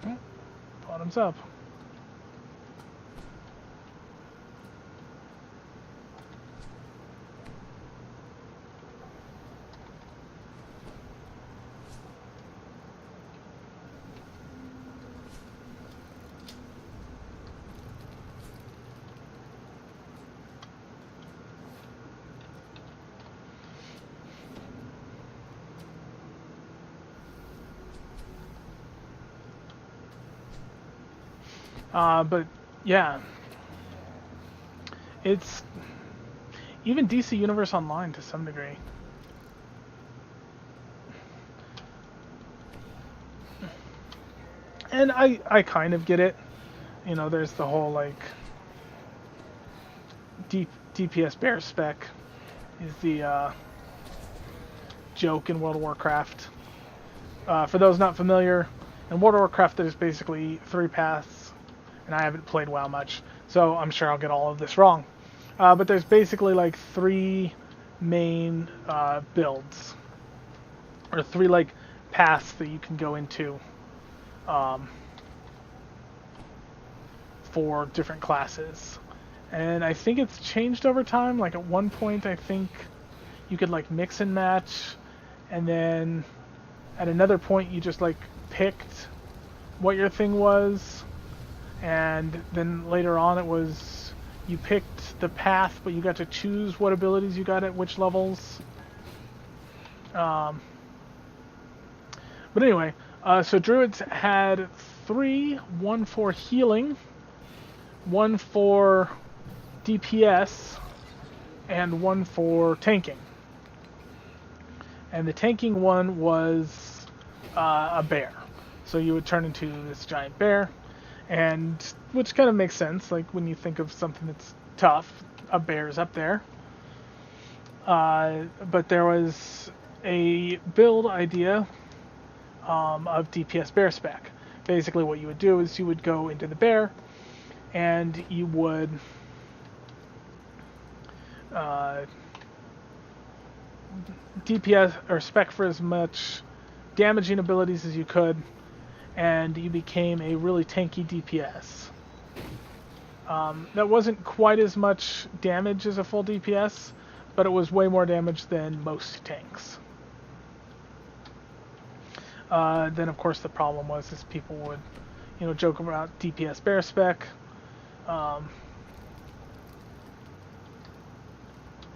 Oh, bottoms up. But yeah, it's even DC Universe Online to some degree. And I kind of get it. You know, there's the whole like DPS bear spec is the joke in World of Warcraft. For those not familiar, in World of Warcraft there's basically 3 paths. And I haven't played WoW much, so I'm sure I'll get all of this wrong. But there's basically like 3 main builds, or 3 like paths that you can go into for different classes. And I think it's changed over time. Like at one point, I think you could like mix and match, and then at another point you just like picked what your thing was. And then later on it was you picked the path, but you got to choose what abilities you got at which levels. But anyway, so Druids had 3, 1 for healing, 1 for DPS, and 1 for tanking. And the tanking one was a bear. So you would turn into this giant bear. And which kind of makes sense, like when you think of something that's tough, a bear's up there. But there was a build idea of DPS bear spec. Basically what you would do is you would go into the bear and you would DPS or spec for as much damaging abilities as you could, and you became a really tanky DPS. That wasn't quite as much damage as a full DPS, but it was way more damage than most tanks. Then of course the problem was is people would, joke about DPS bear spec.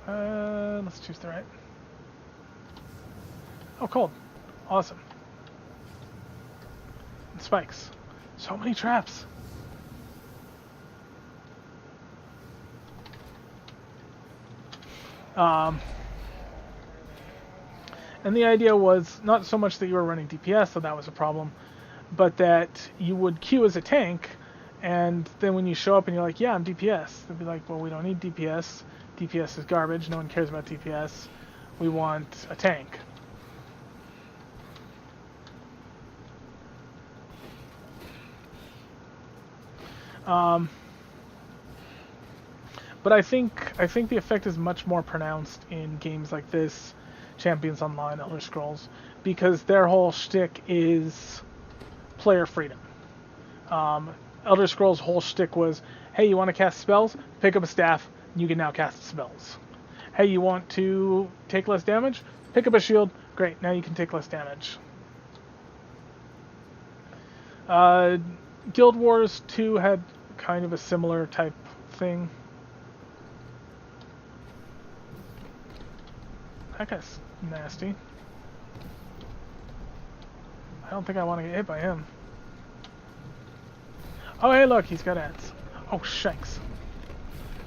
Let's choose the right. Oh, cold. Awesome. And spikes. So many traps. And the idea was not so much that you were running DPS, so that was a problem, but that you would queue as a tank, and then when you show up and you're like, yeah, I'm DPS, they'd be like, well, we don't need DPS. DPS is garbage. No one cares about DPS. We want a tank. But I think the effect is much more pronounced in games like this, Champions Online, Elder Scrolls, because their whole shtick is player freedom. Elder Scrolls' whole shtick was, hey, you want to cast spells? Pick up a staff, you can now cast spells. Hey, you want to take less damage? Pick up a shield. Great, now you can take less damage. Guild Wars 2 had kind of a similar type thing. That guy's nasty. I don't think I want to get hit by him. Oh, hey, look, he's got ads. Oh, shanks.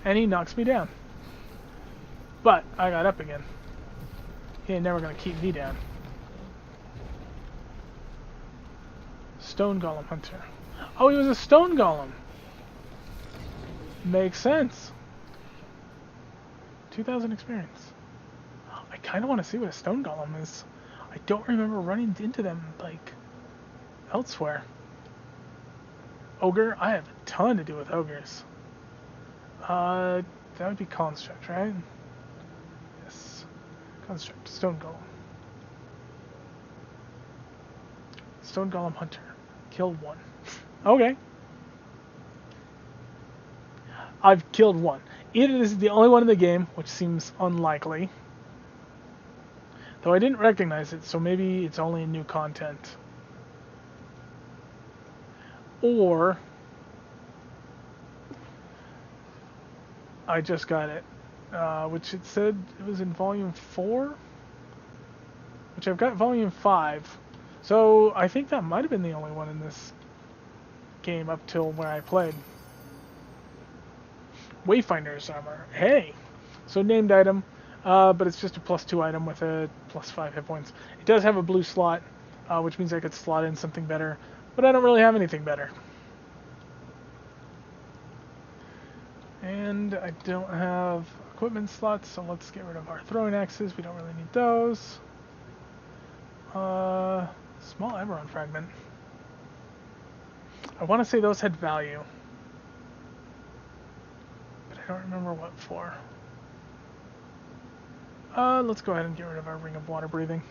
And he knocks me down. But I got up again. He ain't never gonna keep me down. Stone Golem Hunter. Oh, he was a Stone Golem. Makes sense. 2,000 experience. I kind of want to see what a Stone Golem is. I don't remember running into them, like, elsewhere. Ogre? I have a ton to do with ogres. That would be Construct, right? Yes. Construct. Stone Golem. Stone Golem Hunter. Killed one. Okay. I've killed one. Either this is the only one in the game, which seems unlikely, though I didn't recognize it, so maybe it's only new content. Or I just got it, which it said it was in Volume 4, which I've got Volume 5, so I think that might have been the only one in this game up till where I played. Wayfinder's armor. Hey! So named item, but it's just a +2 item with a +5 hit points. It does have a blue slot, which means I could slot in something better, but I don't really have anything better. And I don't have equipment slots, so let's get rid of our throwing axes. We don't really need those. Small Eberron fragment. I want to say those had value, but I don't remember what for. Let's go ahead and get rid of our Ring of Water Breathing.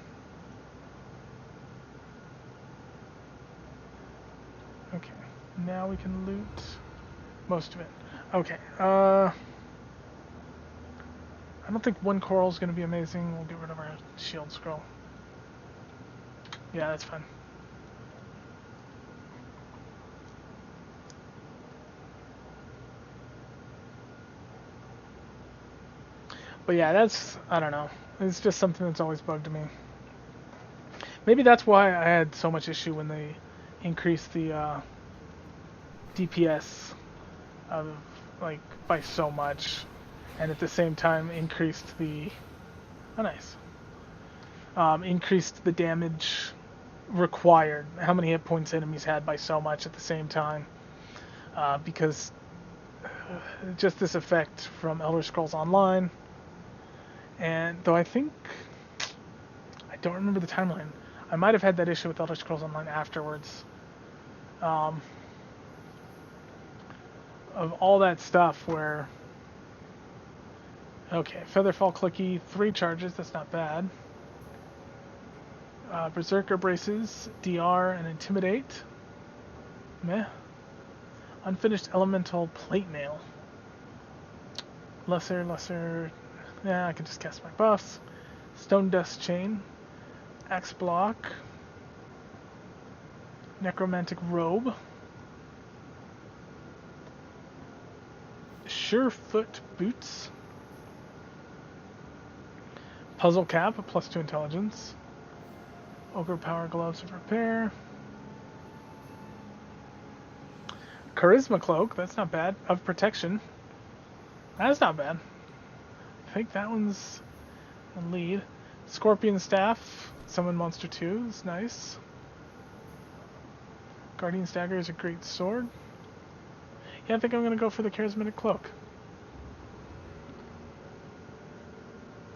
Okay, now we can loot most of it. Okay, I don't think one coral is going to be amazing. We'll get rid of our shield scroll. Yeah, that's fine. But yeah, that's, I don't know. It's just something that's always bugged me. Maybe that's why I had so much issue when they increased the DPS of, like, by so much, and at the same time increased the, oh nice, increased the damage required, how many hit points enemies had by so much at the same time, because just this effect from Elder Scrolls Online. And though I think, I don't remember the timeline. I might have had that issue with Elder Scrolls Online afterwards. Of all that stuff where Okay, Featherfall Clicky, 3 charges, that's not bad. Berserker Braces, DR, and Intimidate. Meh. Unfinished Elemental Plate Mail. Lesser. Yeah, I can just cast my buffs. Stone Dust Chain. Axe Block. Necromantic Robe. Surefoot Boots. Puzzle Cap, +2 intelligence. Ogre Power Gloves of Repair. Charisma Cloak, that's not bad. Of Protection. That's not bad. I think that one's the lead. Scorpion Staff, Summon Monster 2 is nice. Guardian's Dagger is a great sword. Yeah, I think I'm going to go for the Charismatic Cloak.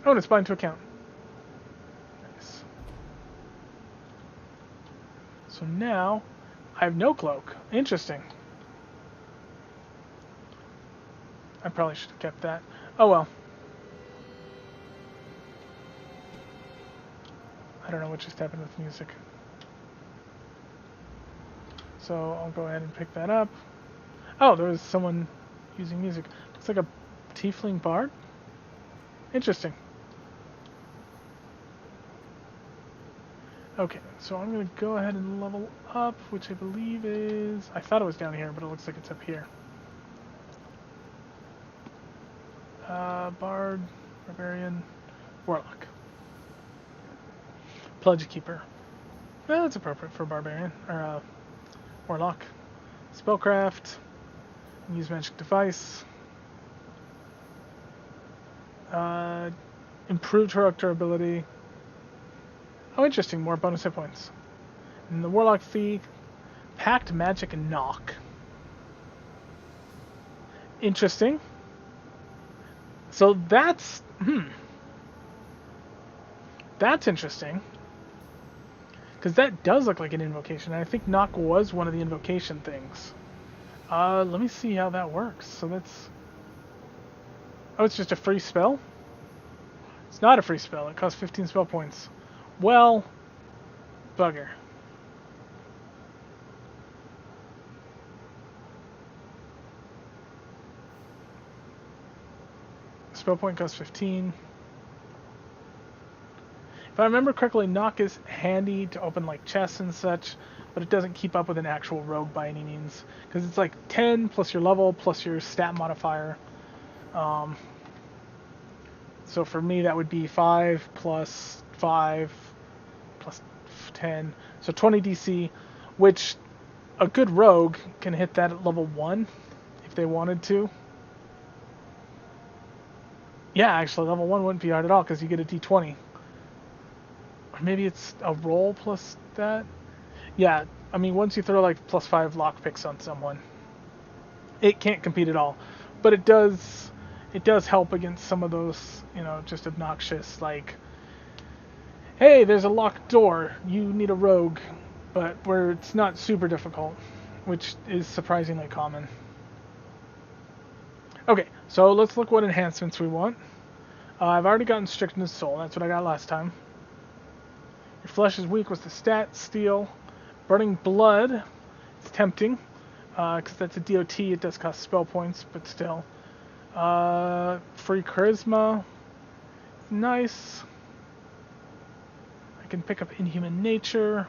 Oh, and it's bind to account. Nice. So now, I have no cloak. Interesting. I probably should have kept that. Oh well. I don't know what just happened with music. So I'll go ahead and pick that up. Oh, there was someone using music. Looks like a tiefling bard. Interesting. Okay, so I'm going to go ahead and level up, which I believe is... I thought it was down here, but it looks like it's up here. Bard, Barbarian, Warlock. Pledge Keeper. Well, that's appropriate for Barbarian, or Warlock. Spellcraft. Use Magic Device. Improved heroic durability. Oh, interesting. More bonus hit points. And the Warlock fee, Pact Magic and Knock. Interesting. So that's... That's interesting. Because that does look like an invocation. And I think Knock was one of the invocation things. Let me see how that works. So that's... Oh, it's just a free spell? It's not a free spell. It costs 15 spell points. Well, bugger. Spell point costs 15. If I remember correctly, Knock is handy to open like chests and such, but it doesn't keep up with an actual rogue by any means. Because it's like 10 plus your level plus your stat modifier. So for me that would be 5 plus 5 plus 10. So 20 DC, which a good rogue can hit that at level 1 if they wanted to. Yeah, actually level 1 wouldn't be hard at all because you get a D20. Or maybe it's a roll plus that? Yeah, I mean once you throw like plus 5 lockpicks on someone, it can't compete at all. But it does help against some of those, you know, just obnoxious, like, hey, there's a locked door, you need a rogue, but where it's not super difficult, which is surprisingly common. Okay, so let's look what enhancements we want. I've already gotten Strictness Soul, that's what I got last time. Your flesh is weak was the stat, Steel. Burning Blood, it's tempting, because that's a DOT, it does cost spell points, but still. Free Charisma, nice. I can pick up Inhuman Nature,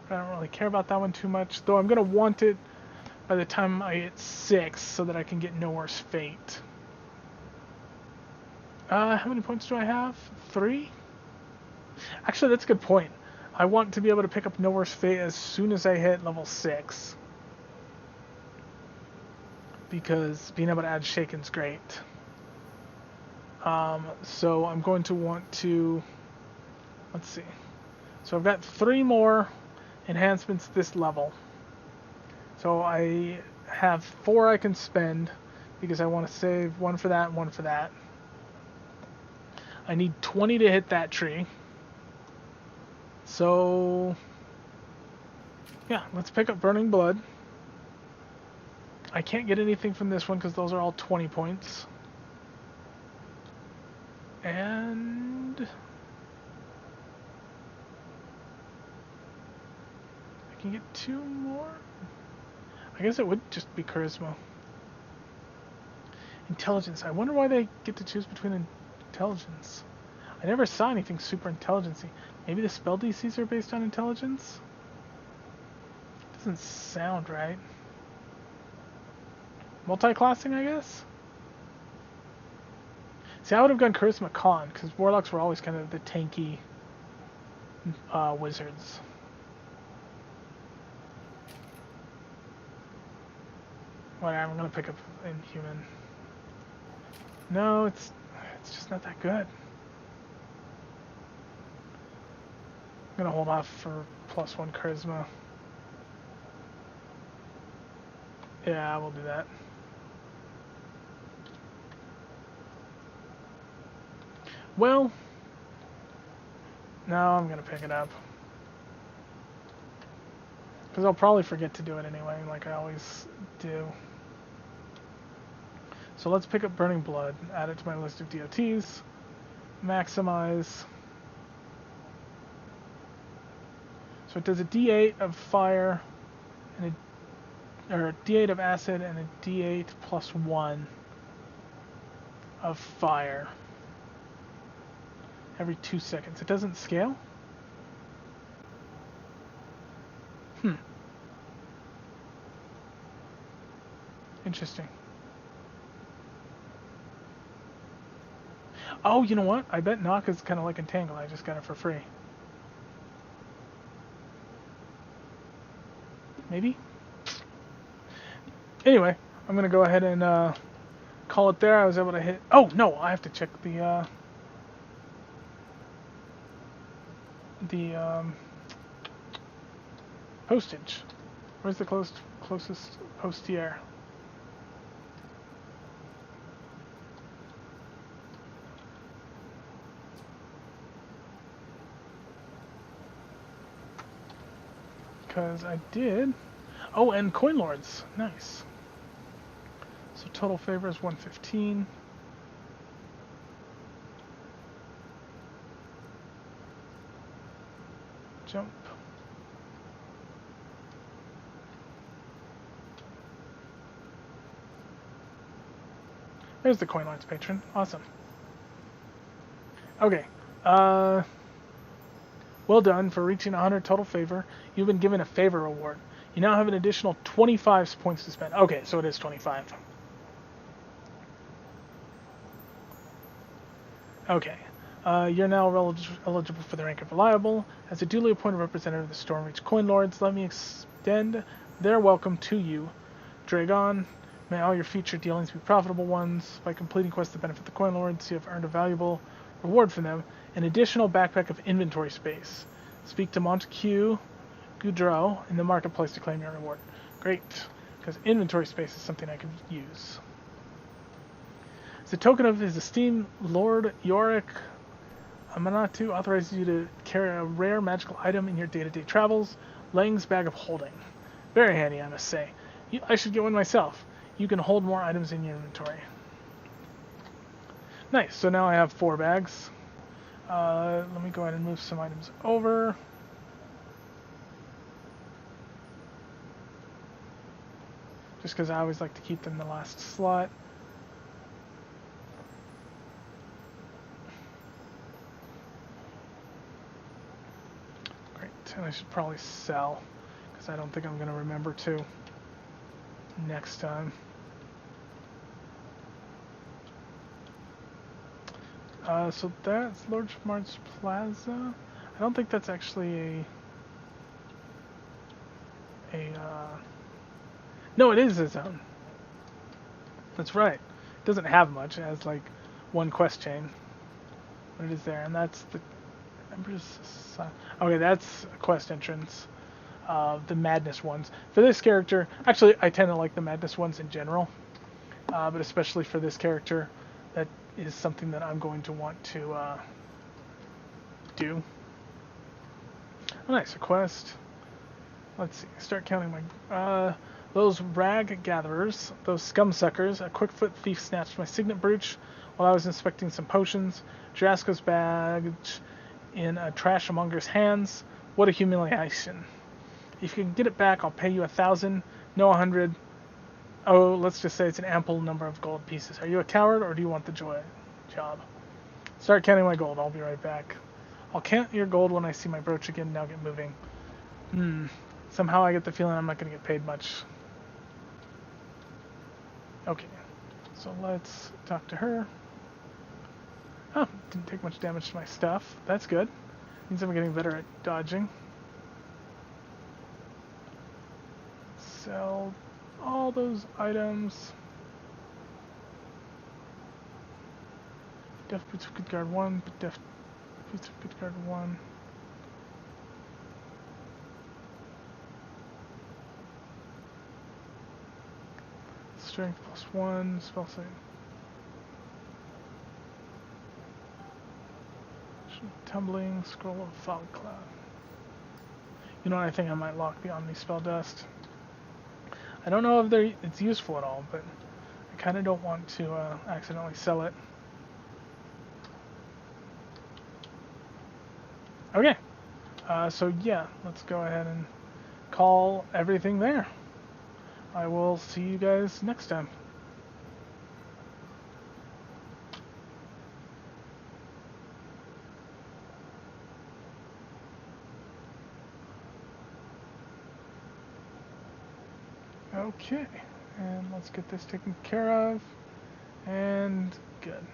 but I don't really care about that one too much, though I'm going to want it by the time I hit 6 so that I can get No Worse Fate. How many points do I have? 3? Actually, that's a good point. I want to be able to pick up No Worse Fate as soon as I hit level 6. Because being able to add Shaken's great. So I'm going to want to... Let's see. So I've got 3 more enhancements this level. So I have 4 I can spend because I want to save 1 for that and 1 for that. I need 20 to hit that tree. So yeah, let's pick up Burning Blood. I can't get anything from this one because those are all 20 points. And I can get 2 more. I guess it would just be charisma. Intelligence. I wonder why they get to choose between intelligence. I never saw anything super intelligence-y. Maybe the spell DCs are based on intelligence? Doesn't sound right. Multi-classing, I guess? See, I would have gone Charisma Con, because Warlocks were always kind of the tanky wizards. Whatever, I'm going to pick up Inhuman. No, it's just not that good. I'm going to hold off for +1 Charisma. Yeah, we'll do that. Well, no, I'm going to pick it up. Because I'll probably forget to do it anyway, like I always do. So let's pick up Burning Blood, add it to my list of DOTs, maximize. So it does a D8 of fire, and or a D8 of acid, and a D8 +1 of fire every 2 seconds. It doesn't scale? Interesting. Oh, you know what? I bet Knock is kind of like Entangle. I just got it for free. Maybe? Anyway, I'm going to go ahead and call it there. I was able to hit... Oh, no! I have to check the postage. Where's the closest postier? Because I did... Oh, and Coin Lords. Nice. So total favor is 115. Jump. There's the Coin Lords patron. Awesome. Okay. Well done for reaching 100 total favor. You've been given a favor reward. You now have an additional 25 points to spend. Okay, so it is 25. Okay. You're now eligible for the rank of Reliable. As a duly appointed representative of the Stormreach Coin Lords, let me extend their welcome to you. Dragon, may all your future dealings be profitable ones. By completing quests that benefit the Coin Lords, you have earned a valuable reward from them, an additional backpack of inventory space. Speak to Montague Goudreau in the marketplace to claim your reward. Great, because inventory space is something I could use. As a token of his esteem, Lord Yorick Amanatu authorizes you to carry a rare magical item in your day-to-day travels, Lang's Bag of Holding. Very handy, I must say. I should get one myself. You can hold more items in your inventory. Nice, so now I have 4 bags. Let me go ahead and move some items over. Just because I always like to keep them in the last slot. Great, and I should probably sell, because I don't think I'm going to remember to next time. So that's Lord Mart's Plaza. I don't think that's actually no, it is a zone. That's right. It doesn't have much. It has like 1 quest chain, but it is there, and that's the Emperor's. Okay, that's a quest entrance. The Madness ones for this character. Actually, I tend to like the Madness ones in general, but especially for this character, that is something that I'm going to want to do. Oh, nice, a quest. Let's see. Start counting my those rag gatherers, those scum suckers. A quick foot thief snatched my signet brooch. while I was inspecting some potions. Jurassico's baggage in a trashmonger's hands. What a humiliation. If you can get it back, I'll pay you 1,000, no 100. Oh, let's just say it's an ample number of gold pieces. Are you a coward, or do you want the job? Start counting my gold. I'll be right back. I'll count your gold when I see my brooch again. Now get moving. Somehow I get the feeling I'm not going to get paid much. Okay. So let's talk to her. Oh, didn't take much damage to my stuff. That's good. Means I'm getting better at dodging. Sell all those items. Def boots of good guard 1, def boots of good guard 1. Strength +1, spell save. Tumbling, scroll of fog cloud. You know what, I think I might lock the Omni spell dust. I don't know if it's useful at all, but I kind of don't want to accidentally sell it. Okay, so yeah, let's go ahead and call everything there. I will see you guys next time. Okay, and let's get this taken care of, and good.